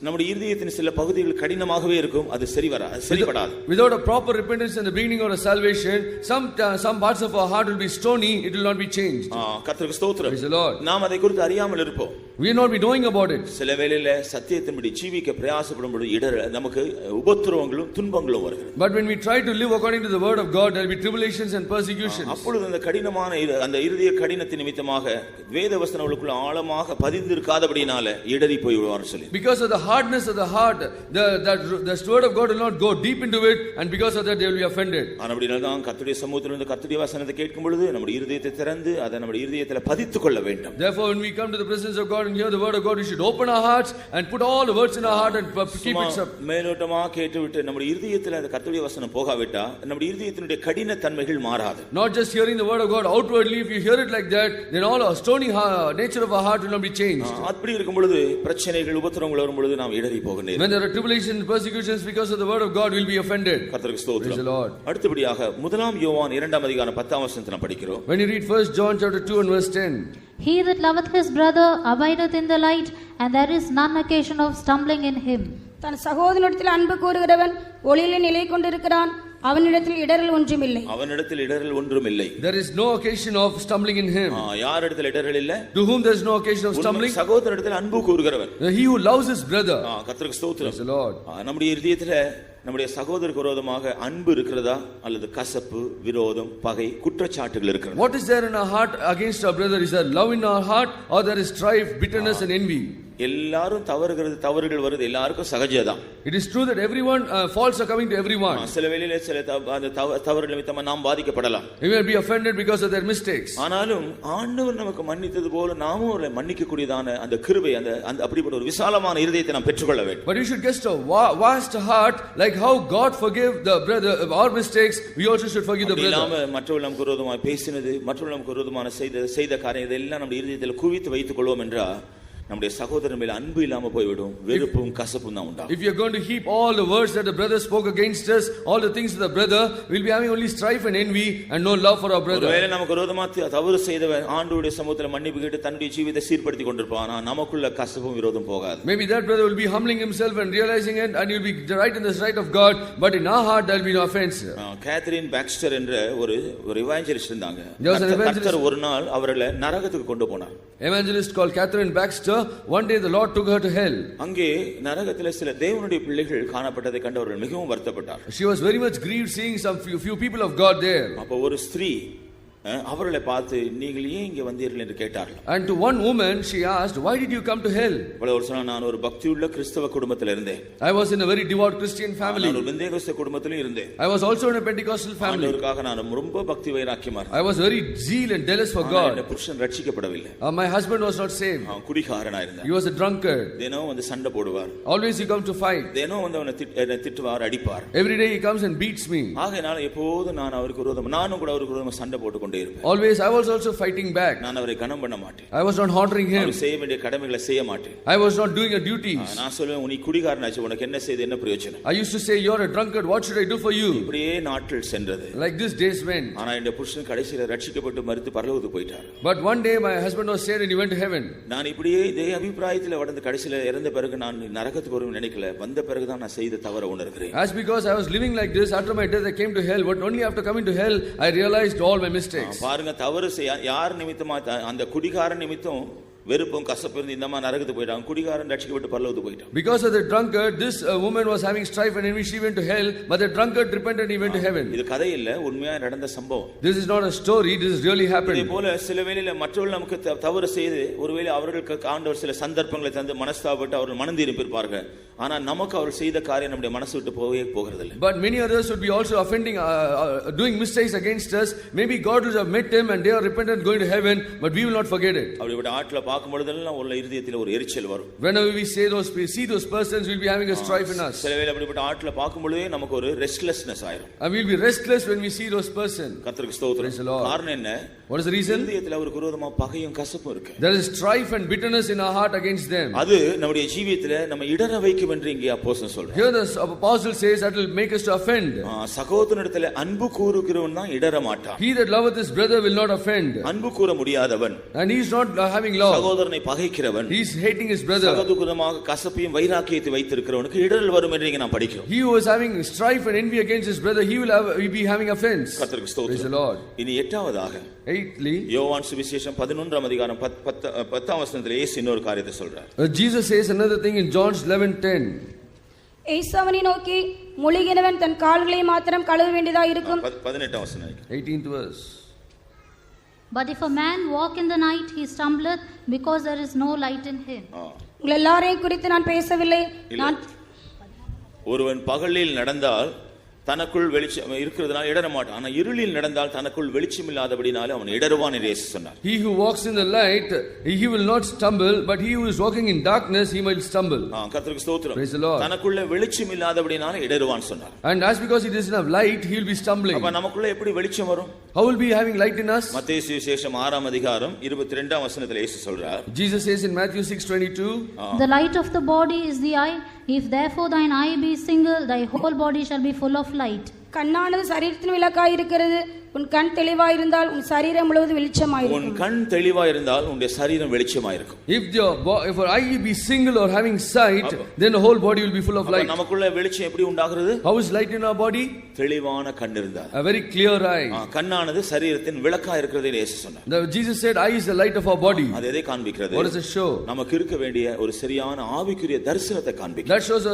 [SPEAKER 2] நம்முடைய இருதயத்தின் சில பகுதிகள் கடினமாகவே இருக்கும். அது சரிபடாது.
[SPEAKER 3] Without a proper repentance in the beginning of a salvation, some parts of our heart will be stony, it will not be changed.
[SPEAKER 2] கர்த்தருக்கு ஸ்தோத்திரம்.
[SPEAKER 3] Praise the Lord.
[SPEAKER 2] நாம் அதை குறித்து அறியாமல் இருப்போம்.
[SPEAKER 3] We will not be knowing about it.
[SPEAKER 2] சில வேளையில சத்தியத்தின்படி ஜீவிக்க பிரயாசப்படும் பொழுது நமக்கு உபத்திரவங்களும் துன்பங்களும் வருகிறது.
[SPEAKER 3] But when we try to live according to the word of God, there will be tribulations and persecutions.
[SPEAKER 2] அப்பொழுது அந்த கடினமான அந்த இருதய கடினத்தின் நிமித்தமாக வேத வசனங்களுக்குள்ள ஆழமாக பதிந்திருக்காதபடினால இடறி போய் விடுவார்னு சொல்லி.
[SPEAKER 3] Because of the hardness of the heart, the word of God will not go deep into it, and because of that they will be offended.
[SPEAKER 2] அப்படினால தான் கர்த்தருடைய சமூகத்திலிருந்து கர்த்தருடைய வசனத்தை கேட்கும் பொழுது நம்முடைய இருதயத்தை திறந்து அதை நம்முடைய இருதயத்தில் பதித்துக் கொள்ள வேண்டும்.
[SPEAKER 3] Therefore when we come to the presence of God and hear the word of God, we should open our hearts and put all the words in our heart and keep it up.
[SPEAKER 2] மேலோட்டமா கேட்டுவிட்டு நம்முடைய இருதயத்தில் அந்த கர்த்தருடைய வசனம் போகாவிட்டா நம்முடைய இருதயத்தினுடைய கடின தன்மைகள் மாறாது.
[SPEAKER 3] Not just hearing the word of God outwardly, if you hear it like that, then all our stony nature of our heart will not be changed.
[SPEAKER 2] அப்படி இருக்கும் பொழுது பிரச்சனைகள் உபத்திரவங்கள் வரும் பொழுது நாம் இடறி போக நேரும்.
[SPEAKER 3] When there are tribulations and persecutions because of the word of God, we will be offended.
[SPEAKER 2] கர்த்தருக்கு ஸ்தோத்திரம்.
[SPEAKER 3] Praise the Lord.
[SPEAKER 2] அடுத்தபடியாக முதலாம் யோவான் 2ஆம் அதிகாரம் 10ஆம் வசனத்தை நாம் படிக்கிறோம்.
[SPEAKER 3] When you read 1 John chapter 2 and verse 10,
[SPEAKER 1] he that loveth his brother abideth in the light, and there is none occasion of stumbling in him.
[SPEAKER 4] தன் சகோதரனிடத்தில் அன்பு கூறுகிறவன் ஒளியிலே நிலை கொண்டிருக்கிறான், அவனிடத்தில் இடரல் ஒன்றுமில்லை.
[SPEAKER 2] அவனிடத்தில் இடரல் ஒன்றுமில்லை.
[SPEAKER 3] There is no occasion of stumbling in him.
[SPEAKER 2] யாரிடத்தில் இடரல் இல்லை?
[SPEAKER 3] To whom there is no occasion of stumbling?
[SPEAKER 2] சகோதரனிடத்தில் அன்பு கூறுகிறவன்.
[SPEAKER 3] He who loves his brother.
[SPEAKER 2] கர்த்தருக்கு ஸ்தோத்திரம்.
[SPEAKER 3] Praise the Lord.
[SPEAKER 2] நம்முடைய இதயத்திலே நம்முடைய சகோதரருக்கு விரோதமாக அன்பு இருக்கிறதா அல்லது கசப்பு, விரோதம், பகை, குற்றச்சாட்டுகள் இருக்கிறதா?
[SPEAKER 3] What is there in our heart against our brother? Is there love in our heart, or there is strife, bitterness and envy?
[SPEAKER 2] எல்லாரும் தவறுகள் வருது, எல்லாருக்கும் சகஜம்தான்.
[SPEAKER 3] It is true that everyone faults are coming to everyone.
[SPEAKER 2] சில வேளையிலே சில தவறுகள் நிமித்தமா நாம் பாதிக்கப்படலாம்.
[SPEAKER 3] We may be offended because of their mistakes.
[SPEAKER 2] ஆனாலும் ஆண்டவர் நமக்கு மன்னித்தது போல நாமும் அவரை மன்னிக்க கூடியதான அந்த கிருபை, அந்த அப்படிப்பட்ட ஒரு விசாலமான இருதயத்தை நாம் பெற்றுக்கொள்ள வேண்டும்.
[SPEAKER 3] But you should get a vast heart, like how God forgave the brother our mistakes, we also should forgive the brother.
[SPEAKER 2] மற்றவர்கள் நமக்கு விரோதமாக பேசினது, மற்றவர்கள் நமக்கு விரோதமான செய்த காரியம் இதெல்லாம் நம்ம இருதயத்தில் குவித்து வைத்துக் கொள்வோம் என்றால் நம்முடைய சகோதரன் மேல் அன்பு இல்லாம போய்விடும், வெறுப்பும் கசப்பும் தான் உண்டாகும்.
[SPEAKER 3] If you are going to heap all the words that the brother spoke against us, all the things of the brother, we'll be having only strife and envy and no love for our brother.
[SPEAKER 2] ஒருவேளை நமக்கு விரோதமா தவறு செய்தவன் ஆண்டவருடைய சமூகத்தில் மன்னிப்பு கேட்டு தன்னுடைய ஜீவிதத்தை சீர்படுத்தி கொண்டிருப்பான், ஆனா நமக்குள்ள கசப்பும் விரோதம் போகாது.
[SPEAKER 3] Maybe that brother will be humbling himself and realizing it, and he'll be right in the sight of God, but in our heart there will be no offense.
[SPEAKER 2] Catherine Boxster என்ற ஒரு எவாஞ்சலிஸ்ட் இருந்தாங்க.
[SPEAKER 3] கர்த்தர்
[SPEAKER 2] ஒரு நாள் அவர்களை நரகத்துக்கு கொண்டு போனார்.
[SPEAKER 3] Evangelist called Catherine Baxter. One day the Lord took her to hell.
[SPEAKER 2] அங்கே நரகத்திலே சில தேவனுடைய பிள்ளைகள் காணப்பட்டதை கண்டு அவர்கள் மிகவும் வருத்தப்பட்டார்.
[SPEAKER 3] She was very much grieved seeing some few people of God there.
[SPEAKER 2] அப்ப ஒரு ஸ்திரீ அவர்களை பார்த்து நீங்கள் ஏன் இங்கே வந்தீர்கள் என்று கேட்டார்கள்.
[SPEAKER 3] And to one woman she asked, why did you come to hell?
[SPEAKER 2] அவள் சொன்னாள், நான் ஒரு பக்தியுள்ள கிறிஸ்தவ குடும்பத்தில் இருந்தேன்.
[SPEAKER 3] I was in a very devout Christian family.
[SPEAKER 2] நான் ஒரு பெந்தேகோஸ்தே குடும்பத்திலும் இருந்தேன்.
[SPEAKER 3] I was also in a Pentecostal family.
[SPEAKER 2] ஆண்டவருக்காக நான் ரொம்ப பக்தி வைராக்கியமா இருந்தேன்.
[SPEAKER 3] I was very zeal and jealous for God.
[SPEAKER 2] என் புருஷன் ரட்சிக்கப்படவில்லை.
[SPEAKER 3] My husband was not saved.
[SPEAKER 2] குடிகாரனா இருந்தார்.
[SPEAKER 3] He was a drunkard.
[SPEAKER 2] தினம் வந்து சண்டை போடுவார்.
[SPEAKER 3] Always he comes to fight.
[SPEAKER 2] தினம் வந்து அவனை திட்டுவார், அடிப்பார்.
[SPEAKER 3] Every day he comes and beats me.
[SPEAKER 2] ஆகையால எப்போதும் நான் அவருக்கு விரோதமா நானும் கூட அவருக்கு விரோதமா சண்டை போட்டு கொண்டே இருப்பேன்.
[SPEAKER 3] Always I was also fighting back.
[SPEAKER 2] நான் அவரை கனம் பண்ண மாட்டேன்.
[SPEAKER 3] I was not honoring him.
[SPEAKER 2] அவர் செய்ய வேண்டிய கடமைகளை செய்ய மாட்டேன்.
[SPEAKER 3] I was not doing your duties.
[SPEAKER 2] நான் சொல்லுவேன், நீ குடிகாரனாச்சு, உனக்கு என்ன செய்து என்ன பிரயோஜனம்?
[SPEAKER 3] I used to say, you're a drunkard, what should I do for you?
[SPEAKER 2] இப்படியே நாட்கள் சென்றது.
[SPEAKER 3] Like this days went.
[SPEAKER 2] ஆனா இந்த புருஷன் கடைசியில ரட்சிக்கப்பட்டு மரித்து பரலோகத்துக்கு போயிட்டார்.
[SPEAKER 3] But one day my husband was saved and he went to heaven.
[SPEAKER 2] நான் இப்படியே இதே அபிப்பிராயத்துல வளர்ந்து கடைசியில இறந்த பிறகு நான் நரகத்துக்கு வருவேன்னு நினைக்கல. வந்த பிறகு தான் நான் செய்த தவற உணர்கிறேன்.
[SPEAKER 3] As because I was living like this, after my death I came to hell, but only after coming to hell I realized all my mistakes.
[SPEAKER 2] பாருங்க, தவறு யார் நிமித்தமா அந்த குடிகாரன் நிமித்தம் வெறுப்பும் கசப்பு இந்த மாதிரி நரகத்துக்கு போயிட்டாங்க. குடிகாரன் ரட்சிக்கப்பட்டு பரலோகத்துக்கு போயிட்டான்.
[SPEAKER 3] Because of the drunkard, this woman was having strife and envy, she went to hell, but the drunkard repented and he went to heaven.
[SPEAKER 2] இது கதை இல்ல, உண்மையா நடந்த சம்பவம்.
[SPEAKER 3] This is not a story, this is really happened.
[SPEAKER 2] இதே போல சில வேளையில மற்றவர்கள் நமக்கு தவறு செய்து ஒருவேளை அவர்களுக்கு ஆண்டவர் சில சந்தர்ப்பங்களை தந்து மனஸ்தாபப்பட்டு அவர்கள் மனம் திரும்பியிருப்பார்கள். ஆனா நமக்கு அவர் செய்த காரியம் நம்முடைய மனசு விட்டு போகிறது இல்லை.
[SPEAKER 3] But many others would be also offending, doing mistakes against us. Maybe God will have met them and they are repentant going to heaven, but we will not forget it.
[SPEAKER 2] அப்படிப்பட்ட ஆட்களை பார்க்கும் பொழுதெல்லாம் உள்ள இதயத்தில் ஒரு எரிச்சல் வரும்.
[SPEAKER 3] Whenever we see those persons, we will be having a strife in us.
[SPEAKER 2] சில வேளை அப்படிப்பட்ட ஆட்களை பார்க்கும் பொழுதே நமக்கு ஒரு ரெஸ்ட்லெஸ்னஸ் ஆயிடும்.
[SPEAKER 3] And we will be restless when we see those persons.
[SPEAKER 2] கர்த்தருக்கு ஸ்தோத்திரம். காரணம் என்ன?
[SPEAKER 3] What is the reason?
[SPEAKER 2] இதயத்தில் அவருக்கு விரோதமா பகையும் கசப்பும் இருக்கு.
[SPEAKER 3] There is strife and bitterness in our heart against them.
[SPEAKER 2] அது நம்முடைய ஜீவியத்தில் நம்ம இடற வைக்கும் என்று இங்கே அப்போஸ்தலன் சொல்றார்.
[SPEAKER 3] Here the apostle says that will make us to offend.
[SPEAKER 2] சகோதரனிடத்தில் அன்பு கூறுகிறவன் தான் இடற மாட்டான்.
[SPEAKER 3] He that loveth his brother will not offend.
[SPEAKER 2] அன்பு கூற முடியாதவன்,
[SPEAKER 3] and he is not having love.
[SPEAKER 2] சகோதரனை பகைக்கிறவன்,
[SPEAKER 3] he is hating his brother.
[SPEAKER 2] சகோதரமாக கசப்பையும் வைராக்கியத்தை வைத்திருக்கிறவனுக்கு இடறல் வரும் என்று இங்கே நாம் படிக்கிறோம்.
[SPEAKER 3] He who is having strife and envy against his brother, he will be having offense.
[SPEAKER 2] கர்த்தருக்கு ஸ்தோத்திரம்.
[SPEAKER 3] Praise the Lord.
[SPEAKER 2] இனி எட்டாவதாக,
[SPEAKER 3] eighthly,
[SPEAKER 2] யோவான் சுவிசேஷம் 11ஆம் அதிகாரம் 10ஆம் வசனத்திலே இயேசு இன்னொரு காரியத்தை சொல்றார்.
[SPEAKER 3] Jesus says another thing in John 11:10.
[SPEAKER 4] இயேசு அவனை நோக்கி, முழுகினவன் தன் கால்களை மாத்திரம் கழுவ வேண்டியதா இருக்கும்.
[SPEAKER 2] 18ஆம் வசனம்.
[SPEAKER 3] 18th verse.
[SPEAKER 1] But if a man walk in the night, he stumbleth, because there is no light in him.
[SPEAKER 4] உங்கள் எல்லாரையும் குறித்து நான் பேசவில்லை. நான்
[SPEAKER 2] ஒருவன் பகலில் நடந்தால் தனக்குள் வெளிச்சம் இருக்கிறதுனால இடற மாட்டான். ஆனா இருளில் நடந்தால் தனக்குள் வெளிச்சம் இல்லாதபடினால அவன் இடறுவான் என்று இயேசு சொன்னார்.
[SPEAKER 3] He who walks in the light, he will not stumble, but he who is walking in darkness, he might stumble.
[SPEAKER 2] கர்த்தருக்கு ஸ்தோத்திரம்.
[SPEAKER 3] Praise the Lord.
[SPEAKER 2] தனக்குள்ள வெளிச்சம் இல்லாதபடினால இடறுவான் சொன்னார்.
[SPEAKER 3] And as because he doesn't have light, he will be stumbling.
[SPEAKER 2] அப்ப நமக்குள்ள எப்படி வெளிச்சம் வரும்?
[SPEAKER 3] How will be having light in us?
[SPEAKER 2] மத்தேயு சுவிசேஷம் 6ஆம் அதிகாரம் 22ஆம் வசனத்திலே இயேசு சொல்றார்.
[SPEAKER 3] Jesus says in Matthew 6:22,
[SPEAKER 1] the light of the body is the eye. If therefore thine eye be single, thy whole body shall be full of light.
[SPEAKER 4] கண்ணானது சரீரத்தின் விளக்காய் இருக்கிறது. உன் கண் தெளிவாய் இருந்தால் உன் சரீரம் முழுவதும் வெளிச்சமாயிருக்கும்.
[SPEAKER 2] உன் கண் தெளிவாய் இருந்தால் உன்னுடைய சரீரம் வெளிச்சமாயிருக்கும்.
[SPEAKER 3] If your eye be single or having sight, then the whole body will be full of light.
[SPEAKER 2] நமக்குள்ள வெளிச்சம் எப்படி உண்டாகிறது?
[SPEAKER 3] How is light in our body?
[SPEAKER 2] தெளிவான கண் இருந்தால்,
[SPEAKER 3] a very clear eye.
[SPEAKER 2] கண்ணானது சரீரத்தின் விளக்காய் இருக்கிறது இயேசு சொன்னார்.
[SPEAKER 3] Jesus said eye is the light of our body.
[SPEAKER 2] அது எதை காண்பிக்கிறது?
[SPEAKER 3] What does it show?
[SPEAKER 2] நமக்கு இருக்க வேண்டிய ஒரு சரியான ஆவிக்குரிய தரிசனத்தை காண்பிக்கிறது.
[SPEAKER 3] That shows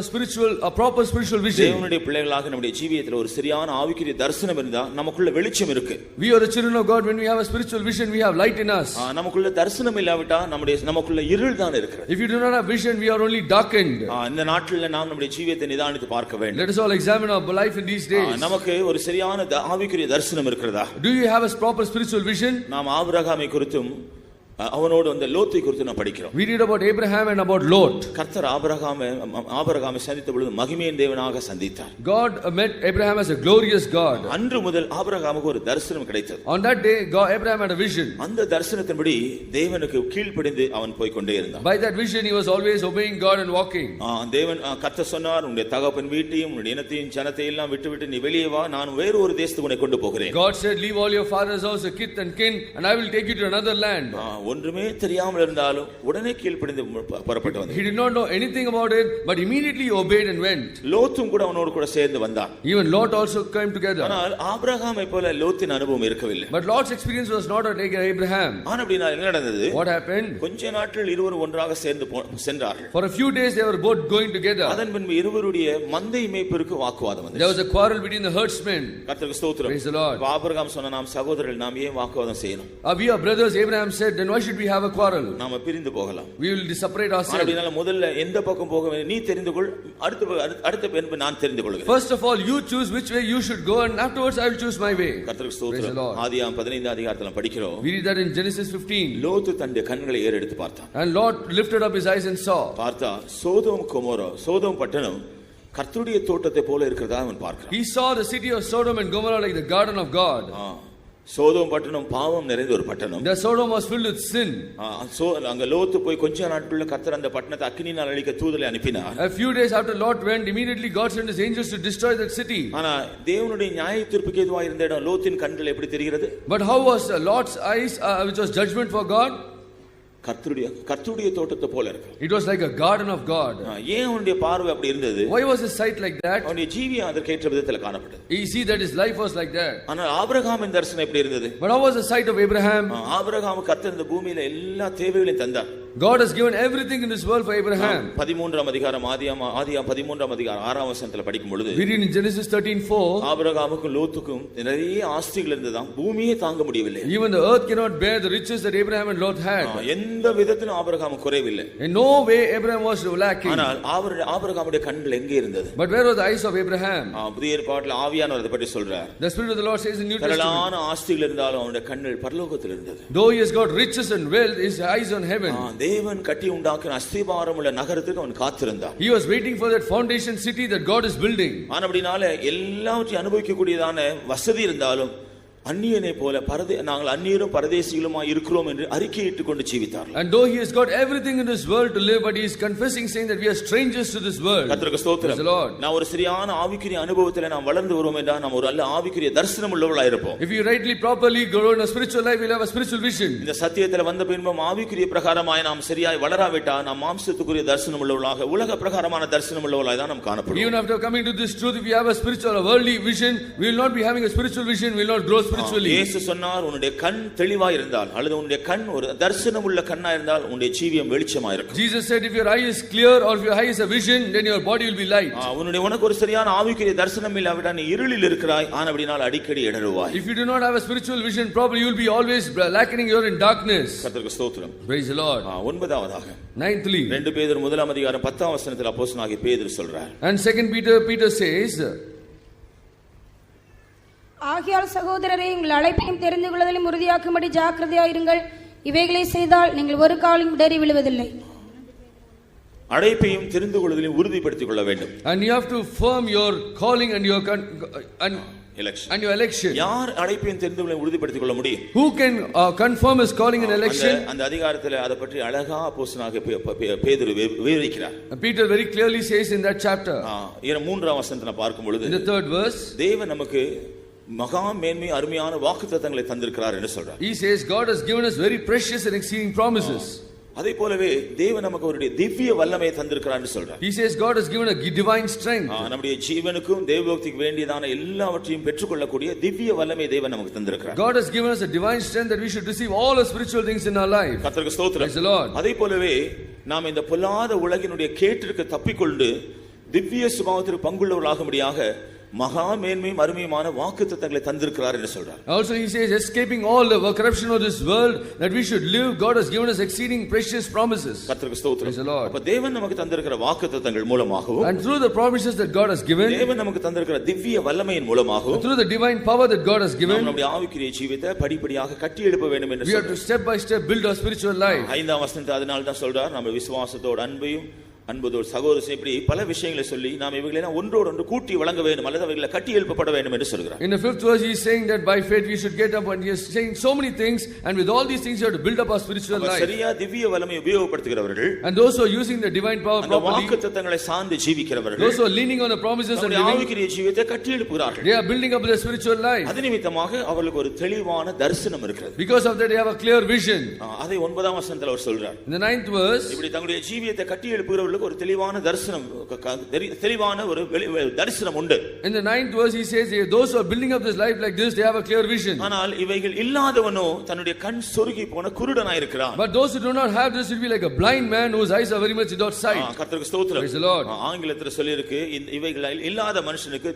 [SPEAKER 3] a proper spiritual vision.
[SPEAKER 2] தேவனுடைய பிள்ளைகளாக நம்முடைய ஜீவியத்தில் ஒரு சரியான ஆவிக்குரிய தரிசனம் இருந்தா நமக்குள்ள வெளிச்சம் இருக்கு.
[SPEAKER 3] We are the children of God. When we have a spiritual vision, we have light in us.
[SPEAKER 2] நமக்குள்ள தரிசனம் இல்லாவிட்டா நமக்குள்ள இருள் தான் இருக்கிறது.
[SPEAKER 3] If you do not have vision, we are only darkened.
[SPEAKER 2] இந்த நாட்களில் நாம் நம்முடைய ஜீவியத்தை நிதானித்து பார்க்க வேண்டும்.
[SPEAKER 3] Let us all examine our life in these days.
[SPEAKER 2] நமக்கு ஒரு சரியான ஆவிக்குரிய தரிசனம் இருக்கிறதா?
[SPEAKER 3] Do you have a proper spiritual vision?
[SPEAKER 2] நாம் ஆபிரகாமை குறித்தும் அவனோடு அந்த லோத்தை குறித்து நான் படிக்கிறோம்.
[SPEAKER 3] We read about Abraham and about Lot.
[SPEAKER 2] கர்த்தர் ஆபிரகாமை சந்தித்த பொழுது மகிமையின் தேவனாக சந்தித்தார்.
[SPEAKER 3] God met Abraham as a glorious God.
[SPEAKER 2] அன்று முதல் ஆபிரகாமுக்கு ஒரு தரிசனம் கிடைத்தது.
[SPEAKER 3] On that day Abraham had a vision.
[SPEAKER 2] அந்த தரிசனத்தின்படி தேவனுக்கு கீழ்ப்படிந்து அவன் போய் கொண்டே இருந்தான்.
[SPEAKER 3] By that vision he was always obeying God and walking.
[SPEAKER 2] தேவன் கர்த்தர் சொன்னார், உன்னுடைய தகப்பன் வீட்டையும் உன்னுடைய இனத்தையும் ஜனத்தையும் எல்லாம் விட்டுவிட்டு நீ வெளியே வா, நான் வேறு ஒரு தேசத்துக்கு உன்னை கொண்டு போகிறேன்.
[SPEAKER 3] God said, leave all your father's house, your kith and kin, and I will take you to another land.
[SPEAKER 2] ஒன்றுமே தெரியாமல் இருந்தாலும் உடனே கீழ்ப்படிந்து புறப்பட்டு வந்தான்.
[SPEAKER 3] He did not know anything about it, but immediately obeyed and went.
[SPEAKER 2] லோத்தும் கூட அவனோடு கூட சேர்ந்து வந்தான்.
[SPEAKER 3] Even Lot also came together.
[SPEAKER 2] ஆனால் ஆபிரகாமை போல லோத்தின் அனுபவம் இருக்கவில்லை.
[SPEAKER 3] But Lot's experience was not like Abraham.
[SPEAKER 2] அப்படினா என்ன நடந்தது?
[SPEAKER 3] What happened?
[SPEAKER 2] கொஞ்ச நாட்கள் இருவரும் ஒன்றாக சேர்ந்து சென்றார்கள்.
[SPEAKER 3] For a few days they were both going together.
[SPEAKER 2] அதன் பின்பு இருவருடைய மந்தை மேய்ப்பருக்கு வாக்குவாதம் வந்தது.
[SPEAKER 3] There was a quarrel between the herdsmen.
[SPEAKER 2] கர்த்தருக்கு ஸ்தோத்திரம்.
[SPEAKER 3] Praise the Lord.
[SPEAKER 2] ஆபிரகாம் சொன்னா, நாம் சகோதரர்கள், நாம் ஏன் வாக்குவாதம் செய்யணும்?
[SPEAKER 3] We are brothers. Abraham said, then why should we have a quarrel?
[SPEAKER 2] நாம பிரிந்து போகலாம்.
[SPEAKER 3] We will separate ourselves.
[SPEAKER 2] அப்படினால முதல்ல எந்த பக்கம் போக வேண்டும் நீ தெரிந்து கொள், அடுத்த பின்பு நான் தெரிந்து கொள்கிறேன்.
[SPEAKER 3] First of all you choose which way you should go, and afterwards I will choose my way.
[SPEAKER 2] கர்த்தருக்கு ஸ்தோத்திரம். ஆதியாகமம் 15ஆம் அதிகாரத்துல படிக்கிறோம்.
[SPEAKER 3] We read that in Genesis 15.
[SPEAKER 2] லோத்து தன்னுடைய கண்களை ஏறெடுத்து பார்த்தான்.
[SPEAKER 3] And Lot lifted up his eyes and saw.
[SPEAKER 2] பார்த்தா சோதோம் பட்டணம் கர்த்தருடைய தோட்டத்தை போல இருக்கிறதா அவன் பார்க்கிறான்.
[SPEAKER 3] He saw the city of Sodom and Gomorrah like the garden of God.
[SPEAKER 2] Sodom பட்டணம் பாவம் நிறைந்த ஒரு பட்டணம்.
[SPEAKER 3] The Sodom was filled with sin.
[SPEAKER 2] அங்க லோத்து போய் கொஞ்ச நாட்கள்ல கர்த்தர் அந்த பட்டணத்தை அக்கினியால் அழிக்க தூதரை அனுப்பினார்.
[SPEAKER 3] A few days after Lot went, immediately God sent his angels to destroy that city.
[SPEAKER 2] ஆனா தேவனுடைய நியாய தீர்ப்புக்கு எதுவா இருந்த இடம் லோத்தின் கண்கள் எப்படி தெரிகிறது?
[SPEAKER 3] But how was Lot's eyes, which was judgment for God?
[SPEAKER 2] கர்த்தருடைய தோட்டத்தை போல இருக்கு.
[SPEAKER 3] It was like a garden of God.
[SPEAKER 2] ஏன் அவனுடைய பார்வை அப்படி இருந்தது?
[SPEAKER 3] Why was his sight like that?
[SPEAKER 2] அவனுடைய ஜீவியம் அதற்கேற்ற விதத்தில் காணப்பட்டது.
[SPEAKER 3] You see that his life was like that.
[SPEAKER 2] ஆனால் ஆபிரகாமின் தரிசனம் எப்படி இருந்தது?
[SPEAKER 3] But how was the sight of Abraham?
[SPEAKER 2] ஆபிரகாமுக்கு கர்த்தர் இந்த பூமியில எல்லா தேவைகளையும் தந்தார்.
[SPEAKER 3] God has given everything in this world for Abraham.
[SPEAKER 2] 13ஆம் அதிகாரம் ஆதியாகமம் 13ஆம் அதிகாரம் 6ஆம் வசனத்துல படிக்கும் பொழுது
[SPEAKER 3] we read in Genesis 13:4
[SPEAKER 2] ஆபிரகாமுக்கும் லோத்துக்கும் நிறைய ஆஸ்திகள் இருந்ததாம், பூமியே தாங்க முடியவில்லை.
[SPEAKER 3] Even the earth cannot bear the riches that Abraham and Lot had.
[SPEAKER 2] எந்த விதத்திலும் ஆபிரகாம் குறைவில்லை.
[SPEAKER 3] In no way Abraham was lacking.
[SPEAKER 2] ஆனால் ஆபிரகாமுடைய கண்கள் எங்கே இருந்தது?
[SPEAKER 3] But where were the eyes of Abraham?
[SPEAKER 2] புதிய ஏற்பாட்டில் ஆவியானவர் அதை பற்றி சொல்றார்.
[SPEAKER 3] The Spirit of the Lord says in New Testament,
[SPEAKER 2] திரளான ஆஸ்திகள் இருந்தாலும் அவனுடைய கண்கள் பரலோகத்தில் இருந்தது.
[SPEAKER 3] Though he has got riches and wealth, his eyes on heaven.
[SPEAKER 2] தேவன் கட்டி உண்டாக்கின அஸ்திபாரம் உள்ள நகரத்துக்கு அவன் காத்திருந்தான்.
[SPEAKER 3] He was waiting for that foundation city that God is building.
[SPEAKER 2] ஆனபடினால எல்லாவற்றையும் அனுபவிக்கக்கூடியதான வசதி இருந்தாலும் அந்நியனை போல நாங்கள் அந்நியரும் பரதேசிகளுமாய் இருக்கிறோம் என்று அறிக்கையிட்டுக் கொண்டு ஜீவித்தார்கள்.
[SPEAKER 3] And though he has got everything in this world to live, but he is confessing, saying that we are strangers to this world.
[SPEAKER 2] கர்த்தருக்கு ஸ்தோத்திரம். நான் ஒரு சரியான ஆவிக்குரிய அனுபவத்தில் நாம் வளர்ந்து வருவோம் என்றால் நாம் ஒரு நல்ல ஆவிக்குரிய தரிசனம் உள்ளவர்களாக இருப்போம்.
[SPEAKER 3] If you rightly properly grow in a spiritual life, you will have a spiritual vision.
[SPEAKER 2] இந்த சத்தியத்தில் வந்த பின்பும் ஆவிக்குரிய பிரகாரமாய் நாம் சரியாய் வளராவிட்டால் நாம் மாம்சத்துக்குரிய தரிசனம் உள்ளவர்களாக உலக பிரகாரமான தரிசனம் உள்ளவர்களாக தான் நாம் காணப்படுவோம்.
[SPEAKER 3] Even after coming to this truth, if you have a spiritual or worldly vision, we will not be having a spiritual vision, we will not grow spiritually.
[SPEAKER 2] இயேசு சொன்னார், உன்னுடைய கண் தெளிவா இருந்தால் அல்லது உன்னுடைய கண் ஒரு தரிசனம் உள்ள கண்ணா இருந்தால் உன்னுடைய ஜீவியம் வெளிச்சமா இருக்கும்.
[SPEAKER 3] Jesus said, if your eye is clear or if your eye is a vision, then your body will be light.
[SPEAKER 2] உனக்கு ஒரு சரியான ஆவிக்குரிய தரிசனம் இல்லாவிட்டால் நீ இருளில் இருக்கிறாய், ஆனபடியால் அடிக்கடி இடறுவாய்.
[SPEAKER 3] If you do not have a spiritual vision properly, you will be always lacking, you are in darkness.
[SPEAKER 2] கர்த்தருக்கு ஸ்தோத்திரம்.
[SPEAKER 3] Praise the Lord.
[SPEAKER 2] ஒன்பதாவதாக
[SPEAKER 3] ninthly,
[SPEAKER 2] 2 பேதுரு 1ஆம் அதிகாரம் 10ஆம் வசனத்தில் அப்போஸ்தலனாகிய பேதுரு சொல்றார்.
[SPEAKER 3] And 2 Peter says,
[SPEAKER 4] ஆகையால் சகோதரரே, உங்கள் அழைப்பையும் தெரிந்து கொள்வதிலும் உறுதியாக்கும்படி ஜாக்கிரதையாயிருங்கள். இவைகளை செய்தால் நீங்கள் ஒரு காலம் இடறி விழுவதில்லை.
[SPEAKER 2] அழைப்பையும் தெரிந்து கொள்வதிலும் உறுதிப்படுத்திக் கொள்ள வேண்டும்.
[SPEAKER 3] And you have to firm your calling and your
[SPEAKER 2] election.
[SPEAKER 3] And your election.
[SPEAKER 2] யார் அழைப்பையும் தெரிந்து கொள்ள உறுதிப்படுத்திக் கொள்ள முடியும்?
[SPEAKER 3] Who can confirm his calling and election?
[SPEAKER 2] அந்த அதிகாரத்தில் அதை பற்றி அழகா அப்போஸ்தலனாகிய பேதுரு விவரிக்கிறார்.
[SPEAKER 3] Peter very clearly says in that chapter.
[SPEAKER 2] 3ஆம் வசனத்தை பார்க்கும் பொழுது,
[SPEAKER 3] in the 3rd verse,
[SPEAKER 2] தேவன் நமக்கு மகா மேன்மை அருமையான வாக்குத்தத்தங்களை தந்திருக்கிறார் என்று சொல்றார்.
[SPEAKER 3] He says God has given us very precious and exceeding promises.
[SPEAKER 2] அதே போலவே தேவன் நமக்கு அவருடைய திவ்ய வல்லமையை தந்திருக்கிறார் என்று சொல்றார்.
[SPEAKER 3] He says God has given a divine strength.
[SPEAKER 2] நம்முடைய ஜீவனுக்கும் தேவபக்திக்கு வேண்டியதான எல்லாவற்றையும் பெற்றுக்கொள்ளக்கூடிய திவ்ய வல்லமையை தேவன் நமக்கு தந்திருக்கிறார்.
[SPEAKER 3] God has given us a divine strength that we should receive all the spiritual things in our life.
[SPEAKER 2] கர்த்தருக்கு ஸ்தோத்திரம்.
[SPEAKER 3] Praise the Lord.
[SPEAKER 2] அதே போலவே நாம் இந்த பொல்லாத உலகினுடைய கேட்டிற்கு தப்பிக்கொண்டு திவ்ய சுபாவத்திற்கு பங்குள்ளவர்களாகும்படியாக மகா மேன்மையும் அருமையுமான வாக்குத்தத்தங்களை தந்திருக்கிறார் என்று சொல்றார்.
[SPEAKER 3] Also he says, escaping all the corruption of this world, that we should live, God has given us exceeding precious promises.
[SPEAKER 2] கர்த்தருக்கு ஸ்தோத்திரம்.
[SPEAKER 3] Praise the Lord.
[SPEAKER 2] அப்ப தேவன் நமக்கு தந்திருக்கிற வாக்குத்தத்தங்கள் மூலமாகவும்,
[SPEAKER 3] and through the promises that God has given,
[SPEAKER 2] தேவன் நமக்கு தந்திருக்கிற திவ்ய வல்லமையின் மூலமாகவும்,
[SPEAKER 3] through the divine power that God has given,
[SPEAKER 2] நம்முடைய ஆவிக்குரிய ஜீவிதத்தை படிப்படியாக கட்டி எழுப்ப வேண்டும் என்று
[SPEAKER 3] we have to step by step build our spiritual life.
[SPEAKER 2] 5ஆம் வசனத்தை அதனால தான் சொல்றார், நம்ம விசுவாசத்தோட அன்பையும் அன்பதோடு சகோதரர் இப்படி பல விஷயங்களை சொல்லி நாம் இவைகளை ஒன்றோடு ஒன்று கூட்டி வழங்க வேண்டும் அல்லது அவைகளை கட்டி எழுப்பப்பட வேண்டும் என்று சொல்கிறார்.
[SPEAKER 3] In the 5th verse he is saying that by faith we should get up, and he is saying so many things, and with all these things you have to build up our spiritual life.
[SPEAKER 2] சரியா திவ்ய வல்லமையை உபயோகப்படுத்துகிறவர்கள்,
[SPEAKER 3] and those who are using the divine power properly,
[SPEAKER 2] அந்த வாக்குத்தத்தங்களை சார்ந்து ஜீவிக்கிறவர்கள்,
[SPEAKER 3] those who are leaning on the promises and living,
[SPEAKER 2] ஆவிக்குரிய ஜீவியத்தை கட்டி எழுப்புகிறார்கள்.
[SPEAKER 3] they are building up their spiritual life.
[SPEAKER 2] அது நிமித்தமாக அவர்களுக்கு ஒரு தெளிவான தரிசனம் இருக்கிறது.
[SPEAKER 3] Because of that they have a clear vision.
[SPEAKER 2] அதை 9ஆம் வசனத்தில் அவர் சொல்றார்.
[SPEAKER 3] In the 9th verse,
[SPEAKER 2] இப்படி தங்களுடைய ஜீவியத்தை கட்டி எழுப்புகிறவர்களுக்கு ஒரு தெளிவான தெளிவான ஒரு தரிசனம் உண்டு.
[SPEAKER 3] In the 9th verse he says, those who are building up this life like this, they have a clear vision.
[SPEAKER 2] ஆனால் இவைகள் இல்லாதவனோ தன்னுடைய கண் சொருகி போன குருடனாய் இருக்கிறான்.
[SPEAKER 3] But those who do not have this will be like a blind man whose eyes are very much without sight.
[SPEAKER 2] கர்த்தருக்கு ஸ்தோத்திரம்.
[SPEAKER 3] Praise the Lord.
[SPEAKER 2] ஆங்கிலத்தில் சொல்லி இருக்கு, இவைகள் இல்லாத மனுஷனுக்கு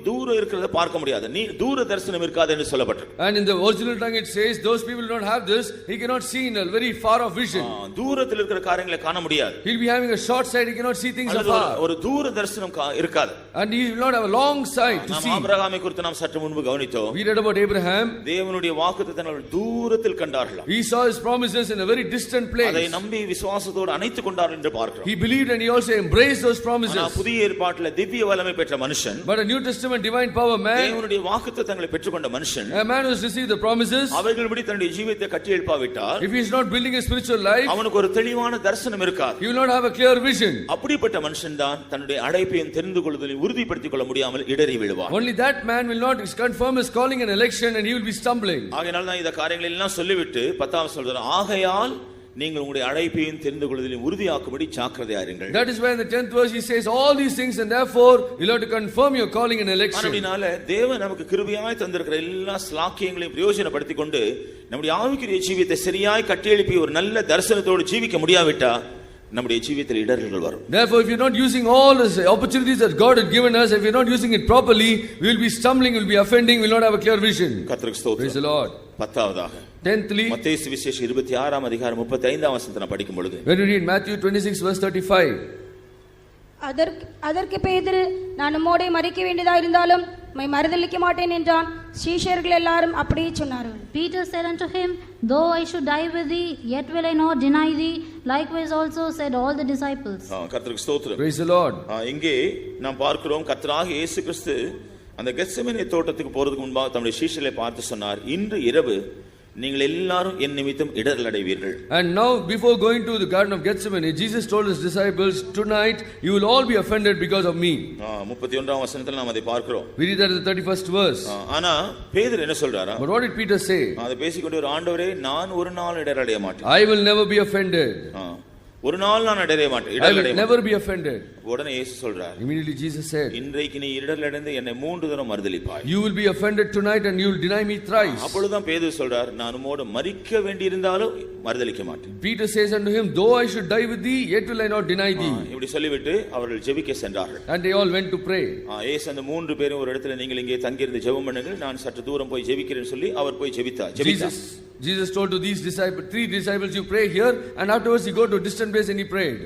[SPEAKER 2] தூர இருக்கிறத பார்க்க முடியாது, நீ தூர தரிசனம் இருக்காது என்று சொல்லப்பட்டிருக்கு.
[SPEAKER 3] And in the original tongue it says, those people who don't have this, he cannot see in a very far off vision.
[SPEAKER 2] தூரத்தில் இருக்கிற காரியங்களை காண முடியாது.
[SPEAKER 3] He'll be be having a short sight, he cannot see things afar.
[SPEAKER 2] ஒரு தூர தரிசனம் இருக்காது.
[SPEAKER 3] And he will not have a long sight to see.
[SPEAKER 2] நாம் ஆபிரகாமை குறித்து நாம் சற்று முன்பு கவனித்தோம்.
[SPEAKER 3] We read about Abraham.
[SPEAKER 2] தேவனுடைய வாக்குத்தத்தங்களை தூரத்தில் கண்டார்களாம்.
[SPEAKER 3] He saw his promises in a very distant place.
[SPEAKER 2] அதை நம்பி விசுவாசத்தோடு அணைத்துக் கொண்டார்கள் என்று பார்க்கிறோம்.
[SPEAKER 3] He believed and he also embraced those promises.
[SPEAKER 2] ஆனா புதிய ஏற்பாட்டிலே திவ்ய வல்லமை பெற்ற மனுஷன்,
[SPEAKER 3] but a New Testament divine power man,
[SPEAKER 2] தேவனுடைய வாக்குத்தத்தங்களை பெற்றுக்கொண்ட மனுஷன்,
[SPEAKER 3] a man who has received the promises,
[SPEAKER 2] அவைகளின்படி தன்னுடைய ஜீவிதத்தை கட்டியெழுப்பாவிட்டால்,
[SPEAKER 3] if he is not building a spiritual life,
[SPEAKER 2] அவனுக்கு ஒரு தெளிவான தரிசனம் இருக்காது.
[SPEAKER 3] he will not have a clear vision.
[SPEAKER 2] அப்படிப்பட்ட மனுஷன் தான் தன்னுடைய அழைப்பையும் தெரிந்து கொள்வதில் உறுதிப்படுத்திக் கொள்ள முடியாமல் இடறி விழுவார்.
[SPEAKER 3] Only that man will not confirm his calling and election, and he will be stumbling.
[SPEAKER 2] ஆகையால் தான் இந்த காரியங்களை எல்லாம் சொல்லிவிட்டு 10வது சொல்றார், ஆகையால் நீங்கள் உங்களுடைய அழைப்பையும் தெரிந்து கொள்வதில் உறுதியாக்கும்படி ஜாக்கிரதையா இருங்கள்.
[SPEAKER 3] That is why in the 10th verse he says all these things, and therefore you have to confirm your calling and election.
[SPEAKER 2] அப்படினால தேவன் நமக்கு கிருபையாய் தந்திருக்கிற எல்லா ஸ்லாக்கியங்களையும் பிரயோஜனப்படுத்திக் கொண்டு நம்முடைய ஆவிக்குரிய ஜீவியத்தை சரியாய் கட்டியெழுப்பி ஒரு நல்ல தரிசனத்தோடு ஜீவிக்க முடியாவிட்டா நம்முடைய ஜீவியத்தில் இடர்கள் வரும்.
[SPEAKER 3] Therefore, if you are not using all the opportunities that God had given us, if you are not using it properly, we will be stumbling, we will be offending, we will not have a clear vision.
[SPEAKER 2] கர்த்தருக்கு ஸ்தோத்திரம்.
[SPEAKER 3] Praise the Lord.
[SPEAKER 2] 10வதாக
[SPEAKER 3] 10thly,
[SPEAKER 2] மத்தேயு சுவிசேஷம் 26ஆம் அதிகாரம் 35ஆம் வசனத்தை படிக்கும் பொழுது,
[SPEAKER 3] when we read Matthew 26 verse 35,
[SPEAKER 4] அதற்கு பேதுரு, நான் உம்மோடே மரிக்க வேண்டியதா இருந்தாலும் உம்மை மறுதலிக்க மாட்டேன் என்றான். சீஷர்கள் எல்லாரும் அப்படியே சொன்னார்கள்.
[SPEAKER 1] Peter said unto him, though I should die with thee, yet will I not deny thee. Likewise also said all the disciples.
[SPEAKER 2] கர்த்தருக்கு ஸ்தோத்திரம்.
[SPEAKER 3] Praise the Lord.
[SPEAKER 2] இங்கே நாம் பார்க்கிறோம், கர்த்தராகிய இயேசு கிறிஸ்து அந்த கெத்செமனே தோட்டத்துக்கு போறதுக்கு முன்பாக தம்முடைய சீஷர்களை பார்த்து சொன்னார், இன்று இரவு நீங்கள் எல்லாரும் என் நிமித்தம் இடறல் அடைவீர்கள்.
[SPEAKER 3] And now before going to the garden of Gethsemane, Jesus told his disciples, tonight you will all be offended because of me.
[SPEAKER 2] 31ஆம் வசனத்தில் நாம் அதை பார்க்கிறோம்.
[SPEAKER 3] We read that in the 31st verse.
[SPEAKER 2] ஆனா பேதுரு என்ன சொல்றாரா?
[SPEAKER 3] But what did Peter say?
[SPEAKER 2] அதை பேசிக்கொண்டு ஒரு ஆண்டவரே, நான் ஒரு நாள் இடறடைய மாட்டேன்.
[SPEAKER 3] I will never be offended.
[SPEAKER 2] ஒரு நாள் நான் இடறடைய மாட்டேன்.
[SPEAKER 3] I will never be offended.
[SPEAKER 2] உடனே இயேசு சொல்றார்,
[SPEAKER 3] immediately Jesus said,
[SPEAKER 2] இன்றைக்கு நீ இடறல் அடைந்து என்னை 3 தரம் மறுதலிப்பாய்.
[SPEAKER 3] You will be offended tonight and you will deny me thrice.
[SPEAKER 2] அப்பொழுதுதான் பேதுரு சொல்றார், நான் உம்மோடு மரிக்க வேண்டியிருந்தாலும் மறுதலிக்க மாட்டேன்.
[SPEAKER 3] Peter says unto him, though I should die with thee, yet will I not deny thee.
[SPEAKER 2] இப்படி சொல்லிவிட்டு அவர்கள் ஜெபிக்க சென்றார்கள்.
[SPEAKER 3] And they all went to pray.
[SPEAKER 2] இயேசு அந்த 3 பேரும் ஒரு இடத்துல நீங்கள் இங்கே தங்கி இருந்து ஜெபம் பண்ணுங்கள், நான் சற்று தூரம் போய் ஜெபிக்கிறேன்னு சொல்லி அவர் போய் ஜெபித்தார்.
[SPEAKER 3] Jesus told to these disciples, 3 disciples, you pray here, and afterwards he go to a distant place and he prayed.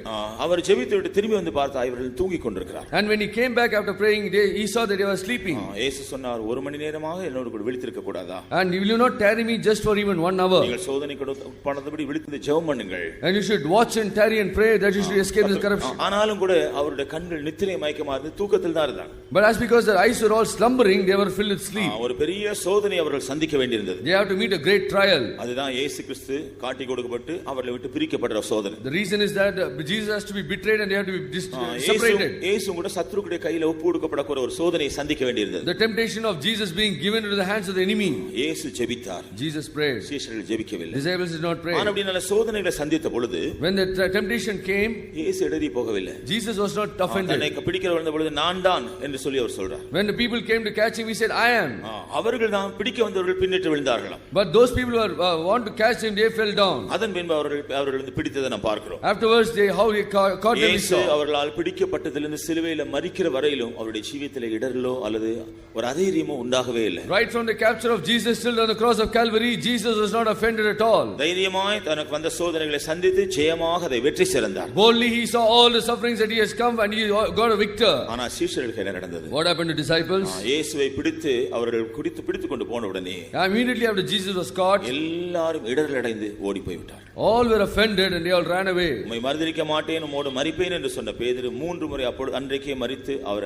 [SPEAKER 2] அவர் ஜெபித்துவிட்டு திரும்பி வந்து பார்த்தா இவர்கள் தூங்கிக் கொண்டிருக்கிறார்.
[SPEAKER 3] And when he came back after praying, he saw that they were sleeping.
[SPEAKER 2] இயேசு சொன்னார், 1 மணி நேரமாக என்னோடு கூட விழித்திருக்க கூடாதா?
[SPEAKER 3] And will you not tarry me just for even 1 hour?
[SPEAKER 2] நீங்கள் சோதனைக்கு உட்படாதபடி விழித்து ஜெபம் பண்ணுங்கள்.
[SPEAKER 3] And you should watch and tarry and pray that you should escape this corruption.
[SPEAKER 2] ஆனாலும் கூட அவருடைய கண்கள் நித்திரை மயக்கமா இருந்து தூக்கத்தில் தான் இருந்தாங்க.
[SPEAKER 3] But as because their eyes were all slumbering, they were filled with sleep.
[SPEAKER 2] ஒரு பெரிய சோதனை அவர்கள் சந்திக்க வேண்டியிருந்தது.
[SPEAKER 3] They have to meet a great trial.
[SPEAKER 2] அதுதான் இயேசு கிறிஸ்து காட்டி கொடுக்கப்பட்டு அவர்களை விட்டு பிரிக்கப்படுற சோதனை.
[SPEAKER 3] The reason is that Jesus has to be betrayed and they have to be separated.
[SPEAKER 2] இயேசு கூட சத்துருக்களுடைய கையில ஒப்பு கொடுக்கப்படக்கூடிய ஒரு சோதனையை சந்திக்க வேண்டியிருந்தது.
[SPEAKER 3] The temptation of Jesus being given into the hands of the enemy.
[SPEAKER 2] இயேசு ஜெபித்தார்.
[SPEAKER 3] Jesus prayed.
[SPEAKER 2] சீஷர்கள் ஜெபிக்கவில்லை.
[SPEAKER 3] Disciples did not pray.
[SPEAKER 2] ஆனா அப்படினால சோதனைகளை சந்தித்த பொழுது,
[SPEAKER 3] when the temptation came,
[SPEAKER 2] இயேசு இடறி போகவில்லை.
[SPEAKER 3] Jesus was not offended.
[SPEAKER 2] தன்னை பிடிக்கிறவர் வந்த பொழுது நான் தான் என்று சொல்லி அவர் சொல்றார்.
[SPEAKER 3] When the people came to catch him, he said, I am.
[SPEAKER 2] அவர்கள் தான் பிடிக்க வந்தவர்கள் பின்னிட்டு விழுந்தார்களாம்.
[SPEAKER 3] But those people who want to catch him, they fell down.
[SPEAKER 2] அதன் பின்பு அவர்கள் வந்து பிடித்ததை நாம் பார்க்கிறோம்.
[SPEAKER 3] Afterwards how he caught them.
[SPEAKER 2] இயேசு அவர்களால் பிடிக்கப்பட்டதிலிருந்து சிலுவையில மரிக்கிற வரையிலும் அவருடைய ஜீவியத்திலே இடறலோ அல்லது ஒரு அதைரியமோ உண்டாகவே இல்லை.
[SPEAKER 3] Right from the capture of Jesus till on the cross of Calvary, Jesus was not offended at all.
[SPEAKER 2] தைரியமாய் தனக்கு வந்த சோதனைகளை சந்தித்து ஜெயமாக அதை வெற்றி சிறந்தார்.
[SPEAKER 3] Boldly he saw all the sufferings that he has come and he got a victor.
[SPEAKER 2] ஆனா சீஷர்களுக்கு என்ன நடந்தது?
[SPEAKER 3] What happened to disciples?
[SPEAKER 2] இயேசுவை பிடித்து அவர்கள் பிடித்து கொண்டு போன உடனே,
[SPEAKER 3] immediately after Jesus was caught,
[SPEAKER 2] எல்லாரும் இடறல் அடைந்து ஓடி போய் விட்டார்.
[SPEAKER 3] All were offended and they all ran away.
[SPEAKER 2] உம்மை மறுதலிக்க மாட்டேன், உம்மோடு மரிப்பேன் என்று சொன்ன பேதுரு 3 முறை அப்பொழுது அன்றைக்கே மரித்து அவர்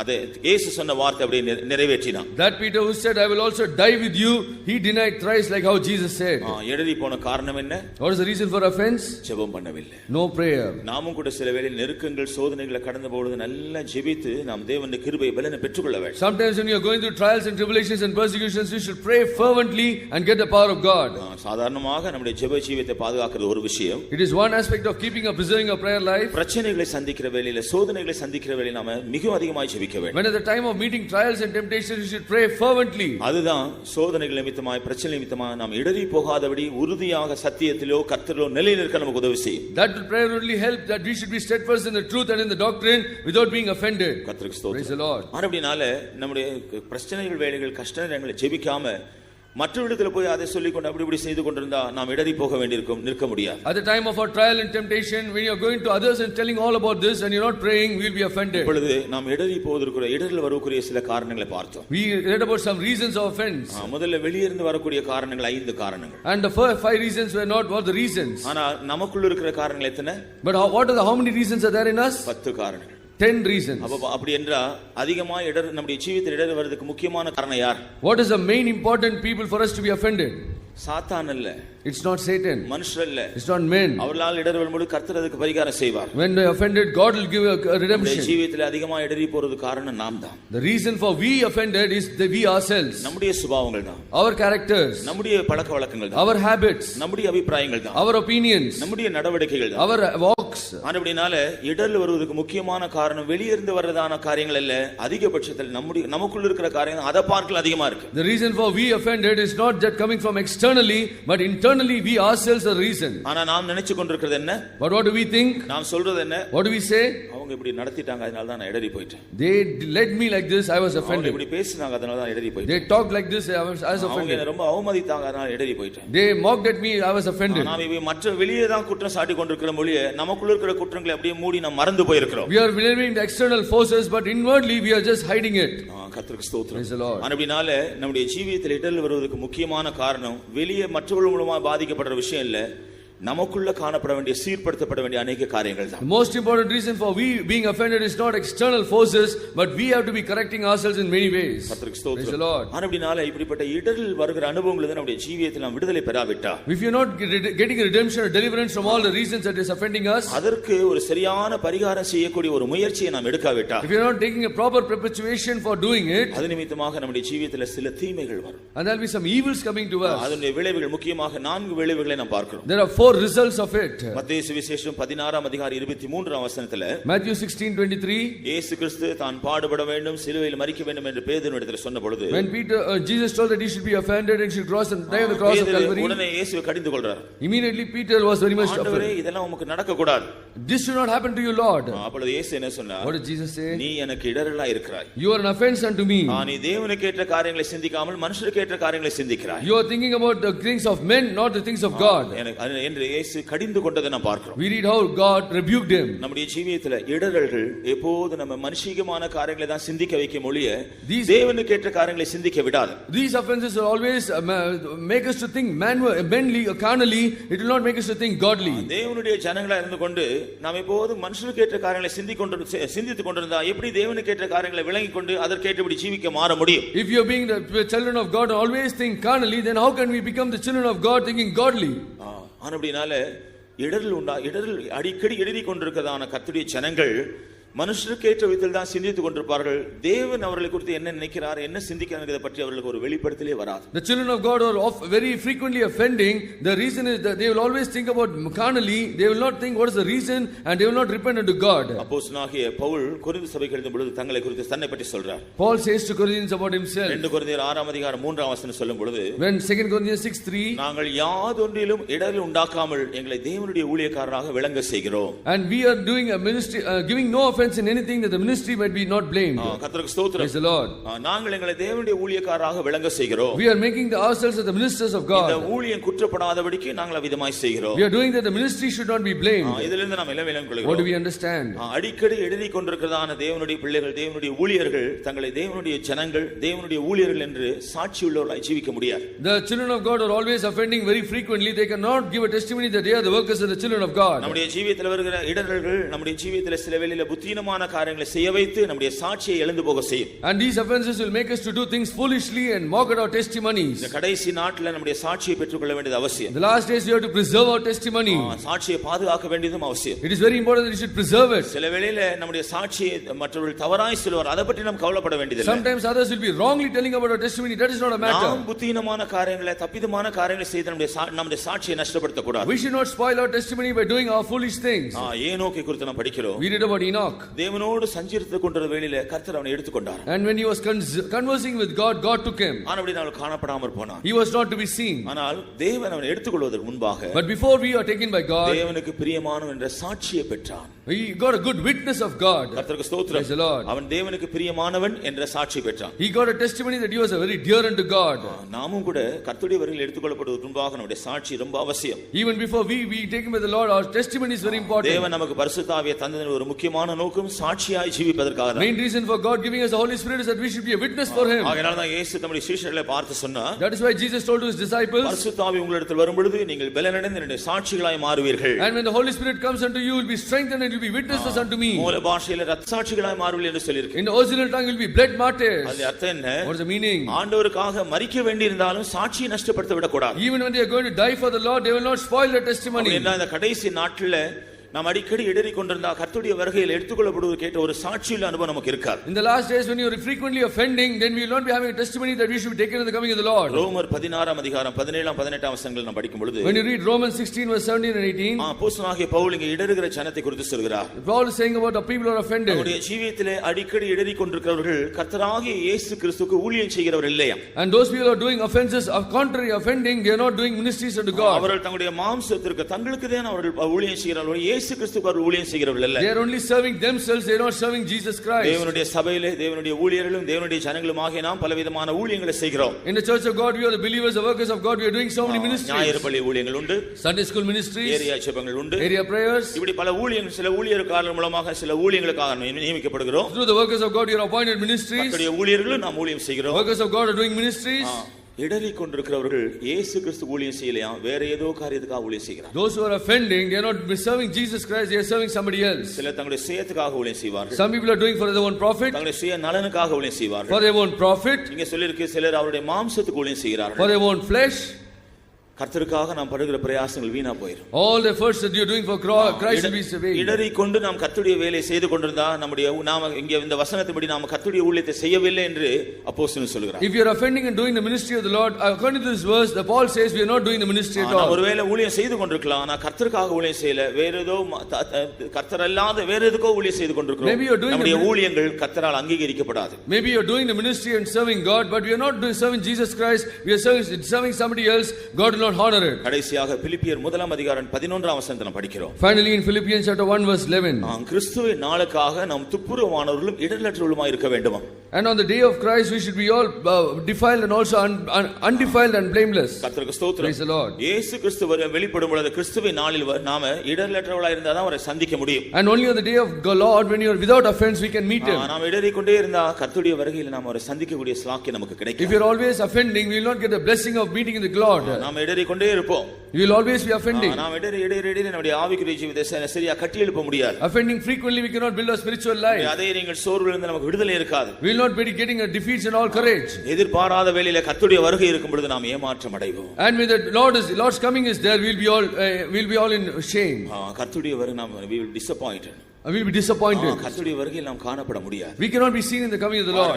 [SPEAKER 2] அதை இயேசு சொன்ன வார்த்தை அப்படியே நிறைவேற்றினான்.
[SPEAKER 3] That Peter who said I will also die with you, he denied thrice like how Jesus said.
[SPEAKER 2] இடறி போன காரணம் என்ன?
[SPEAKER 3] What is the reason for offense?
[SPEAKER 2] ஜெபம் பண்ணவில்லை.
[SPEAKER 3] No prayer.
[SPEAKER 2] நாமும் கூட சில வேளையில் நெருக்கங்கள் சோதனைகளை கடந்து போவது நல்லா ஜெபித்து நாம் தேவனுடைய கிருபையை பலனை பெற்றுக்கொள்ள வேண்டும்.
[SPEAKER 3] Sometimes when you are going through trials and tribulations and persecutions, you should pray fervently and get the power of God.
[SPEAKER 2] சாதாரணமாக நம்முடைய ஜெப ஜீவியத்தை பாதுகாக்கிறது ஒரு விஷயம்.
[SPEAKER 3] It is one aspect of keeping or preserving a prayer life.
[SPEAKER 2] பிரச்சனைகளை சந்திக்கிற வேளையில சோதனைகளை சந்திக்கிற வேளையில நாம மிகவும் அதிகமாக ஜெபிக்க வேண்டும்.
[SPEAKER 3] When at the time of meeting trials and temptations, you should pray fervently.
[SPEAKER 2] அதுதான் சோதனைகள் நிமித்தமாய் பிரச்சனை நிமித்தமாய் நாம் இடறி போகாதபடி உறுதியாக சத்தியத்திலோ கர்த்தரிலோ நிலைநிற்க நமக்கு உதவி செய்யும்.
[SPEAKER 3] That prayer will only help that we should be steadfast in the truth and in the doctrine without being offended.
[SPEAKER 2] கர்த்தருக்கு ஸ்தோத்திரம்.
[SPEAKER 3] Praise the Lord.
[SPEAKER 2] அப்படினால நம்முடைய பிரச்சனைகள் வேளைகள் கஷ்ட நேரங்களை ஜெபிக்காம மற்றவரிடத்தில் போய் அதை சொல்லிக்கொண்டு அப்படி இப்படி செய்து கொண்டிருந்தா நாம் இடறி போக வேண்டியிருக்கும், நிற்க முடியாது.
[SPEAKER 3] At the time of our trial and temptation, when you are going to others and telling all about this and you are not praying, we will be offended.
[SPEAKER 2] இப்பொழுது நாம் இடறி போவதற்கு இடரில் வரக்கூடிய சில காரணங்களை பார்த்தோம்.
[SPEAKER 3] We read about some reasons of offense.
[SPEAKER 2] முதல்ல வெளியிருந்து வரக்கூடிய காரணங்கள் 5 காரணங்கள்.
[SPEAKER 3] And the first 5 reasons were not what the reasons.
[SPEAKER 2] ஆனா நமக்குள்ள இருக்கிற காரணங்கள் எத்தனை?
[SPEAKER 3] But how many reasons are there in us?
[SPEAKER 2] 10 காரணங்கள்.
[SPEAKER 3] 10 reasons.
[SPEAKER 2] அப்படி என்றா அதிகமா இடர் நம்முடைய ஜீவிதத்தில் இடர் வருவதற்கு முக்கியமான காரணம் யார்?
[SPEAKER 3] What is the main important people for us to be offended?
[SPEAKER 2] சாத்தான் அல்ல.
[SPEAKER 3] It's not Satan.
[SPEAKER 2] மனுஷர் அல்ல.
[SPEAKER 3] It's not men.
[SPEAKER 2] அவர்களால் இடர் வரும்போது கர்த்தர் அதுக்கு பரிகாரம் செய்வார்.
[SPEAKER 3] When they are offended, God will give a redemption.
[SPEAKER 2] ஜீவிதத்தில் அதிகமா இடறி போறது காரணம் நாம் தான்.
[SPEAKER 3] The reason for we offended is that we ourselves.
[SPEAKER 2] நம்முடைய சுபாவங்கள் தான்.
[SPEAKER 3] Our characters.
[SPEAKER 2] நம்முடைய பழக்கவழக்கங்கள் தான்.
[SPEAKER 3] Our habits.
[SPEAKER 2] நம்முடைய அபிப்பிராயங்கள் தான்.
[SPEAKER 3] Our opinions.
[SPEAKER 2] நம்முடைய நடவடிக்கைகள் தான்.
[SPEAKER 3] Our walks.
[SPEAKER 2] அப்படினால இடர்ல வருவதற்கு முக்கியமான காரணம் வெளியிருந்து வர்றதான காரியங்கள் அல்ல, அதிகபட்சத்தில் நமக்குள்ள இருக்கிற காரியங்கள் அதை பார்க்கல அதிகமா இருக்கு.
[SPEAKER 3] The reason for we offended is not that coming from externally, but internally we ourselves are the reason.
[SPEAKER 2] ஆனா நாம் நினைச்சு கொண்டிருக்கிறது என்ன?
[SPEAKER 3] But what do we think?
[SPEAKER 2] நாம் சொல்றது என்ன?
[SPEAKER 3] What do we say?
[SPEAKER 2] அவங்க இப்படி நடத்திட்டாங்க அதனால தான் நான் இடறி போயிட்டேன்.
[SPEAKER 3] They led me like this, I was offended.
[SPEAKER 2] இப்படி பேசினாங்க அதனால தான் இடறி போயிட்டேன்.
[SPEAKER 3] They talked like this, I was offended.
[SPEAKER 2] அவங்க ரொம்ப அவமதித்தாங்க அதனால இடறி போயிட்டேன்.
[SPEAKER 3] They mocked at me, I was offended.
[SPEAKER 2] நாம் இவை மற்ற வெளியே தான் குற்றம் சாட்டி கொண்டிருக்கிற மொழியே நமக்குள்ள இருக்கிற குற்றங்களை அப்படியே மூடி நாம் மறந்து போயிருக்கிறோம்.
[SPEAKER 3] We are blaming the external forces, but inwardly we are just hiding it.
[SPEAKER 2] கர்த்தருக்கு ஸ்தோத்திரம்.
[SPEAKER 3] Praise the Lord.
[SPEAKER 2] அப்படினால நம்முடைய ஜீவியத்தில் இடர்ல வருவதற்கு முக்கியமான காரணம் வெளியே மற்றவர்கள் மூலமா பாதிக்கப்படுற விஷயம் இல்ல, நமக்குள்ள காணப்பட வேண்டிய சீர்படுத்தப்பட வேண்டிய अनेक காரியங்கள் தான்.
[SPEAKER 3] The most important reason for we being offended is not external forces, but we have to be correcting ourselves in many ways.
[SPEAKER 2] கர்த்தருக்கு ஸ்தோத்திரம்.
[SPEAKER 3] Praise the Lord.
[SPEAKER 2] அப்படினால இப்படிப்பட்ட இடரில் வருகிற அனுபவங்கள் தான் நம்முடைய ஜீவியத்தில் நாம் விடுதலை பெறாவிட்டா,
[SPEAKER 3] if you are not getting redemption or deliverance from all the reasons that is offending us,
[SPEAKER 2] அதற்கு ஒரு சரியான பரிகாரம் செய்யக்கூடிய ஒரு முயற்சியை நாம் எடுக்காவிட்டா,
[SPEAKER 3] if you are not taking a proper perpetuation for doing it,
[SPEAKER 2] அது நிமித்தமாக நம்முடைய ஜீவியத்தில் சில தீமைகள் வரும்.
[SPEAKER 3] and there will be some evils coming to us.
[SPEAKER 2] அதனுடைய விளைவுகள் முக்கியமாக 4 விளைவுகளை நாம் பார்க்கிறோம்.
[SPEAKER 3] There are 4 results of it.
[SPEAKER 2] மத்தேயு சுவிசேஷம் 16ஆம் அதிகாரம் 23ஆம் வசனத்துல
[SPEAKER 3] Matthew 16:23,
[SPEAKER 2] இயேசு கிறிஸ்து தான் பாடுபட வேண்டும், சிலுவையில் மரிக்க வேண்டும் என்று பேதுருவிடத்தில் சொன்ன பொழுது,
[SPEAKER 3] when Jesus told that he should be offended and should cross and die on the cross of Calvary,
[SPEAKER 2] உடனே இயேசுவை கடிந்து கொள்றார்.
[SPEAKER 3] immediately Peter was very much
[SPEAKER 2] ஆண்டவரே
[SPEAKER 3] offended.
[SPEAKER 2] இதெல்லாம் உமக்கு நடக்க கூடாது.
[SPEAKER 3] This should not happen to you, Lord.
[SPEAKER 2] அப்பொழுது இயேசு என்ன சொன்னார்?
[SPEAKER 3] What did Jesus say?
[SPEAKER 2] நீ எனக்கு இடரலா இருக்கிறாய்.
[SPEAKER 3] You are an offense unto me.
[SPEAKER 2] நீ தேவனுக்கு ஏற்ற காரியங்களை சிந்திக்காமல் மனுஷருக்கு ஏற்ற காரியங்களை சிந்திக்கிறாய்.
[SPEAKER 3] You are thinking about the things of men, not the things of God.
[SPEAKER 2] என்று இயேசு கடிந்து கொண்டதை நாம் பார்க்கிறோம்.
[SPEAKER 3] We read how God rebuked him.
[SPEAKER 2] நம்முடைய ஜீவியத்தில் இடரல்கள் எப்போது நம்ம மனுஷிகமான காரியங்களை தான் சிந்திக்க வைக்க மொழிய தேவனுக்கு ஏற்ற காரியங்களை சிந்திக்க விடாது.
[SPEAKER 3] These offenses will always make us to think manly or carnally. It will not make us to think godly.
[SPEAKER 2] தேவனுடைய ஜனங்களா இருந்து கொண்டு நாம் எப்போது மனுஷருக்கு ஏற்ற காரியங்களை சிந்தித்துக் கொண்டிருந்தா எப்படி தேவனுக்கு ஏற்ற காரியங்களை விளங்கிக் கொண்டு அதற்கேற்றபடி ஜீவிக்க மாற முடியும்?
[SPEAKER 3] If you are being the children of God and always think carnally, then how can we become the children of God thinking godly?
[SPEAKER 2] அப்படினால இடரில் அடிக்கடி எழுதி கொண்டிருக்கிறதான கர்த்தருடைய ஜனங்கள் மனுஷருக்கு ஏற்ற விதத்தில் தான் சிந்தித்துக் கொண்டிருப்பார்கள். தேவன் அவர்களை குறித்து என்ன நினைக்கிறார், என்ன சிந்திக்கிறார் பற்றி அவர்களுக்கு ஒரு வெளிப்படுத்தலே வராது.
[SPEAKER 3] The children of God are very frequently offending. The reason is that they will always think about carnally. They will not think what is the reason, and they will not repent unto God.
[SPEAKER 2] அப்போஸ்தலனாகிய Pavul Corinth சபைக்கு எழுதும் பொழுது தங்களை குறித்து தன்னை பற்றி சொல்றார்.
[SPEAKER 3] Paul says to Corinthians about himself.
[SPEAKER 2] 2 கொரிந்தியர் 6ஆம் அதிகாரம் 3ஆம் வசனம் சொல்லும் பொழுது,
[SPEAKER 3] when 2 Corinthians 6:3,
[SPEAKER 2] நாங்கள் யாதொன்றிலும் இடரல் உண்டாக்காமல் எங்களை தேவனுடைய ஊழியக்காரராக விளங்க செய்கிறோம்.
[SPEAKER 3] And we are doing a ministry, giving no offense in anything, that the ministry might be not blamed.
[SPEAKER 2] கர்த்தருக்கு ஸ்தோத்திரம்.
[SPEAKER 3] Praise the Lord.
[SPEAKER 2] நாங்கள் எங்களை தேவனுடைய ஊழியக்காரராக விளங்க செய்கிறோம்.
[SPEAKER 3] We are making ourselves as the ministers of God.
[SPEAKER 2] இந்த ஊழியம் குற்றப்படாதபடிக்கு நாங்கள் விதமாய் செய்கிறோம்.
[SPEAKER 3] We are doing that the ministry should not be blamed.
[SPEAKER 2] இதிலிருந்து நாம் எல்லாம் விளங்கிக் கொள்கிறோம்.
[SPEAKER 3] What do we understand?
[SPEAKER 2] அடிக்கடி எழுதி கொண்டிருக்கிறதான தேவனுடைய பிள்ளைகள், தேவனுடைய ஊழியர்கள் தங்களை தேவனுடைய ஜனங்கள், தேவனுடைய ஊழியர்கள் என்று சாட்சி உள்ளவர்களாய் ஜீவிக்க முடியாது.
[SPEAKER 3] The children of God are always offending very frequently. They cannot give a testimony that they are the workers of the children of God.
[SPEAKER 2] நம்முடைய ஜீவியத்தில் வருகிற இடர்கள் நம்முடைய ஜீவியத்தில் சில வேளையில புத்தீனமான காரியங்களை செய்ய வைத்து நம்முடைய சாட்சியை இழந்து போக செய்யும்.
[SPEAKER 3] And these offenses will make us to do things foolishly and mock at our testimonies.
[SPEAKER 2] இந்த கடைசி நாட்ல நம்முடைய சாட்சியை பெற்றுக்கொள்ள வேண்டியது அவசியம்.
[SPEAKER 3] The last days we have to preserve our testimony.
[SPEAKER 2] சாட்சியை பாதுகாக்க வேண்டியதும் அவசியம்.
[SPEAKER 3] It is very important that we should preserve it.
[SPEAKER 2] சில வேளையில நம்முடைய சாட்சியை மற்றவர்கள் தவறாய் சொல்வார், அதை பற்றி நாம் கவலைப்பட வேண்டியதில்லை.
[SPEAKER 3] Sometimes others will be wrongly telling about our testimony. That is not a matter.
[SPEAKER 2] நாம் புத்தீனமான காரியங்களை, தப்பிதமான காரியங்களை செய்து நம்முடைய சாட்சியை நஷ்டப்படுத்த கூடாது.
[SPEAKER 3] We should not spoil our testimony by doing our foolish things.
[SPEAKER 2] ஏனோக்கை குறித்து நாம் படிக்கிறோம்.
[SPEAKER 3] We read about Enoch.
[SPEAKER 2] தேவனோடு சஞ்சரித்துக் கொண்டிருந்த வேளையில கர்த்தர் அவனை எடுத்துக்கொண்டார்.
[SPEAKER 3] And when he was conversing with God, God took him.
[SPEAKER 2] ஆனபடி அவன் காணப்படாமற் போனான்.
[SPEAKER 3] He was not to be seen.
[SPEAKER 2] ஆனால் தேவன் அவனை எடுத்துக்கொள்வதற்கு முன்பாக,
[SPEAKER 3] but before we are taken by God,
[SPEAKER 2] தேவனுக்கு பிரியமானவன் என்ற சாட்சியை பெற்றான்.
[SPEAKER 3] He got a good witness of God.
[SPEAKER 2] கர்த்தருக்கு ஸ்தோத்திரம்.
[SPEAKER 3] Praise the Lord.
[SPEAKER 2] அவன் தேவனுக்கு பிரியமானவன் என்ற சாட்சி பெற்றான்.
[SPEAKER 3] He got a testimony that he was a very dear unto God.
[SPEAKER 2] நாமும் கூட கர்த்தருடைய வருகையில் எடுத்துக்கொள்ளப்படுவதற்கு முன்பாக நம்முடைய சாட்சி ரொம்ப அவசியம்.
[SPEAKER 3] Even before we taken by the Lord, our testimony is very important.
[SPEAKER 2] தேவன் நமக்கு பரிசுத்த ஆவியை தந்ததின் ஒரு முக்கியமான நோக்கம் சாட்சியாய் ஜீவிப்பதற்காக தான்.
[SPEAKER 3] Main reason for God giving us the Holy Spirit is that we should be a witness for him.
[SPEAKER 2] ஆகையால தான் இயேசு தம்முடைய சீஷர்களை பார்த்து சொன்னார்.
[SPEAKER 3] That is why Jesus told to his disciples,
[SPEAKER 2] பரிசுத்த ஆவி உங்களிடத்தில் வரும்பொழுது நீங்கள் பலனடைந்து என்னுடைய சாட்சிகளாய் மாறுவீர்கள்.
[SPEAKER 3] and when the Holy Spirit comes unto you, you will be strengthened and you will be witnesses unto me.
[SPEAKER 2] மூல பாஷையில இரத்த சாட்சிகளாய் மாறுவீர்கள் என்று சொல்லியிருக்கு.
[SPEAKER 3] In the original tongue you will be blood martyrs.
[SPEAKER 2] அது அர்த்தம் என்ன?
[SPEAKER 3] What is the meaning?
[SPEAKER 2] ஆண்டவருக்காக மரிக்க வேண்டியிருந்தாலும் சாட்சியை நஷ்டப்படுத்த விடக்கூடாது.
[SPEAKER 3] Even when they are going to die for the Lord, they will not spoil their testimony.
[SPEAKER 2] என்ன இந்த கடைசி நாட்கள்ல நாம் அடிக்கடி இடறி கொண்டிருந்தா கர்த்தருடைய வருகையில் எடுத்துக்கொள்ளப்படுவது கேட்ட ஒரு சாட்சியுள்ள அனுபவம் நமக்கு இருக்காது.
[SPEAKER 3] In the last days when you are frequently offending, then we will not be having a testimony that we should be taken in the coming of the Lord.
[SPEAKER 2] ரோமர் 16 அதிகாரம் 17 18 வசனங்கள் நாம் படிக்கும் பொழுது,
[SPEAKER 3] when you read Romans 16 verse 17 and 18,
[SPEAKER 2] அப்போஸ்தலனாகிய பவுல் இங்கே இடறுகிற ஜனத்தை குறித்து சொல்கிறார்.
[SPEAKER 3] Paul is saying about the people who are offended.
[SPEAKER 2] அவருடைய ஜீவியத்திலே அடிக்கடி இடறி கொண்டிருக்கிறவர்கள் கர்த்தராகிய இயேசு கிறிஸ்துவுக்கு ஊழியம் செய்கிறவர் இல்லையா?
[SPEAKER 3] And those people who are doing offenses of contrary offending, they are not doing ministries unto God.
[SPEAKER 2] அவர்கள் தங்களுடைய மாம்சத்திற்கு தங்களுக்கு தான் அவர்கள் ஊழியம் செய்கிறார்கள். இயேசு கிறிஸ்துவுக்கு அவர் ஊழியம் செய்கிறவர்கள் அல்ல.
[SPEAKER 3] They are only serving themselves, they are not serving Jesus Christ.
[SPEAKER 2] தேவனுடைய சபையிலே தேவனுடைய ஊழியர்களும் தேவனுடைய ஜனங்களும் ஆகிய நாம் பலவிதமான ஊழியங்களை செய்கிறோம்.
[SPEAKER 3] In the church of God, we are the believers, the workers of God, we are doing so many ministries.
[SPEAKER 2] ஞாயிறு பள்ளி ஊழியங்கள் உண்டு,
[SPEAKER 3] Sunday school ministries,
[SPEAKER 2] ஏரியா ஜெபங்கள் உண்டு,
[SPEAKER 3] area prayers.
[SPEAKER 2] இப்படி பல ஊழியங்கள் சில ஊழியர்காரர்கள் மூலமாக சில ஊழியங்களுக்காக நியமிக்கப்படுகிறோம்.
[SPEAKER 3] Through the workers of God, you are appointed ministries.
[SPEAKER 2] கர்த்தருடைய ஊழியர்களும் நாம் ஊழியம் செய்கிறோம்.
[SPEAKER 3] Workers of God are doing ministries.
[SPEAKER 2] இடறி கொண்டிருக்கிறவர்கள் இயேசு கிறிஸ்து ஊழியம் செய்யலையா, வேற ஏதோ காரியத்துக்காக ஊழியம் செய்கிறார்.
[SPEAKER 3] Those who are offending, they are not serving Jesus Christ, they are serving somebody else.
[SPEAKER 2] சில தங்களுடைய சுயத்துக்காக ஊழியம் செய்வார்கள்.
[SPEAKER 3] Some people are doing for their own profit.
[SPEAKER 2] தங்களுடைய சுய நலனுக்காக ஊழியம் செய்வார்கள்.
[SPEAKER 3] For their own profit.
[SPEAKER 2] இங்க சொல்லிருக்கு சிலர் அவருடைய மாம்சத்துக்கு ஊழியம் செய்கிறார்கள்.
[SPEAKER 3] For their own flesh.
[SPEAKER 2] கர்த்தருக்காக நாம் படுகிற பிரயாசங்கள் வீணா போயிடும்.
[SPEAKER 3] All the efforts that you are doing for Christ will be saved.
[SPEAKER 2] இடறி கொண்டு நாம் கர்த்தருடைய வேலையை செய்து கொண்டிருந்தா நம்முடைய நாம இங்க இந்த வசனத்தின்படி நாம் கர்த்தருடைய ஊழியத்தை செய்யவில்லை என்று அப்போஸ்தலன் சொல்கிறார்.
[SPEAKER 3] If you are offending and doing the ministry of the Lord, according to this verse, the Paul says we are not doing the ministry at all.
[SPEAKER 2] ஒருவேளை ஊழியம் செய்து கொண்டிருக்கலாம், ஆனா கர்த்தருக்காக ஊழியம் செய்யல, வேற ஏதோ கர்த்தர் அல்லாத வேற எதுக்கோ ஊழியம் செய்து கொண்டிருக்கிறோம். நம்முடைய ஊழியங்கள் கர்த்தரால் அங்கீகரிக்கப்படாது.
[SPEAKER 3] Maybe you are doing the ministry and serving God, but we are not serving Jesus Christ, we are serving somebody else. God will not honor it.
[SPEAKER 2] கடைசியாக பிலிப்பியர் 1 அதிகாரம் 11 வசனத்தை படிக்கிறோம்.
[SPEAKER 3] Finally in Philippians chapter 1 verse 11.
[SPEAKER 2] கிறிஸ்துவின் நாளுக்காக நாம் துப்புரவானவர்களும் இடரற்றவர்களுமாய் இருக்க வேண்டுமா?
[SPEAKER 3] And on the day of Christ we should be all defiled and also undefiled and blameless.
[SPEAKER 2] கர்த்தருக்கு ஸ்தோத்திரம்.
[SPEAKER 3] Praise the Lord.
[SPEAKER 2] இயேசு கிறிஸ்து வெளிப்படும் பொழுது கிறிஸ்துவின் நாளில் நாம இடரற்றவர்களாய் இருந்தா தான் அவரை சந்திக்க முடியும்.
[SPEAKER 3] And only on the day of God when you are without offense we can meet him.
[SPEAKER 2] நாம் இடறிக்கொண்டே இருந்தா கர்த்தருடைய வருகையில் நாம் அவரை சந்திக்கக்கூடிய ஸ்லாக்கியம் நமக்கு கிடைக்கும்.
[SPEAKER 3] If you are always offending, we will not get the blessing of meeting in the Lord.
[SPEAKER 2] நாம் இடறிக்கொண்டே இருப்போம்.
[SPEAKER 3] You will always be offending.
[SPEAKER 2] நாம் இடறி நம்முடைய ஆவிக்குரிய ஜீவிதத்தை சரியா கட்டி எழுப்ப முடியாது.
[SPEAKER 3] Offending frequently we cannot build a spiritual life.
[SPEAKER 2] அதே நீங்கள் சோர்விலிருந்து நமக்கு விடுதலை இருக்காது.
[SPEAKER 3] We will not be getting a defeats and all courage.
[SPEAKER 2] எதிர்பாராத வேளையிலே கர்த்தருடைய வருகை இருக்கும் பொழுது நாம் ஏமாற்றம் அடைவோம்.
[SPEAKER 3] And when the Lord's coming is there, we will be all in shame.
[SPEAKER 2] கர்த்தருடைய வருகை நாம் we will disappointed.
[SPEAKER 3] I will be disappointed.
[SPEAKER 2] கர்த்தருடைய வருகையில் நாம் காணப்பட முடியாது.
[SPEAKER 3] We cannot be seen in the coming of the Lord.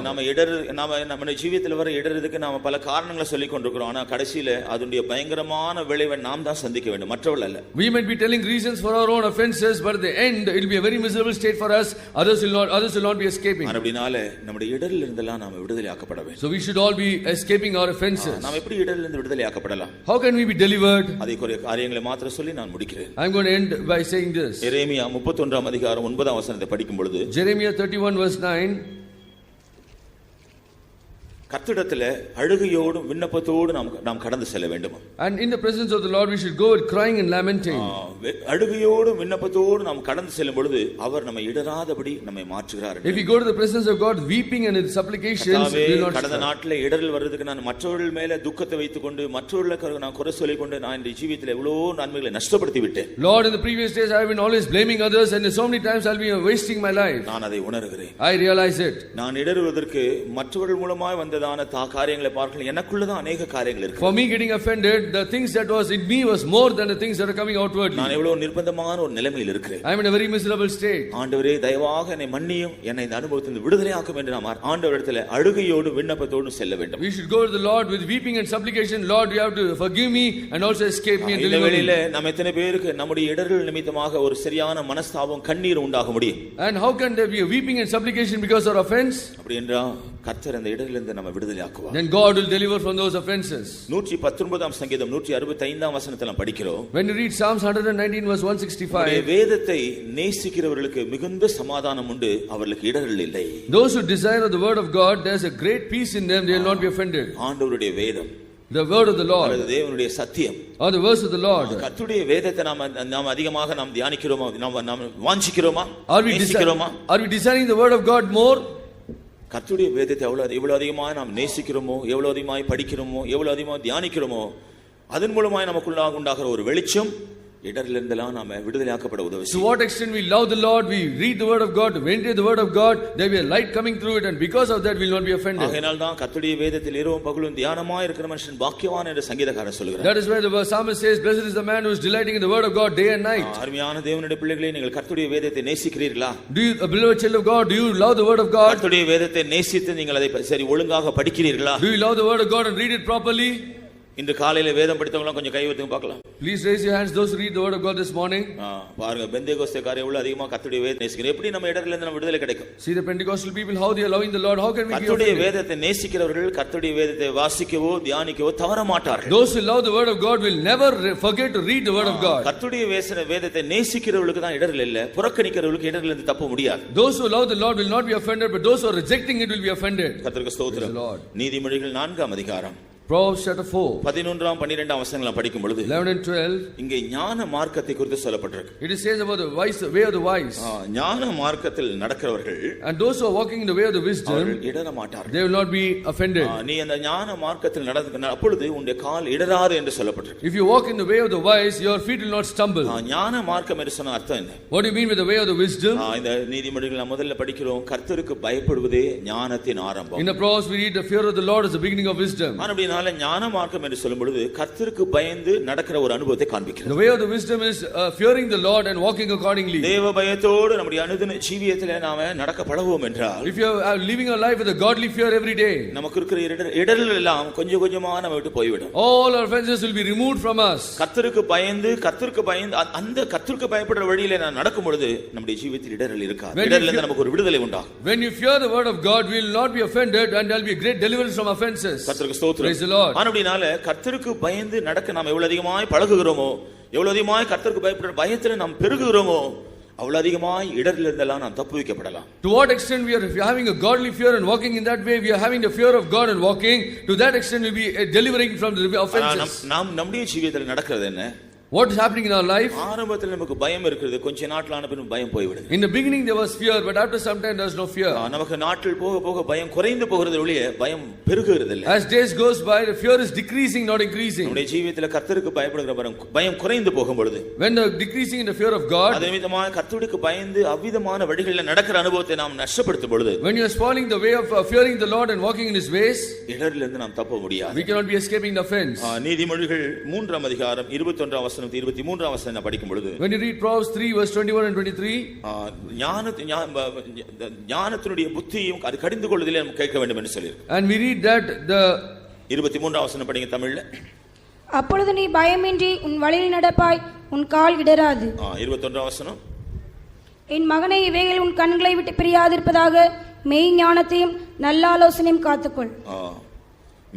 [SPEAKER 2] நம்ம ஜீவியத்தில் வர இடறதுக்கு நாம பல காரணங்களை சொல்லிக் கொண்டிருக்கிறோம். ஆனா கடைசியில அதனுடைய பயங்கரமான விளைவை நாம் தான் சந்திக்க வேண்டும், மற்றவர்கள் அல்ல.
[SPEAKER 3] We might be telling reasons for our own offenses, but at the end it will be a very miserable state for us. Others will not be escaping.
[SPEAKER 2] அப்படினால நம்முடைய இடரில் இருந்தெல்லாம் நாம் விடுதலை ஆக்கப்பட வேண்டும்.
[SPEAKER 3] So we should all be escaping our offenses.
[SPEAKER 2] நாம் எப்படி இடரில் இருந்து விடுதலை ஆக்கப்படலாம்?
[SPEAKER 3] How can we be delivered?
[SPEAKER 2] அதை குறைய காரியங்களை மாத்திரம் சொல்லி நான் முடிக்கிறேன்.
[SPEAKER 3] I am going to end by saying this.
[SPEAKER 2] எரேமியா 31 அதிகாரம் 9 வசனத்தை படிக்கும் பொழுது,
[SPEAKER 3] Jeremiah 31 verse 9,
[SPEAKER 2] கர்த்தரிடத்தில் அழுகையோடும் விண்ணப்பத்தோடு நாம் கடந்து செல்ல வேண்டும்.
[SPEAKER 3] And in the presence of the Lord we should go with crying and lamenting.
[SPEAKER 2] அழுகையோடும் விண்ணப்பத்தோடு நாம் கடந்து செல்லும் பொழுது அவர் நம்மை இடராதபடி நம்மை மாற்றுகிறார்.
[SPEAKER 3] If we go to the presence of God weeping and with supplications, we will not.
[SPEAKER 2] கடந்த நாட்ல இடரல் வர்றதுக்கு நான் மற்றவர்கள் மேல துக்கத்தை வைத்துக்கொண்டு மற்றவர்களுக்கு நான் குறை சொல்லிக் கொண்டு நான் இந்த ஜீவியத்தில் எவ்வளவு நன்மைகளை நஷ்டப்படுத்தி விட்டேன்.
[SPEAKER 3] Lord, in the previous days I have been always blaming others, and so many times I'll be wasting my life.
[SPEAKER 2] நான் அதை உணர்கிறேன்.
[SPEAKER 3] I realize it.
[SPEAKER 2] நான் இடறுவதற்கு மற்றவர்கள் மூலமாய் வந்ததான காரியங்களை பார்க்கலாம், எனக்குள்ள தான் अनेक காரியங்கள் இருக்கு.
[SPEAKER 3] For me getting offended, the things that was in me was more than the things that are coming outwardly.
[SPEAKER 2] நான் எவ்வளவு நிர்பந்தமான ஒரு நிலைமையில் இருக்கிறேன்.
[SPEAKER 3] I am in a very miserable state.
[SPEAKER 2] ஆண்டவரே தயவாக என்னை மன்னியும், என்னை இந்த அனுபவத்திலிருந்து விடுதலையாக்கும் என்று நாம் ஆண்டவரிடத்தில் அழுகையோடு விண்ணப்பத்தோடு செல்ல வேண்டும்.
[SPEAKER 3] We should go to the Lord with weeping and supplication. Lord, you have to forgive me and also escape me and
[SPEAKER 2] இந்த
[SPEAKER 3] deliver
[SPEAKER 2] வேளையிலே
[SPEAKER 3] me.
[SPEAKER 2] நம்ம எத்தனை பேருக்கு நம்முடைய இடர்கள் நிமித்தமாக ஒரு சரியான மனஸ்தாபம் கண்ணீர் உண்டாக முடியும்?
[SPEAKER 3] And how can there be a weeping and supplication because of offense?
[SPEAKER 2] அப்படி என்றால் கர்த்தர் அந்த இடரிலிருந்து நம்ம நம்ம விடுதலை ஆக்குவார்.
[SPEAKER 3] Then God will deliver from those offenses.
[SPEAKER 2] 119ஆம் சங்கீதம் 165ஆம் வசனத்துல படிக்கிறோம்.
[SPEAKER 3] When you read Psalms 119 verse 165,
[SPEAKER 2] வேதத்தை நேசிக்கிறவர்களுக்கு மிகுந்த சமாதானம் உண்டு, அவர்களுக்கு இடர்கள் இல்லை.
[SPEAKER 3] Those who desire the word of God, there is a great peace in them, they will not be offended.
[SPEAKER 2] ஆண்டவருடைய வேதம்,
[SPEAKER 3] the word of the Lord,
[SPEAKER 2] தேவனுடைய சத்தியம்,
[SPEAKER 3] or the verse of the Lord.
[SPEAKER 2] கர்த்தருடைய வேதத்தை நாம் அதிகமாக நாம் தியானிக்கிறோமா, நாம் வாஞ்சிக்கிறோமா,
[SPEAKER 3] are we desiring the word of God more?
[SPEAKER 2] கர்த்தருடைய வேதத்தை எவ்வளவு அதிகமாக நாம் நேசிக்கிறோமோ, எவ்வளவு அதிகமாக படிக்கிறோமோ, எவ்வளவு அதிகமாக தியானிக்கிறோமோ, அதன் மூலமாக நமக்குள்ளாக உண்டாகிற ஒரு வெளிச்சம் இடரிலிருந்தெல்லாம் நாம விடுதலையாக்கப்பட உதவி.
[SPEAKER 3] To what extent we love the Lord, we read the word of God, meditate the word of God, there will be a light coming through it, and because of that we will not be offended.
[SPEAKER 2] ஆகையால் தான் கர்த்தருடைய வேதத்தில் இரவும் பகலும் தியானமாய் இருக்கிற மனுஷன் பாக்கியவான் என்று சங்கீதக்காரன் சொல்கிறார்.
[SPEAKER 3] That is why the psalmist says, blessed is the man who is delighting in the word of God day and night.
[SPEAKER 2] அருமையான தேவனுடைய பிள்ளைகளே, நீங்கள் கர்த்தருடைய வேதத்தை நேசிக்கிறீர்களா?
[SPEAKER 3] Do you, beloved child of God, do you love the word of God?
[SPEAKER 2] கர்த்தருடைய வேதத்தை நேசித்து நீங்கள் அதை சரி ஒழுங்காக படிக்கிறீர்களா?
[SPEAKER 3] Do you love the word of God and read it properly?
[SPEAKER 2] இன்று காலையில வேதம் படித்தவங்க கொஞ்சம் கை வைத்துங்க பார்க்கலாம்.
[SPEAKER 3] Please raise your hands those who read the word of God this morning.
[SPEAKER 2] பாருங்க, பெந்தேகோஸ்தேக்காரர் எவ்வளவு அதிகமா கர்த்தருடைய வேதத்தை நேசிக்கிறாங்க. எப்படி நம்ம இடரிலிருந்து நம்ம விடுதலை கிடைக்கும்?
[SPEAKER 3] See the Pentecostal people, how they are loving the Lord. How can we be
[SPEAKER 2] கர்த்தருடைய வேதத்தை நேசிக்கிறவர்கள் கர்த்தருடைய வேதத்தை வாசிக்கவோ தியானிக்கவோ தவற மாட்டார்கள்.
[SPEAKER 3] Those who love the word of God will never forget to read the word of God.
[SPEAKER 2] கர்த்தருடைய வேதத்தை நேசிக்கிறவர்களுக்கு தான் இடரில் இல்ல, புறக்கணிக்கிறவர்களுக்கு இடரிலிருந்து தப்ப முடியாது.
[SPEAKER 3] Those who love the Lord will not be offended, but those who are rejecting it will be offended.
[SPEAKER 2] கர்த்தருக்கு ஸ்தோத்திரம். நீதிமொழிகள் 4ஆம் அதிகாரம்
[SPEAKER 3] Proverbs chapter 4
[SPEAKER 2] 11ஆம் 12ஆம் வசனங்களை படிக்கும் பொழுது
[SPEAKER 3] 11 and 12
[SPEAKER 2] இங்கே ஞான மார்க்கத்தை குறித்து சொல்லப்பட்டிருக்கு.
[SPEAKER 3] it is says about the wise way of the wise.
[SPEAKER 2] ஞான மார்க்கத்தில் நடக்கிறவர்கள்,
[SPEAKER 3] and those who are walking in the way of the wisdom,
[SPEAKER 2] இடற மாட்டார்கள்,
[SPEAKER 3] they will not be offended.
[SPEAKER 2] நீ அந்த ஞான மார்க்கத்தில் நடந்து அப்பொழுது உன்னுடைய கால் இடறாது என்று சொல்லப்பட்டிருக்கு.
[SPEAKER 3] if you walk in the way of the wise, your feet will not stumble.
[SPEAKER 2] ஞான மார்க்கம் என்று சொன்ன அர்த்தம் என்ன?
[SPEAKER 3] what do you mean with the way of the wisdom?
[SPEAKER 2] இந்த நீதிமொழிகள் நாம் முதல்ல படிக்கிறோம், கர்த்தருக்கு பயப்படுவதே ஞானத்தின் ஆரம்பம்.
[SPEAKER 3] in the Proverbs we read the fear of the Lord is the beginning of wisdom.
[SPEAKER 2] அப்படினால ஞான மார்க்கம் என்று சொல்லும் பொழுது கர்த்தருக்கு பயந்து நடக்கிற ஒரு அனுபவத்தை காண்பிக்கிறது.
[SPEAKER 3] the way of the wisdom is fearing the Lord and walking accordingly.
[SPEAKER 2] தேவ பயத்தோடு நம்முடைய அனுதின ஜீவியத்திலே நாம நடக்க பழகுவோம் என்றால்,
[SPEAKER 3] if you are living your life with a godly fear every day,
[SPEAKER 2] நமக்கு இருக்கிற இடர்கள் எல்லாம் கொஞ்சம் கொஞ்சமா நம்ம விட்டு போய்விடும்.
[SPEAKER 3] all our offenses will be removed from us.
[SPEAKER 2] கர்த்தருக்கு பயந்து அந்த கர்த்தருக்கு பயப்படுற வழியிலே நான் நடக்கும் பொழுது நம்முடைய ஜீவியத்தில் இடர்கள் இருக்காது. இடரிலிருந்து நமக்கு ஒரு விடுதலை உண்டாகும்.
[SPEAKER 3] when you fear the word of God, we will not be offended and there will be a great deliverance from offenses.
[SPEAKER 2] கர்த்தருக்கு ஸ்தோத்திரம்.
[SPEAKER 3] praise the Lord.
[SPEAKER 2] அப்படினால கர்த்தருக்கு பயந்து நடக்க நாம் எவ்வளவு அதிகமாய் பழகுகிறோமோ, எவ்வளவு அதிகமாய் கர்த்தருக்கு பயப்படுற பயத்துல நாம் பெருகுகிறோமோ, அவ்வளவு அதிகமாய் இடரிலிருந்தெல்லாம் நாம் தப்புவிக்கப்படலாம்.
[SPEAKER 3] to what extent we are having a godly fear and walking in that way, we are having the fear of God and walking, to that extent we will be delivering from the offenses.
[SPEAKER 2] நாம் நம்முடைய ஜீவியத்தில் நடக்கிறது என்ன?
[SPEAKER 3] what is happening in our life?
[SPEAKER 2] ஆரம்பத்தில் நமக்கு பயம் இருக்கிறது, கொஞ்ச நாட்கள் ஆன பிறகு பயம் போய்விடுது.
[SPEAKER 3] in the beginning there was fear, but after some time there is no fear.
[SPEAKER 2] நமக்கு நாட்கள் போக போக பயம் குறைந்து போகிறது ஒழிய பயம் பெருகுகிறது இல்ல.
[SPEAKER 3] as days goes by, the fear is decreasing, not increasing.
[SPEAKER 2] நம்முடைய ஜீவியத்தில் கர்த்தருக்கு பயப்படுகிற பயம் குறைந்து போகும் பொழுது,
[SPEAKER 3] when the decreasing in the fear of God,
[SPEAKER 2] அதே விதமாக கர்த்தருக்கு பயந்து அவ்விதமான வழிகளில் நடக்கிற அனுபவத்தை நாம் நஷ்டப்படுத்தும் பொழுது,
[SPEAKER 3] when you are spoiling the way of fearing the Lord and walking in his ways,
[SPEAKER 2] இடரிலிருந்து நாம் தப்ப முடியாது.
[SPEAKER 3] we cannot be escaping the offense.
[SPEAKER 2] நீதிமொழிகள் 3ஆம் அதிகாரம் 21ஆம் வசனம் 23ஆம் வசனம் படிக்கும் பொழுது,
[SPEAKER 3] when you read Proverbs 3 verse 21 and 23,
[SPEAKER 2] ஞானத்தினுடைய புத்தியையும் அது கடிந்து கொள்வதிலே நாம் கேட்க வேண்டும் என்று சொல்லியிருக்கு.
[SPEAKER 3] and we read that the
[SPEAKER 2] 23ஆம் வசனம் படிங்க தமிழ்ல.
[SPEAKER 4] அப்பொழுது நீ பயமின்றி உன் வழியில் நடப்பாய், உன் கால் இடராது.
[SPEAKER 2] 21ஆம் வசனம்,
[SPEAKER 4] என் மகனே, இவைகள் உன் கண்களை விட்டு பிரியாதிருப்பதாக மெய் ஞானத்தையும் நல்ல ஆலோசனையும் காத்துக்கொள்.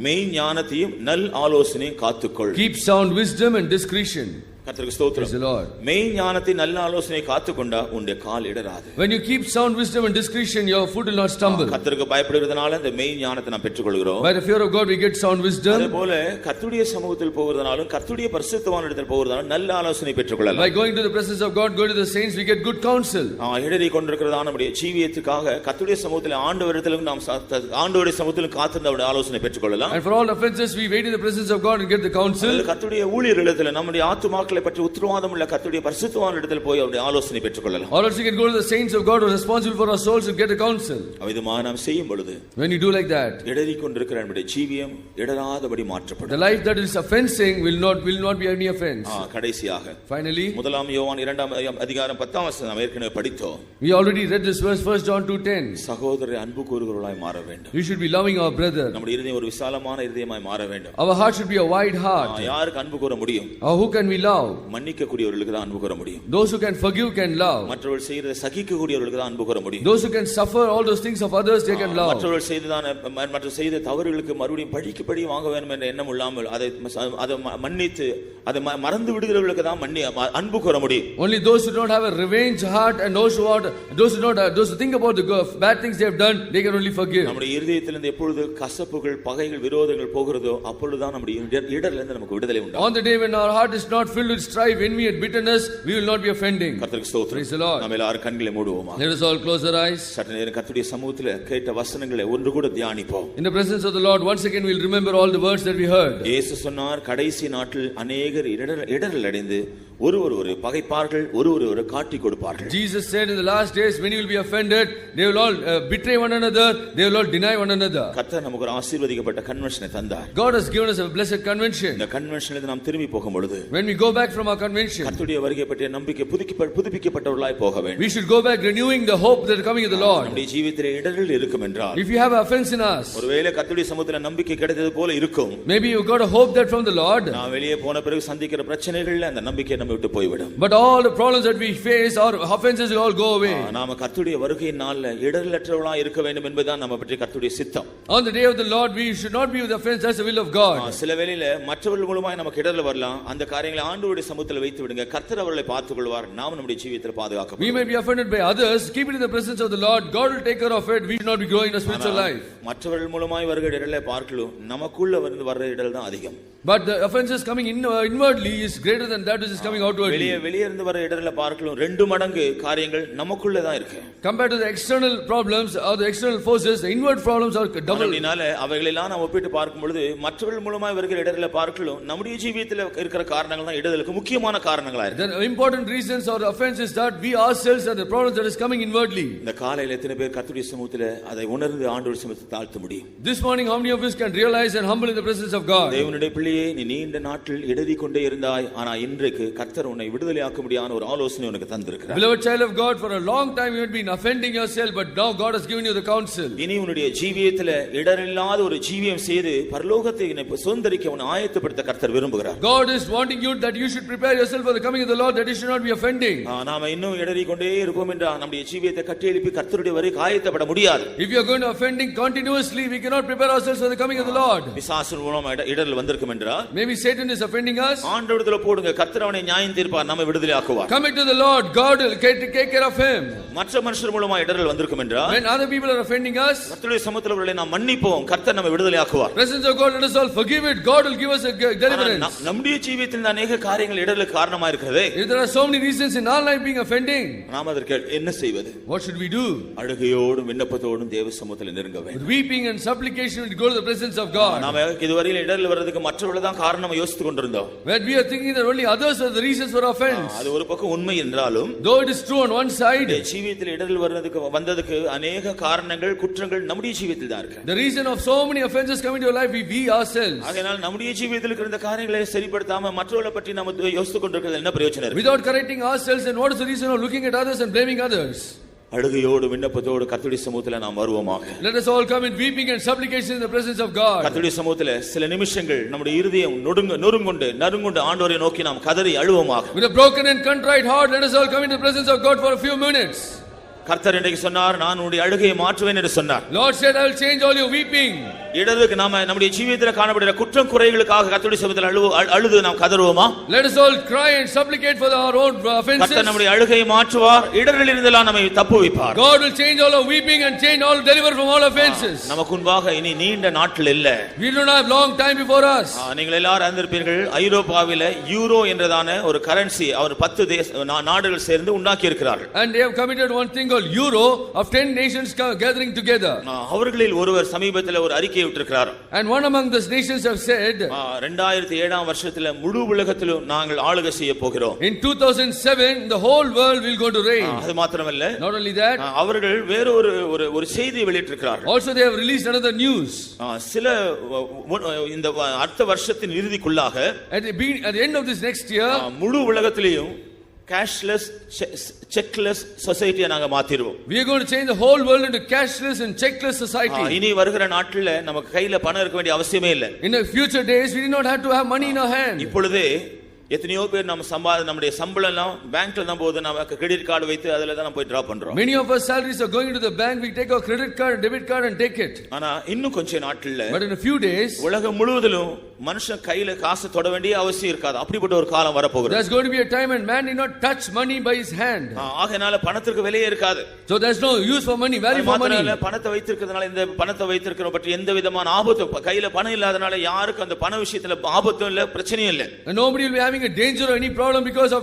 [SPEAKER 2] மெய் ஞானத்தையும் நல் ஆலோசனையும் காத்துக்கொள்.
[SPEAKER 3] keep sound wisdom and discretion.
[SPEAKER 2] கர்த்தருக்கு ஸ்தோத்திரம். மெய் ஞானத்தை நல்ல ஆலோசனை காத்துக்கொண்டா உன்னுடைய கால் இடராது.
[SPEAKER 3] when you keep sound wisdom and discretion, your foot will not stumble.
[SPEAKER 2] கர்த்தருக்கு பயப்படுவதனால இந்த மெய் ஞானத்தை நாம் பெற்றுக்கொள்கிறோம்.
[SPEAKER 3] by the fear of God we get sound wisdom.
[SPEAKER 2] அதேபோல கர்த்தருடைய சமூகத்தில் போகிறதனாலும் கர்த்தருடைய பரிசுத்தவானிடத்தில் போகிறதனாலும் நல்ல ஆலோசனை பெற்றுக்கொள்ளலாம்.
[SPEAKER 3] by going to the presence of God, going to the saints, we get good counsel.
[SPEAKER 2] இடறி கொண்டிருக்கிறதான நம்முடைய ஜீவியத்துக்காக கர்த்தருடைய சமூகத்தில் ஆண்டவரிடத்திலும் நாம் ஆண்டவருடைய சமூகத்திலும் காத்திருந்த ஆலோசனை பெற்றுக்கொள்ளலாம்.
[SPEAKER 3] and for all offenses we wait in the presence of God and get the counsel.
[SPEAKER 2] கர்த்தருடைய ஊழியர்களிடத்தில் நம்முடைய ஆத்துமாக்களை பற்றி உத்தரவாதம் உள்ள கர்த்தருடைய பரிசுத்தவானிடத்தில் போய் அவருடைய ஆலோசனை பெற்றுக்கொள்ளலாம்.
[SPEAKER 3] or else you can go to the saints of God who are responsible for our souls and get a counsel.
[SPEAKER 2] அவ்விதமாக நாம் செய்யும் பொழுது,
[SPEAKER 3] when you do like that,
[SPEAKER 2] இடறி கொண்டிருக்கிற நம்முடைய ஜீவியம் இடராதபடி மாற்றப்படும்.
[SPEAKER 3] the life that is offensing will not be any offense.
[SPEAKER 2] கடைசியாக
[SPEAKER 3] finally,
[SPEAKER 2] முதலாம் யோவான் 2ஆம் அதிகாரம் 10ஆம் வசனம் நாம் ஏற்கனவே படித்தோம்.
[SPEAKER 3] we already read this verse, 1 John 2:10.
[SPEAKER 2] சகோதரரை அன்பு கூறுகிறவர்களாய் மாற வேண்டும்.
[SPEAKER 3] we should be loving our brother.
[SPEAKER 2] நம்முடைய இதயம் ஒரு விசாலமான இதயமாய் மாற வேண்டும்.
[SPEAKER 3] our heart should be a wide heart.
[SPEAKER 2] யாருக்கு அன்பு கூற முடியும்?
[SPEAKER 3] who can we love? love.
[SPEAKER 2] மன்னிக்க கூடியவர்களுக்கு தான் அன்பு கூற முடியும்.
[SPEAKER 3] Those who can forgive can love.
[SPEAKER 2] மற்றவர்கள் செய்யறதை சகிக்க கூடியவர்களுக்கு தான் அன்பு கூற முடியும்.
[SPEAKER 3] Those who can suffer all those things of others, they can love.
[SPEAKER 2] மற்றவர்கள் செய்த தவறுகளுக்கு மறுபடியும் பழி வாங்க வேண்டும் என்ற எண்ணம் இல்லாமல் அதை மன்னித்து அதை மறந்து விடுகிறவர்களுக்கு தான் அன்பு கூற முடியும்.
[SPEAKER 3] Only those who don't have a revenge heart and those who think about the bad things they have done, they can only forgive.
[SPEAKER 2] நம்முடைய இதயத்திலிருந்து எப்பொழுது கசப்புகள், பகைகள், விரோதங்கள் போகிறதோ அப்பொழுதுதான் நம்முடைய இடரிலிருந்து நமக்கு விடுதலை உண்டாகும்.
[SPEAKER 3] On the day when our heart is not filled with strife, envy and bitterness, we will not be offending.
[SPEAKER 2] கர்த்தருக்கு ஸ்தோத்திரம்.
[SPEAKER 3] Praise the Lord.
[SPEAKER 2] நாம் எல்லாரும் கண்களை மூடுவோமா.
[SPEAKER 3] Let us all close our eyes.
[SPEAKER 2] சற்று நேரம் கர்த்தருடைய சமூகத்தில் கேட்ட வசனங்களை ஒன்று கூட தியானிப்போம்.
[SPEAKER 3] In the presence of the Lord, once again we will remember all the words that we heard.
[SPEAKER 2] இயேசு சொன்னார், கடைசி நாட்டில் அநேகர் இடரல் அடைந்து ஒரு பகைப்பார்கள், ஒரு காட்டி கொடுப்பார்கள்.
[SPEAKER 3] Jesus said in the last days when you will be offended, they will all betray one another, they will all deny one another.
[SPEAKER 2] கர்த்தர் நமக்கு ஒரு ஆசீர்வதிக்கப்பட்ட கன்வென்ஷனை தந்தார்.
[SPEAKER 3] God has given us a blessed convention.
[SPEAKER 2] இந்த கன்வென்ஷனிலிருந்து நாம் திரும்பி போகும் பொழுது,
[SPEAKER 3] when we go back from our convention,
[SPEAKER 2] கர்த்தருடைய வருகை பற்றிய நம்பிக்கை புதுப்பிக்கப்பட்டவர்களாய் போக வேண்டும்.
[SPEAKER 3] we should go back renewing the hope that is coming of the Lord.
[SPEAKER 2] நம்முடைய ஜீவிதத்திலே இடரல் இருக்கும் என்றால்,
[SPEAKER 3] if you have offense in us,
[SPEAKER 2] ஒருவேளை கர்த்தருடைய சமூகத்தில் நம்பிக்கை கிடைத்தது போல இருக்கும்,
[SPEAKER 3] maybe you got a hope that from the Lord,
[SPEAKER 2] நான் வெளியே போன பிறகு சந்திக்கிற பிரச்சனைகள்ல அந்த நம்பிக்கை நம்மை விட்டு போய்விடும்.
[SPEAKER 3] but all the problems that we face, our offenses will all go away.
[SPEAKER 2] நாம கர்த்தருடைய வருகையின் நாள்ல இடரலற்றவர்களாய் இருக்க வேண்டும் என்பதுதான் நம்ம பற்றிய கர்த்தருடைய சித்தம்.
[SPEAKER 3] On the day of the Lord we should not be with offense, that's the will of God.
[SPEAKER 2] சில வேளையில மற்றவர்கள் மூலமாய் நமக்கு இடரல் வரலாம். அந்த காரியங்களை ஆண்டவருடைய சமூகத்தில் வைத்து விடுங்க. கர்த்தர் அவர்களை பார்த்துக் கொள்வார். நாம் நம்முடைய ஜீவியத்தில் பாதுகாக்கப்படும்.
[SPEAKER 3] We may be offended by others, keep it in the presence of the Lord. God will take care of it. We should not be growing in a spiritual life.
[SPEAKER 2] மற்றவர்கள் மூலமாய் வருகிற இடரலை பார்க்கலாம், நமக்குள்ள வர்ற இடரல் தான் அதிகம்.
[SPEAKER 3] But the offenses coming inwardly is greater than that which is coming outwardly.
[SPEAKER 2] வெளியே இருந்து வர இடரலை பார்க்கலாம், 2 மடங்கு காரியங்கள் நமக்குள்ள தான் இருக்கு.
[SPEAKER 3] Compared to the external problems or the external forces, the inward problems are double.
[SPEAKER 2] அதனால அவைகளெல்லாம் நாம் ஒப்பிட்டு பார்க்கும் பொழுது மற்றவர்கள் மூலமாய் வருகிற இடரலை பார்க்கலாம், நம்முடைய ஜீவியத்தில் இருக்கிற காரணங்கள் தான் இடரலுக்கு முக்கியமான காரணங்களா இருக்கு.
[SPEAKER 3] The important reasons or the offense is that we ourselves are the problems that is coming inwardly.
[SPEAKER 2] இந்த காலையில எத்தனை பேர் கர்த்தருடைய சமூகத்தில் அதை உணர்ந்து ஆண்டவருடைய சமூகத்தில் தாழ்த்த முடியும்?
[SPEAKER 3] This morning how many of us can realize and humble in the presence of God?
[SPEAKER 2] தேவனுடைய பிள்ளையே, நீ நீண்ட நாட்கள் இடறி கொண்டே இருந்தாய், ஆனா இன்றைக்கு கர்த்தர் உன்னை விடுதலையாக்க முடியாத ஒரு ஆலோசனை உனக்கு தந்திருக்கிறார்.
[SPEAKER 3] Beloved child of God, for a long time you have been offending yourself, but now God has given you the counsel.
[SPEAKER 2] இனி உன்னுடைய ஜீவியத்தில் இடரில்லாத ஒரு ஜீவியம் செய்து பரலோகத்தை சுதந்தரிக்க உன்னை ஆயத்தப்படுத்த கர்த்தர் விரும்புகிறார்.
[SPEAKER 3] God is wanting you that you should prepare yourself for the coming of the Lord, that you should not be offending.
[SPEAKER 2] நாம இன்னும் இடறி கொண்டே இருப்போம் என்றால் நம்முடைய ஜீவியத்தை கட்டி எழுப்பி கர்த்தருடைய வருகைக்கு ஆயத்தப்பட முடியாது.
[SPEAKER 3] If you are going to offending continuously, we cannot prepare ourselves for the coming of the Lord.
[SPEAKER 2] பிசாசு மூலமா இடரல் வந்திருக்கும் என்றால்,
[SPEAKER 3] maybe Satan is offending us.
[SPEAKER 2] ஆண்டவரிடத்துல போடுங்க, கர்த்தர் அவனை நியாயம் தீர்ப்பார், நம்மை விடுதலையாக்குவார்.
[SPEAKER 3] Commit to the Lord, God will take care of him.
[SPEAKER 2] மற்ற மனுஷர் மூலமா இடரல் வந்திருக்கும் என்றால்,
[SPEAKER 3] when other people are offending us,
[SPEAKER 2] கர்த்தருடைய சமூகத்தில் அவர்களை நாம் மன்னிப்போம், கர்த்தர் நம்மை விடுதலையாக்குவார்.
[SPEAKER 3] presence of God, let us all forgive it, God will give us a deliverance.
[SPEAKER 2] நம்முடைய ஜீவியத்தில் அநேக காரியங்கள் இடரலுக்கு காரணமா இருக்கிறது.
[SPEAKER 3] If there are so many reasons in our life being offending,
[SPEAKER 2] நாம் அதற்கு என்ன செய்வது?
[SPEAKER 3] what should we do?
[SPEAKER 2] அழுகையோடும் விண்ணப்பத்தோடும் தேவ சமூகத்தில் நெருங்க வேண்டும்.
[SPEAKER 3] With weeping and supplication we go to the presence of God.
[SPEAKER 2] நாம இதுவரையில் இடரல் வர்றதுக்கு மற்றவர்கள் தான் காரணம் யோசித்துக் கொண்டிருந்தோம்.
[SPEAKER 3] when we are thinking that only others are the reasons for offense,
[SPEAKER 2] அது ஒரு பக்கம் உண்மை என்றாலும்,
[SPEAKER 3] though it is true on one side,
[SPEAKER 2] ஜீவியத்தில் இடரல் வந்ததுக்கு அநேக காரணங்கள், குற்றங்கள் நம்முடைய ஜீவியத்தில் தான் இருக்கு.
[SPEAKER 3] the reason of so many offenses coming to your life we ourselves.
[SPEAKER 2] அதனால நம்முடைய ஜீவியத்தில் இருக்கிற காரியங்களை சரிப்படுத்தாம மற்றவர்களை பற்றி நாம யோசித்துக் கொண்டிருக்கிறது என்ன பிரயோஜனம் இருக்கு?
[SPEAKER 3] without correcting ourselves, and what is the reason of looking at others and blaming others?
[SPEAKER 2] அழுகையோடு விண்ணப்பத்தோடு கர்த்தருடைய சமூகத்தில் நாம் வருவோமாக.
[SPEAKER 3] Let us all come in weeping and supplication in the presence of God.
[SPEAKER 2] கர்த்தருடைய சமூகத்தில் சில நிமிஷங்கள் நம்முடைய இருதயம் நொறுங்குண்டு ஆண்டவரை நோக்கி நாம் கதறி அழுவோமாக.
[SPEAKER 3] With a broken and contrite heart, let us all come into the presence of God for a few minutes.
[SPEAKER 2] கர்த்தர் இன்றைக்கு சொன்னார், நான் உன்னுடைய அழுகையை மாற்றுவேன் என்று சொன்னார்.
[SPEAKER 3] Lord said, I will change all your weeping.
[SPEAKER 2] இடருக்கு நாம நம்முடைய ஜீவியத்தில் காணப்படுகிற குற்றம் குறைகளுக்காக கர்த்தருடைய சமூகத்தில் அழுது நாம் கதறுவோமா?
[SPEAKER 3] Let us all cry and supplicate for our own offenses.
[SPEAKER 2] கர்த்தர் நம்முடைய அழுகையை மாற்றுவார், இடரில் இருந்தெல்லாம் நம்மை தப்புவிப்பார்.
[SPEAKER 3] God will change all our weeping and deliver from all offenses.
[SPEAKER 2] நமக்கு முன்பாக இனி நீண்ட நாட்கள் இல்ல.
[SPEAKER 3] We do not have long time before us.
[SPEAKER 2] நீங்கள் எல்லாரும் அறிந்திருப்பீர்கள், ஐரோப்பாவில யூரோ என்றதான ஒரு கரன்சி அவர் 10 நாடுகள் சேர்ந்து உண்டாக்கி இருக்கிறார்கள்.
[SPEAKER 3] And they have committed one thing called euro of 10 nations gathering together.
[SPEAKER 2] அவர்களில் ஒருவர் சமீபத்தில் ஒரு அறிக்கை விட்டிருக்கிறார்.
[SPEAKER 3] And one among those nations have said,
[SPEAKER 2] 2007 வருஷத்துல முழு உலகத்திலும் நாங்கள் ஆளுகை செய்ய போகிறோம்.
[SPEAKER 3] in 2007 the whole world will go to reign.
[SPEAKER 2] அது மாத்திரமல்ல,
[SPEAKER 3] not only that,
[SPEAKER 2] அவர்கள் வேற ஒரு செய்தியை வெளியிட்டிருக்கிறார்கள்.
[SPEAKER 3] also they have released another news.
[SPEAKER 2] சில இந்த அடுத்த வருஷத்தின் இறுதிக்குள்ளாக,
[SPEAKER 3] at the end of this next year,
[SPEAKER 2] முழு உலகத்திலேயும் cashless checkless society நாங்க மாத்திடுவோம்.
[SPEAKER 3] We are going to change the whole world into cashless and checkless society.
[SPEAKER 2] இனி வருகிற நாட்கள்ல நமக்கு கையில பணம் இருக்க வேண்டிய அவசியமே இல்லை.
[SPEAKER 3] In the future days we do not have to have money in our hand.
[SPEAKER 2] இப்பொழுதே எத்தனையோ பேர் நம்முடைய சம்பளம் எல்லாம் பேங்க்ல தான் போகுது, நம்ம கிரெடிட் கார்டு வைத்து அதுல தான் போய் டிரா பண்றோம்.
[SPEAKER 3] Many of our salaries are going to the bank. We take our credit card, debit card and take it.
[SPEAKER 2] ஆனா இன்னும் கொஞ்ச நாட்கள்ல,
[SPEAKER 3] But in a few days,
[SPEAKER 2] உலகம் முழுவதிலும் மனுஷன் கையில காசு தொட வேண்டிய அவசியம் இருக்காது. அப்படிப்பட்ட ஒரு காலம் வர போகுது.
[SPEAKER 3] there's going to be a time when man need not touch money by his hand.
[SPEAKER 2] ஆகையால பணத்திற்கு விலையே இருக்காது.
[SPEAKER 3] So there's no use for money, value for money.
[SPEAKER 2] பணத்தை வைத்திருக்கிறதுனால, இந்த பணத்தை வைத்திருக்கிற பற்றி எந்த விதமான ஆபத்து, கையில பணம் இல்லாதனால யாருக்கும் அந்த பண விஷயத்துல ஆபத்தும் இல்ல, பிரச்சனையும் இல்ல.
[SPEAKER 3] And nobody will be having a danger or any problem because of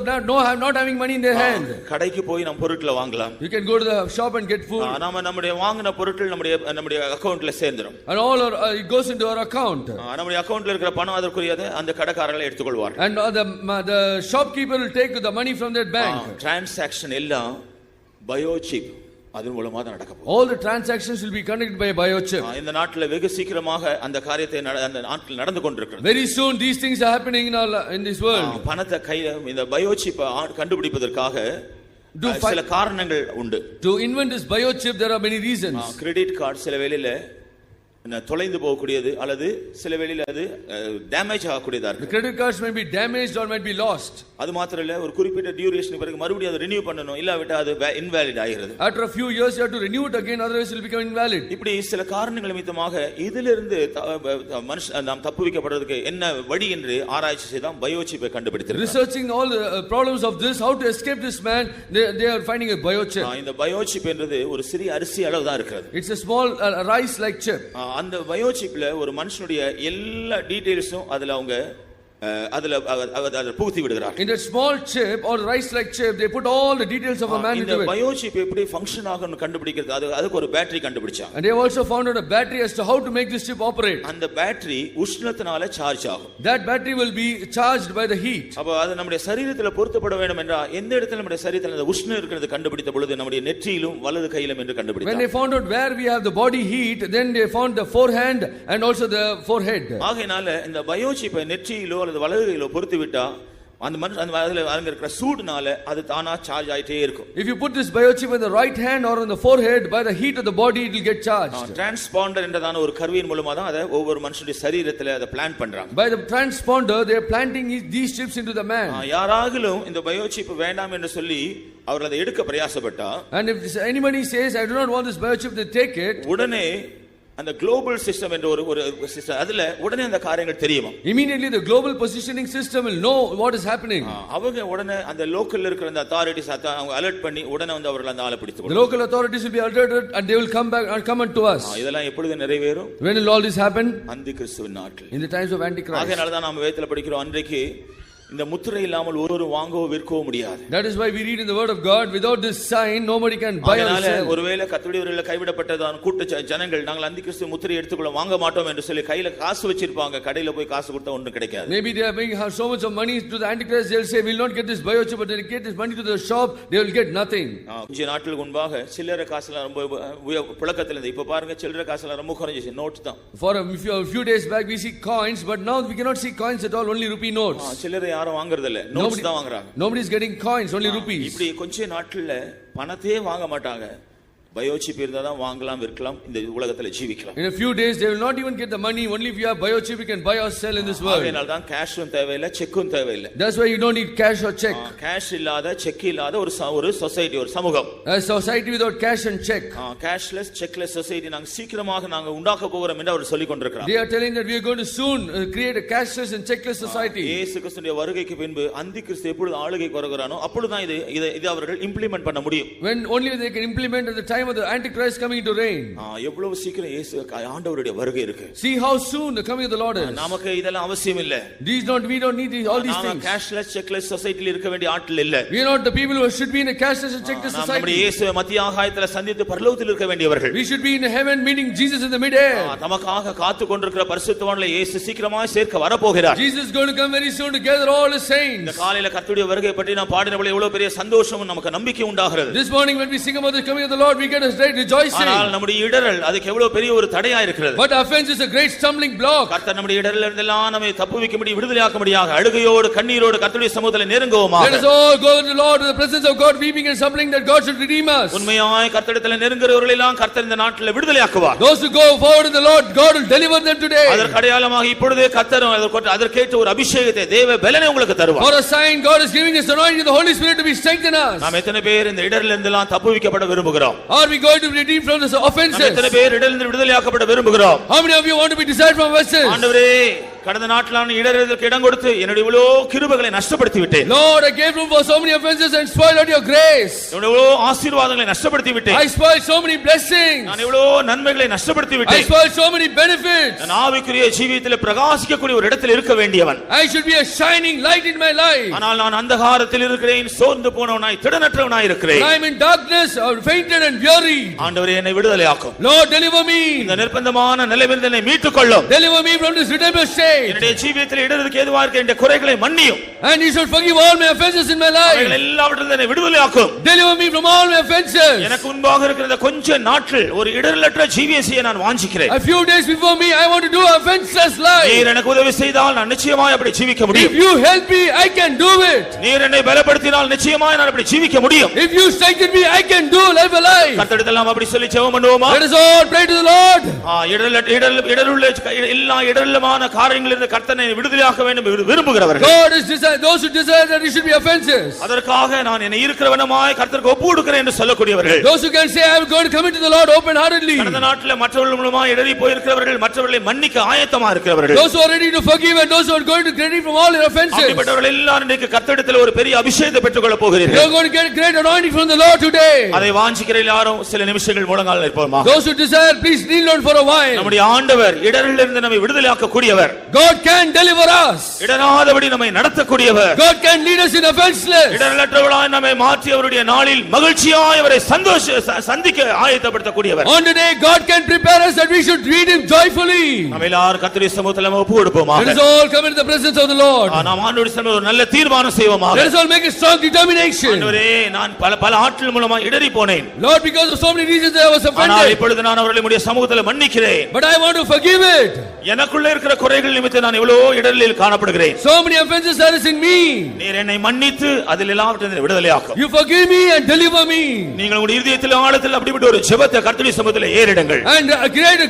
[SPEAKER 3] not having money in their hand.
[SPEAKER 2] கடைக்கு போய் நம்ம பொருட்களை வாங்கலாம்.
[SPEAKER 3] You can go to the shop and get food.
[SPEAKER 2] நாம நம்முடைய வாங்கின பொருட்கள் நம்முடைய அக்கவுண்ட்ல சேர்ந்துரும்.
[SPEAKER 3] And all it goes into our account.
[SPEAKER 2] நம்முடைய அக்கவுண்ட்ல இருக்கிற பணம் அதற்குரியது அந்த கடைக்காரர்கள் எடுத்துக்கொள்வார்கள்.
[SPEAKER 3] And the shopkeeper will take the money from that bank.
[SPEAKER 2] Transaction எல்லாம் பயோசிப் அதன் மூலமா தான் நடக்கும்.
[SPEAKER 3] All the transactions will be conducted by a biochip.
[SPEAKER 2] இந்த நாட்டில் வெகு சீக்கிரமாக அந்த காரியத்தை அந்த நாட்டில் நடந்து கொண்டிருக்கிறது.
[SPEAKER 3] Very soon these things are happening in this world.
[SPEAKER 2] பணத்தை கையில இந்த பயோசிப் கண்டுபிடிப்பதற்காக சில காரணங்கள் உண்டு.
[SPEAKER 3] To invent this biochip there are many reasons.
[SPEAKER 2] Credit card சில வேளையில தொலைந்து போகக்கூடியது அல்லது சில வேளையில அது டேமேஜ் ஆகக்கூடியதா இருக்கு.
[SPEAKER 3] The credit cards may be damaged or might be lost.
[SPEAKER 2] அது மாத்திரம் இல்ல, ஒரு குறிப்பிட்ட டியூரேஷனுக்கு பிறகு மறுபடியும் அதை ரினியூ பண்ணனும், இல்லாவிட்டா அது இன்வாலிட் ஆகிறது.
[SPEAKER 3] After a few years you have to renew it again, otherwise it will become invalid.
[SPEAKER 2] இப்படி சில காரணங்கள் நிமித்தமாக இதிலிருந்து நாம் தப்புவிக்கப்படுறதுக்கு என்ன வழி என்று ஆராய்ச்சி செய்தான் பயோசிப்பை கண்டுபிடித்தார்.
[SPEAKER 3] Researching all the problems of this, how to escape this man, they are finding a biochip.
[SPEAKER 2] இந்த பயோசிப் என்றது ஒரு சிறிய அரிசி அளவு தான் இருக்கிறது.
[SPEAKER 3] It's a small rice like chip.
[SPEAKER 2] அந்த பயோசிப்ல ஒரு மனுஷனுடைய எல்லா டீடைல்ஸும் அதுல அவங்க புகுத்தி விடுகிறார்கள்.
[SPEAKER 3] In that small chip or rice like chip they put all the details of a man into it.
[SPEAKER 2] இந்த பயோசிப் எப்படி ஃபங்க்ஷன் ஆகும்னு கண்டுபிடிக்கிறது, அதுக்கு ஒரு பேட்டரி கண்டுபிடிச்சாங்க.
[SPEAKER 3] And they have also found out a battery as to how to make this chip operate.
[SPEAKER 2] அந்த battery உஷ்ணத்தினால charge ஆகும்.
[SPEAKER 3] That battery will be charged by the heat.
[SPEAKER 2] அப்ப அது நம்முடைய சரீரத்தில் பொருத்தப்பட வேண்டும் என்றால் எந்த இடத்துல நம்முடைய சரீரத்தில் அந்த உஷ்ணம் இருக்கிறது கண்டுபிடித்த பொழுது நம்முடைய நெற்றியிலும் வலது கையிலும் என்று கண்டுபிடித்தாங்க.
[SPEAKER 3] When they found out where we have the body heat, then they found the forehand and also the forehead.
[SPEAKER 2] ஆகையால இந்த பயோசிப்பை நெற்றியிலோ அல்லது வலது கையிலோ பொருத்தி விட்டா அந்த மனுஷன் அதுல இருக்கிற சூடுனால அது தானா சார்ஜ் ஆயிட்டே இருக்கும்.
[SPEAKER 3] If you put this biochip in the right hand or on the forehead, by the heat of the body it will get charged.
[SPEAKER 2] Transponder என்றதான ஒரு கருவியின் மூலமா தான் அதை ஒவ்வொரு மனுஷனுடைய சரீரத்துல அதை பிளான் பண்றாங்க.
[SPEAKER 3] By the transponder they are planting these chips into the man.
[SPEAKER 2] யாராகிலும் இந்த பயோசிப் வேண்டாம் என்று சொல்லி அவர்கள் அதை எடுக்க பிரயாசப்பட்டா,
[SPEAKER 3] and if anybody says I do not want this biochip, they take it,
[SPEAKER 2] உடனே அந்த குளோபல் சிஸ்டம் என்ற ஒரு சிஸ்டம் அதுல உடனே அந்த காரியங்கள் தெரியுமா.
[SPEAKER 3] Immediately the global positioning system will know what is happening.
[SPEAKER 2] அவங்க உடனே அந்த லோக்கல்ல இருக்கிற அந்த அத்தாரிட்டிஸ் அவங்க அலர்ட் பண்ணி உடனே வந்து அவர்கள் அந்த ஆளை பிடித்து
[SPEAKER 3] The local authorities will be alerted and they will come back and come unto us.
[SPEAKER 2] இதெல்லாம் எப்பொழுது நிறைவேறும்?
[SPEAKER 3] When will all this happen?
[SPEAKER 2] அந்தி கிறிஸ்துவின் நாட்கள்,
[SPEAKER 3] in the times of Antichrist.
[SPEAKER 2] ஆகையால தான் நாம வேதத்துல படிக்கிறோம், அன்றைக்கு இந்த முத்திரை இல்லாமல் ஒருவர் வாங்கவோ விற்கவோ முடியாது.
[SPEAKER 3] That is why we read in the word of God, without this sign nobody can buy or sell.
[SPEAKER 2] ஒருவேளை கர்த்தருடைய கைவிடப்பட்டதான கூட்ட ஜனங்கள் நாங்கள் அந்திகிறிஸ்து முத்திரை எடுத்துக்கொள்ள வாங்க மாட்டோம் என்று சொல்லி கையில காசு வச்சிருப்பாங்க, கடையில போய் காசு கொடுத்தா ஒண்ணும் கிடைக்காது.
[SPEAKER 3] Maybe they are being have so much of money to the Antichrist, they will say we will not get this biochip, but they get this money to the shop, they will get nothing.
[SPEAKER 2] கொஞ்ச நாட்களுக்கு முன்பாக சில்லறை காசுல ரொம்ப புழக்கத்துல இருந்து, இப்ப பாருங்க சில்லறை காசுல ரொம்ப குறைஞ்சிச்சு, நோட் தான்.
[SPEAKER 3] For a few days back we see coins, but now we cannot see coins at all, only rupee notes.
[SPEAKER 2] சில்லறை யாரும் வாங்குறது இல்ல, நோட்ஸ் தான் வாங்குறாங்க.
[SPEAKER 3] Nobody is getting coins, only rupees.
[SPEAKER 2] இப்படி கொஞ்ச நாட்கள்ல பணத்தையே வாங்க மாட்டாங்க. பயோசிப் இருந்தா தான் வாங்கலாம் விற்கலாம், இந்த உலகத்துல ஜீவிக்கலாம்.
[SPEAKER 3] In a few days they will not even get the money, only if you have biochip you can buy or sell in this world.
[SPEAKER 2] அதனால தான் கேஷும் தேவையில்ல, செக்கும் தேவையில்ல.
[SPEAKER 3] That's why you don't need cash or check.
[SPEAKER 2] Cash இல்லாத check இல்லாத ஒரு society, ஒரு சமூகம்.
[SPEAKER 3] A society without cash and check.
[SPEAKER 2] Cashless checkless society நாங்க சீக்கிரமாக நாங்க உண்டாக்க போகிறோம் என்று அவர் சொல்லிக் கொண்டிருக்கிறார்.
[SPEAKER 3] They are telling that we are going to soon create a cashless and checkless society.
[SPEAKER 2] இயேசு கிறிஸ்துவின் வருகைக்கு பின்பு அந்தி கிறிஸ்து எப்பொழுது ஆளுகை வருகிறானோ அப்பொழுது தான் இது அவர்கள் இம்ப்ளிமென்ட் பண்ண முடியும்.
[SPEAKER 3] When only they can implement at the time of the Antichrist coming to reign.
[SPEAKER 2] எவ்வளவு சீக்கிரம் இயேசு ஆண்டவருடைய வருகை இருக்கு.
[SPEAKER 3] See how soon the coming of the Lord is.
[SPEAKER 2] நமக்கு இதெல்லாம் அவசியம் இல்ல.
[SPEAKER 3] We don't need all these things.
[SPEAKER 2] Cashless checkless சொசைட்டில இருக்க வேண்டிய ஆட்கள் இல்ல.
[SPEAKER 3] We are not the people who should be in a cashless and checkless society.
[SPEAKER 2] நம்முடைய இயேசுவை மத்திய ஆகாயத்துல சந்தித்து பரலோகத்தில் இருக்க வேண்டியவர்கள்.
[SPEAKER 3] We should be in heaven meeting Jesus in the mid-air.
[SPEAKER 2] நமக்காக காத்து கொண்டிருக்கிற பரிசுத்தவான்களை இயேசு சீக்கிரமாய் சேர்க்க வர போகிறார்.
[SPEAKER 3] Jesus is going to come very soon to gather all his saints.
[SPEAKER 2] இந்த காலையில கர்த்தருடைய வருகை பற்றி நாம் பாடினபோது எவ்வளவு பெரிய சந்தோஷமும் நமக்கு நம்பிக்கை உண்டாகிறது.
[SPEAKER 3] This morning when we sing about the coming of the Lord, we get a great rejoicing.
[SPEAKER 2] ஆனால் நம்முடைய இடறல் அதுக்கு எவ்வளவு பெரிய ஒரு தடையா இருக்கிறது.
[SPEAKER 3] But offense is a great stumbling block.
[SPEAKER 2] கர்த்தர் நம்முடைய இடறல்ல இருந்தெல்லாம் நம்மை தப்புவிக்கும்படி விடுதலையாக்கும்படியாக அழுகையோடு கண்ணீரோடு கர்த்தருடைய சமூகத்தில் நெருங்குவோமாக.
[SPEAKER 3] Let us all go to the Lord, to the presence of God, weeping and stumbling, that God should redeem us.
[SPEAKER 2] உண்மையாய் கர்த்தரிடத்தில் நெருங்குறவர்களை எல்லாம் கர்த்தர் இந்த நாட்டில் விடுதலையாக்குவார்.
[SPEAKER 3] Those who go forward in the Lord, God will deliver them today.
[SPEAKER 2] அதற்கு அடையாளமாக இப்பொழுதே கர்த்தர் அதற்கேற்ற ஒரு அபிஷேகத்தை தேவ பலனை உங்களுக்கு தருவார்.
[SPEAKER 3] For a sign, God is giving us the anointing of the Holy Spirit to be strengthened us.
[SPEAKER 2] நாம் எத்தனை பேர் இந்த இடரில் இருந்தெல்லாம் தப்புவிக்கப்பட விரும்புகிறோம்?
[SPEAKER 3] Are we going to be redeemed from the offenses?
[SPEAKER 2] நாம் எத்தனை பேர் இடரிலிருந்து விடுதலையாக்கப்பட விரும்புகிறோம்?
[SPEAKER 3] How many of you want to be delivered from offenses?
[SPEAKER 2] ஆண்டவரே, கடந்த நாட்களான இடறுதலுக்கு இடம் கொடுத்து என்னுடைய இவ்வளோ கிருபைகளை நஷ்டப்படுத்தி விட்டேன்.
[SPEAKER 3] Lord, I gave room for so many offenses and spoiled out your grace.
[SPEAKER 2] என்னுடைய இவ்வளோ ஆசீர்வாதங்களை நஷ்டப்படுத்தி விட்டேன்.
[SPEAKER 3] I spoiled so many blessings.
[SPEAKER 2] நான் இவ்வளோ நன்மைகளை நஷ்டப்படுத்தி
[SPEAKER 3] I
[SPEAKER 2] விட்டேன்.
[SPEAKER 3] spoiled so many benefits.
[SPEAKER 2] நான் ஆவிக்குரிய ஜீவியத்தில் பிரகாசிக்கக்கூடிய ஒரு இடத்தில் இருக்க வேண்டியவன்.
[SPEAKER 3] I should be a shining light in my life.
[SPEAKER 2] ஆனால் நான் அந்தகாரத்தில் இருக்கிறேன், சோர்ந்து போனவனாய் திடனற்றவனாய் இருக்கிறேன்.
[SPEAKER 3] I am in darkness, fainted and weary.
[SPEAKER 2] ஆண்டவரே, என்னை விடுதலையாக்கும்.
[SPEAKER 3] Lord, deliver me.
[SPEAKER 2] இந்த நிர்பந்தமான நிலையிலிருந்து என்னை மீட்டுக் கொள்ளும்.
[SPEAKER 3] Deliver me from this redemptive state.
[SPEAKER 2] என்னுடைய ஜீவியத்தில் இடருக்கு ஏதுவாக இருக்க இந்த குறைகளை மன்னியும்.
[SPEAKER 3] And you should forgive all my offenses in my life.
[SPEAKER 2] எல்லாவற்றிலிருந்து என்னை விடுதலையாக்கும்.
[SPEAKER 3] Deliver me from all my offenses.
[SPEAKER 2] எனக்கு முன்பாக இருக்கிற இந்த கொஞ்ச நாட்கள் ஒரு இடரலற்ற ஜீவியம் செய்ய நான் வாஞ்சிக்கிறேன்.
[SPEAKER 3] A few days before me, I want to do offenseless life.
[SPEAKER 2] நீர் எனக்கு உதவி செய்தால் நான் நிச்சயமாய் அப்படி ஜீவிக்க முடியும்.
[SPEAKER 3] If you help me, I can do it.
[SPEAKER 2] நீர் என்னை பலப்படுத்தினால் நிச்சயமாய் நான் அப்படி ஜீவிக்க முடியும்.
[SPEAKER 3] If you strengthen me, I can do life a life.
[SPEAKER 2] கர்த்தரிடத்தில் நாம் அப்படி சொல்லி ஜெபம் பண்ணுவோமா?
[SPEAKER 3] Let us all pray to the Lord.
[SPEAKER 2] இடருள்ள எல்லா இடருள்ளமான காரியங்களிலிருந்து கர்த்தனை விடுதலையாக்க வேண்டும் விரும்புகிறவர்கள்.
[SPEAKER 3] God is desire, those who desire that it should be offenses.
[SPEAKER 2] அதற்காக நான் என்னை இருக்கிறவனமாய் கர்த்தருக்கு ஒப்பு கொடுக்கிறேன் என்று சொல்லக்கூடியவர்கள்.
[SPEAKER 3] Those who can say I am going to commit to the Lord open heartedly.
[SPEAKER 2] கடந்த நாட்களில் மற்றவர்கள் மூலமாக இடறி போயிருக்கிறவர்கள், மற்றவர்களை மன்னிக்க ஆயத்தமா இருக்கிறவர்கள்.
[SPEAKER 3] Those who are ready to forgive and those who are going to get rid from all their offenses.
[SPEAKER 2] அப்படிப்பட்டவர்கள் எல்லாரும் இன்றைக்கு கர்த்தரிடத்தில் ஒரு பெரிய அபிஷேகத்தை பெற்றுக்கொள்ள
[SPEAKER 3] You
[SPEAKER 2] போகிறீர்கள்.
[SPEAKER 3] are going to get great anointing from the Lord today.
[SPEAKER 2] அதை வாஞ்சிக்கிற எல்லாரும் சில நிமிஷங்கள் முழங்கால் நிற்போமா?
[SPEAKER 3] Those who desire, please kneel down for a while.
[SPEAKER 2] நம்முடைய ஆண்டவர் இடரிலிருந்து நம்மை விடுதலையாக்க கூடியவர்.
[SPEAKER 3] God can deliver us.
[SPEAKER 2] இடராதபடி நம்மை நடத்தக்கூடியவர்.
[SPEAKER 3] God can lead us in offenseless.
[SPEAKER 2] இடரலற்றவர்களாய் நம்மை மாற்றி அவருடைய நாளில் மகிழ்ச்சியாய் அவரை சந்திக்க ஆயத்தப்படுத்தக்கூடியவர்.
[SPEAKER 3] On today, God can prepare us that we should greet Him joyfully.
[SPEAKER 2] நாம் எல்லாரும் கர்த்தருடைய சமூகத்தில் ஒப்பு கொடுப்போமாக.
[SPEAKER 3] Let us all come into the presence of the Lord.
[SPEAKER 2] நாம் ஆண்டவருடைய சமூகத்தில் ஒரு நல்ல தீர்மானம் செய்வோமாக.
[SPEAKER 3] Let us all make a strong determination.
[SPEAKER 2] ஆண்டவரே, நான் பல ஆட்கள் மூலமாக இடறி போனேன்.
[SPEAKER 3] Lord, because of so many reasons I was
[SPEAKER 2] ஆனால்
[SPEAKER 3] offended.
[SPEAKER 2] இப்பொழுது நான் அவர்களை உம்முடைய சமூகத்தில் மன்னிக்கிறேன்.
[SPEAKER 3] But I want to forgive it.
[SPEAKER 2] எனக்குள்ள இருக்கிற குறைகள் நிமித்தம் நான் இவ்வளவு இடரில் காணப்படுகிறேன்.
[SPEAKER 3] So many offenses that is in me.
[SPEAKER 2] நீர் என்னை மன்னித்து அதில் எல்லாவற்றையும் விடுதலையாக்கும்.
[SPEAKER 3] You forgive me and deliver me.
[SPEAKER 2] நீங்கள் உங்களுடைய இதயத்தில் ஆழத்தில் அப்படிப்பட்ட ஒரு ஜெபத்தை கர்த்தருடைய சமூகத்தில் ஏறிடுங்கள்.
[SPEAKER 3] And a great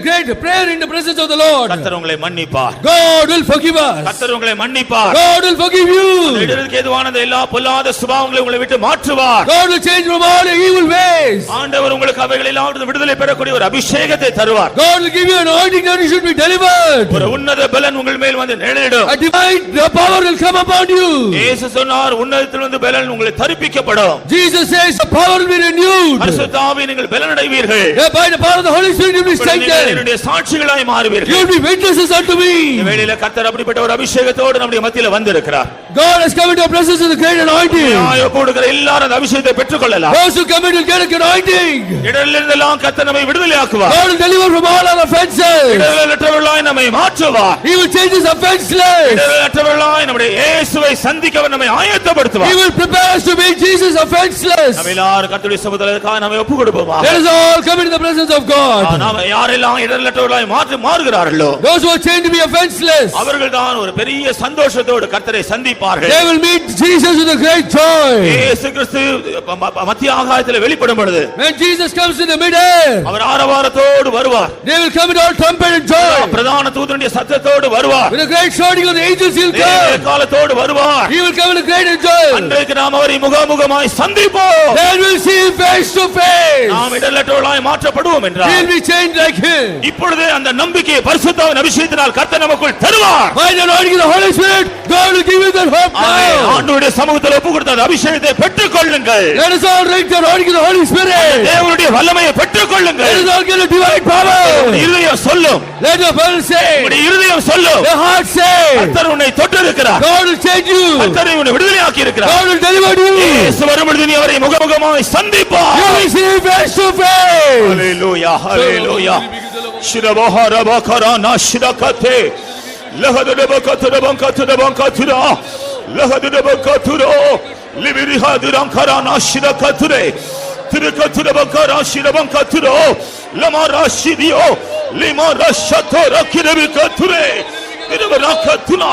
[SPEAKER 3] prayer in the presence of the Lord.
[SPEAKER 2] கர்த்தர் உங்களை மன்னிப்பார்.
[SPEAKER 3] God will forgive us.
[SPEAKER 2] கர்த்தர் உங்களை மன்னிப்பார்.
[SPEAKER 3] God will forgive you.
[SPEAKER 2] இடருக்கு ஏதுவான எல்லா பொல்லாத சுபாவங்களை உங்களை விட்டு மாற்றுவார்.
[SPEAKER 3] God will change from all your evil ways.
[SPEAKER 2] ஆண்டவர் உங்களுக்கு அவைகளில் எல்லாவற்றிலும் விடுதலை பெறக்கூடிய ஒரு அபிஷேகத்தை தருவார்.
[SPEAKER 3] God will give you an anointing that you should be delivered.
[SPEAKER 2] ஒரு உன்னத பலன் உங்கள் மேல் வந்து நிழலிடும்.
[SPEAKER 3] A divine power will come upon you.
[SPEAKER 2] இயேசு சொன்னார், உன்னதத்திலிருந்து பலன் உங்களை தரிப்பிக்கப்படும்.
[SPEAKER 3] Jesus says the power will be renewed.
[SPEAKER 2] பரிசுத்த ஆவியை நீங்கள் பலனடைவீர்கள்.
[SPEAKER 3] By the power of the Holy Spirit you will be strengthened.
[SPEAKER 2] என்னுடைய சாட்சிகளாய் மாறுவீர்கள்.
[SPEAKER 3] You will be witnesses unto me.
[SPEAKER 2] இந்த வேளையில கர்த்தர் அப்படிப்பட்ட ஒரு அபிஷேகத்தோடு நம்முடைய மத்தியில வந்திருக்கிறார்.
[SPEAKER 3] God has come into our presence with a great anointing.
[SPEAKER 2] கொடுக்கிற எல்லாரும் அந்த அபிஷேகத்தை பெற்றுக்கொள்ளலாம்.
[SPEAKER 3] Those who come in will get a anointing.
[SPEAKER 2] இடரிலிருந்தெல்லாம் கர்த்தர் நம்மை விடுதலையாக்குவார்.
[SPEAKER 3] God will deliver from all our offenses.
[SPEAKER 2] இடரலற்றவர்களாய் நம்மை மாற்றுவார்.
[SPEAKER 3] He will change us offenseless.
[SPEAKER 2] இடரலற்றவர்களாய் நம்முடைய இயேசுவை சந்திக்க அவர் நம்மை ஆயத்தப்படுத்துவார்.
[SPEAKER 3] He will prepare us to meet Jesus offenseless.
[SPEAKER 2] நம்ம எல்லாரும் கர்த்தருடைய சமூகத்திற்காக நம்மை ஒப்புக்கொடுப்போமா?
[SPEAKER 3] Let us all come into the presence of God.
[SPEAKER 2] நாம யாரெல்லாம் இடரலற்றவர்களாய் மாறுகிறார்களோ,
[SPEAKER 3] those who are changed to be offenseless,
[SPEAKER 2] அவர்கள் தான் ஒரு பெரிய சந்தோஷத்தோடு கர்த்தரை சந்திப்பார்கள்.
[SPEAKER 3] they will meet Jesus with a great joy.
[SPEAKER 2] இயேசு கிறிஸ்து மத்திய ஆகாயத்தில் வெளிப்படும் பொழுது,
[SPEAKER 3] when Jesus comes in the midair,
[SPEAKER 2] அவர் ஆரவாரத்தோடு வருவார்.
[SPEAKER 3] they will come with all trumpet and joy.
[SPEAKER 2] பிரதான தூதனுடைய சத்தத்தோடு வருவார்.
[SPEAKER 3] with a great shouting of the angels he will come.
[SPEAKER 2] காலத்தோடு வருவார்.
[SPEAKER 3] he will come with a great joy.
[SPEAKER 2] அன்றைக்கு நாம் அவரை முகமுகமாய் சந்திப்போம்.
[SPEAKER 3] then we will see him face to face.
[SPEAKER 2] நாம் இடரலற்றவர்களாய் மாற்றப்படுவோம் என்றார்.
[SPEAKER 3] we will be changed like him.
[SPEAKER 2] இப்பொழுது அந்த நம்பிக்கையை பரிசுத்த ஆவியின் அபிஷேகத்தினால் கர்த்தர் நமக்குள் தருவார்.
[SPEAKER 3] by the anointing of the Holy Spirit God will give you that hope now.
[SPEAKER 2] ஆண்டவருடைய சமூகத்தில் ஒப்புக்கொடுத்த அந்த அபிஷேகத்தை பெற்றுக்கொள்ளுங்கள்.
[SPEAKER 3] let us all drink the anointing of the Holy Spirit.
[SPEAKER 2] தேவனுடைய வல்லமையை பெற்றுக்கொள்ளுங்கள்.
[SPEAKER 3] let us all get a divine power.
[SPEAKER 2] இருதயம் சொல்லும்.
[SPEAKER 3] let the body say.
[SPEAKER 2] உங்களுடைய இருதயம் சொல்லும்.
[SPEAKER 3] the heart say.
[SPEAKER 2] கர்த்தர் உன்னை தொட்டிருக்கிறார்.
[SPEAKER 3] God will change you.
[SPEAKER 2] கர்த்தர் உன்னை விடுதலையாக்கி இருக்கிறார்.
[SPEAKER 3] God will deliver you.
[SPEAKER 2] இயேசு வரும்பொழுது நீ அவரை முகமுகமாய் சந்திப்பாய்.
[SPEAKER 3] you will see him face to face.
[SPEAKER 2] ஹalleluya ஹalleluya ஷிரபஹரபகரா நஷ்ரகதே லஹதபகதபகதபகதபகதரா லஹதபகதரா லிபிரிஹதிரங்கரா நஷ்ரகதரே திருக்கத்துரபங்கராசிரபங்கத்துரோ லமாராசிரியோ லிமாராஷத்தோரக்கிரவிக்கத்துரே திருவராக்கத்துனா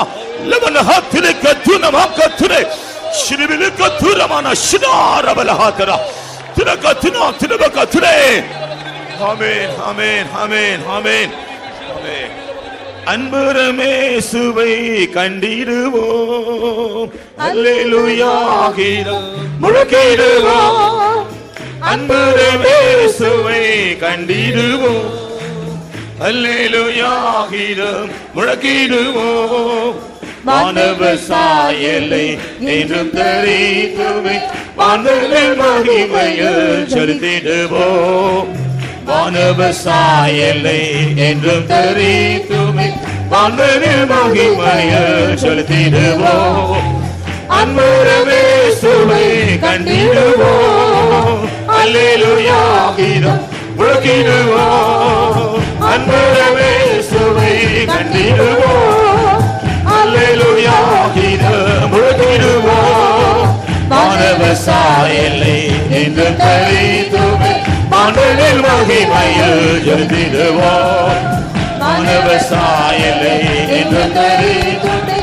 [SPEAKER 2] லவனஹாத்திரக்கத்துனமாக்கத்துரே ஸ்ரீவிலுக்கத்துரமான ஷினாரபலஹாதரா திருக்கத்துனா திருவக்கத்துரே. ஆமென் ஆமென் ஆமென் ஆமென் ஆமென். அன்புரமேசுவை கண்டிடுவோம், அல்லேலூயா கீதம் முழக்கிடுவோம். அன்புரமேசுவை கண்டிடுவோம், அல்லேலூயா கீதம் முழக்கிடுவோம். வானவ சாயலை என்றும் தரித்துவை வானவில் மகிமையில் செலுத்திடுவோம். வானவ சாயலை என்றும் தரித்துமை வானவில் மகிமையில் செலுத்திடுவோம். அன்புரமேசுவை கண்டிடுவோம், அல்லேலூயா கீதம் முழக்கிடுவோம். அன்புரமேசுவை கண்டிடுவோம், அல்லேலூயா கீதம் முழக்கிடுவோம். வானவ சாயலை என்றும் தரித்துமை வானவில் மகிமையில் செலுத்திடுவோம். வானவ சாயலை என்றும் தரித்துமை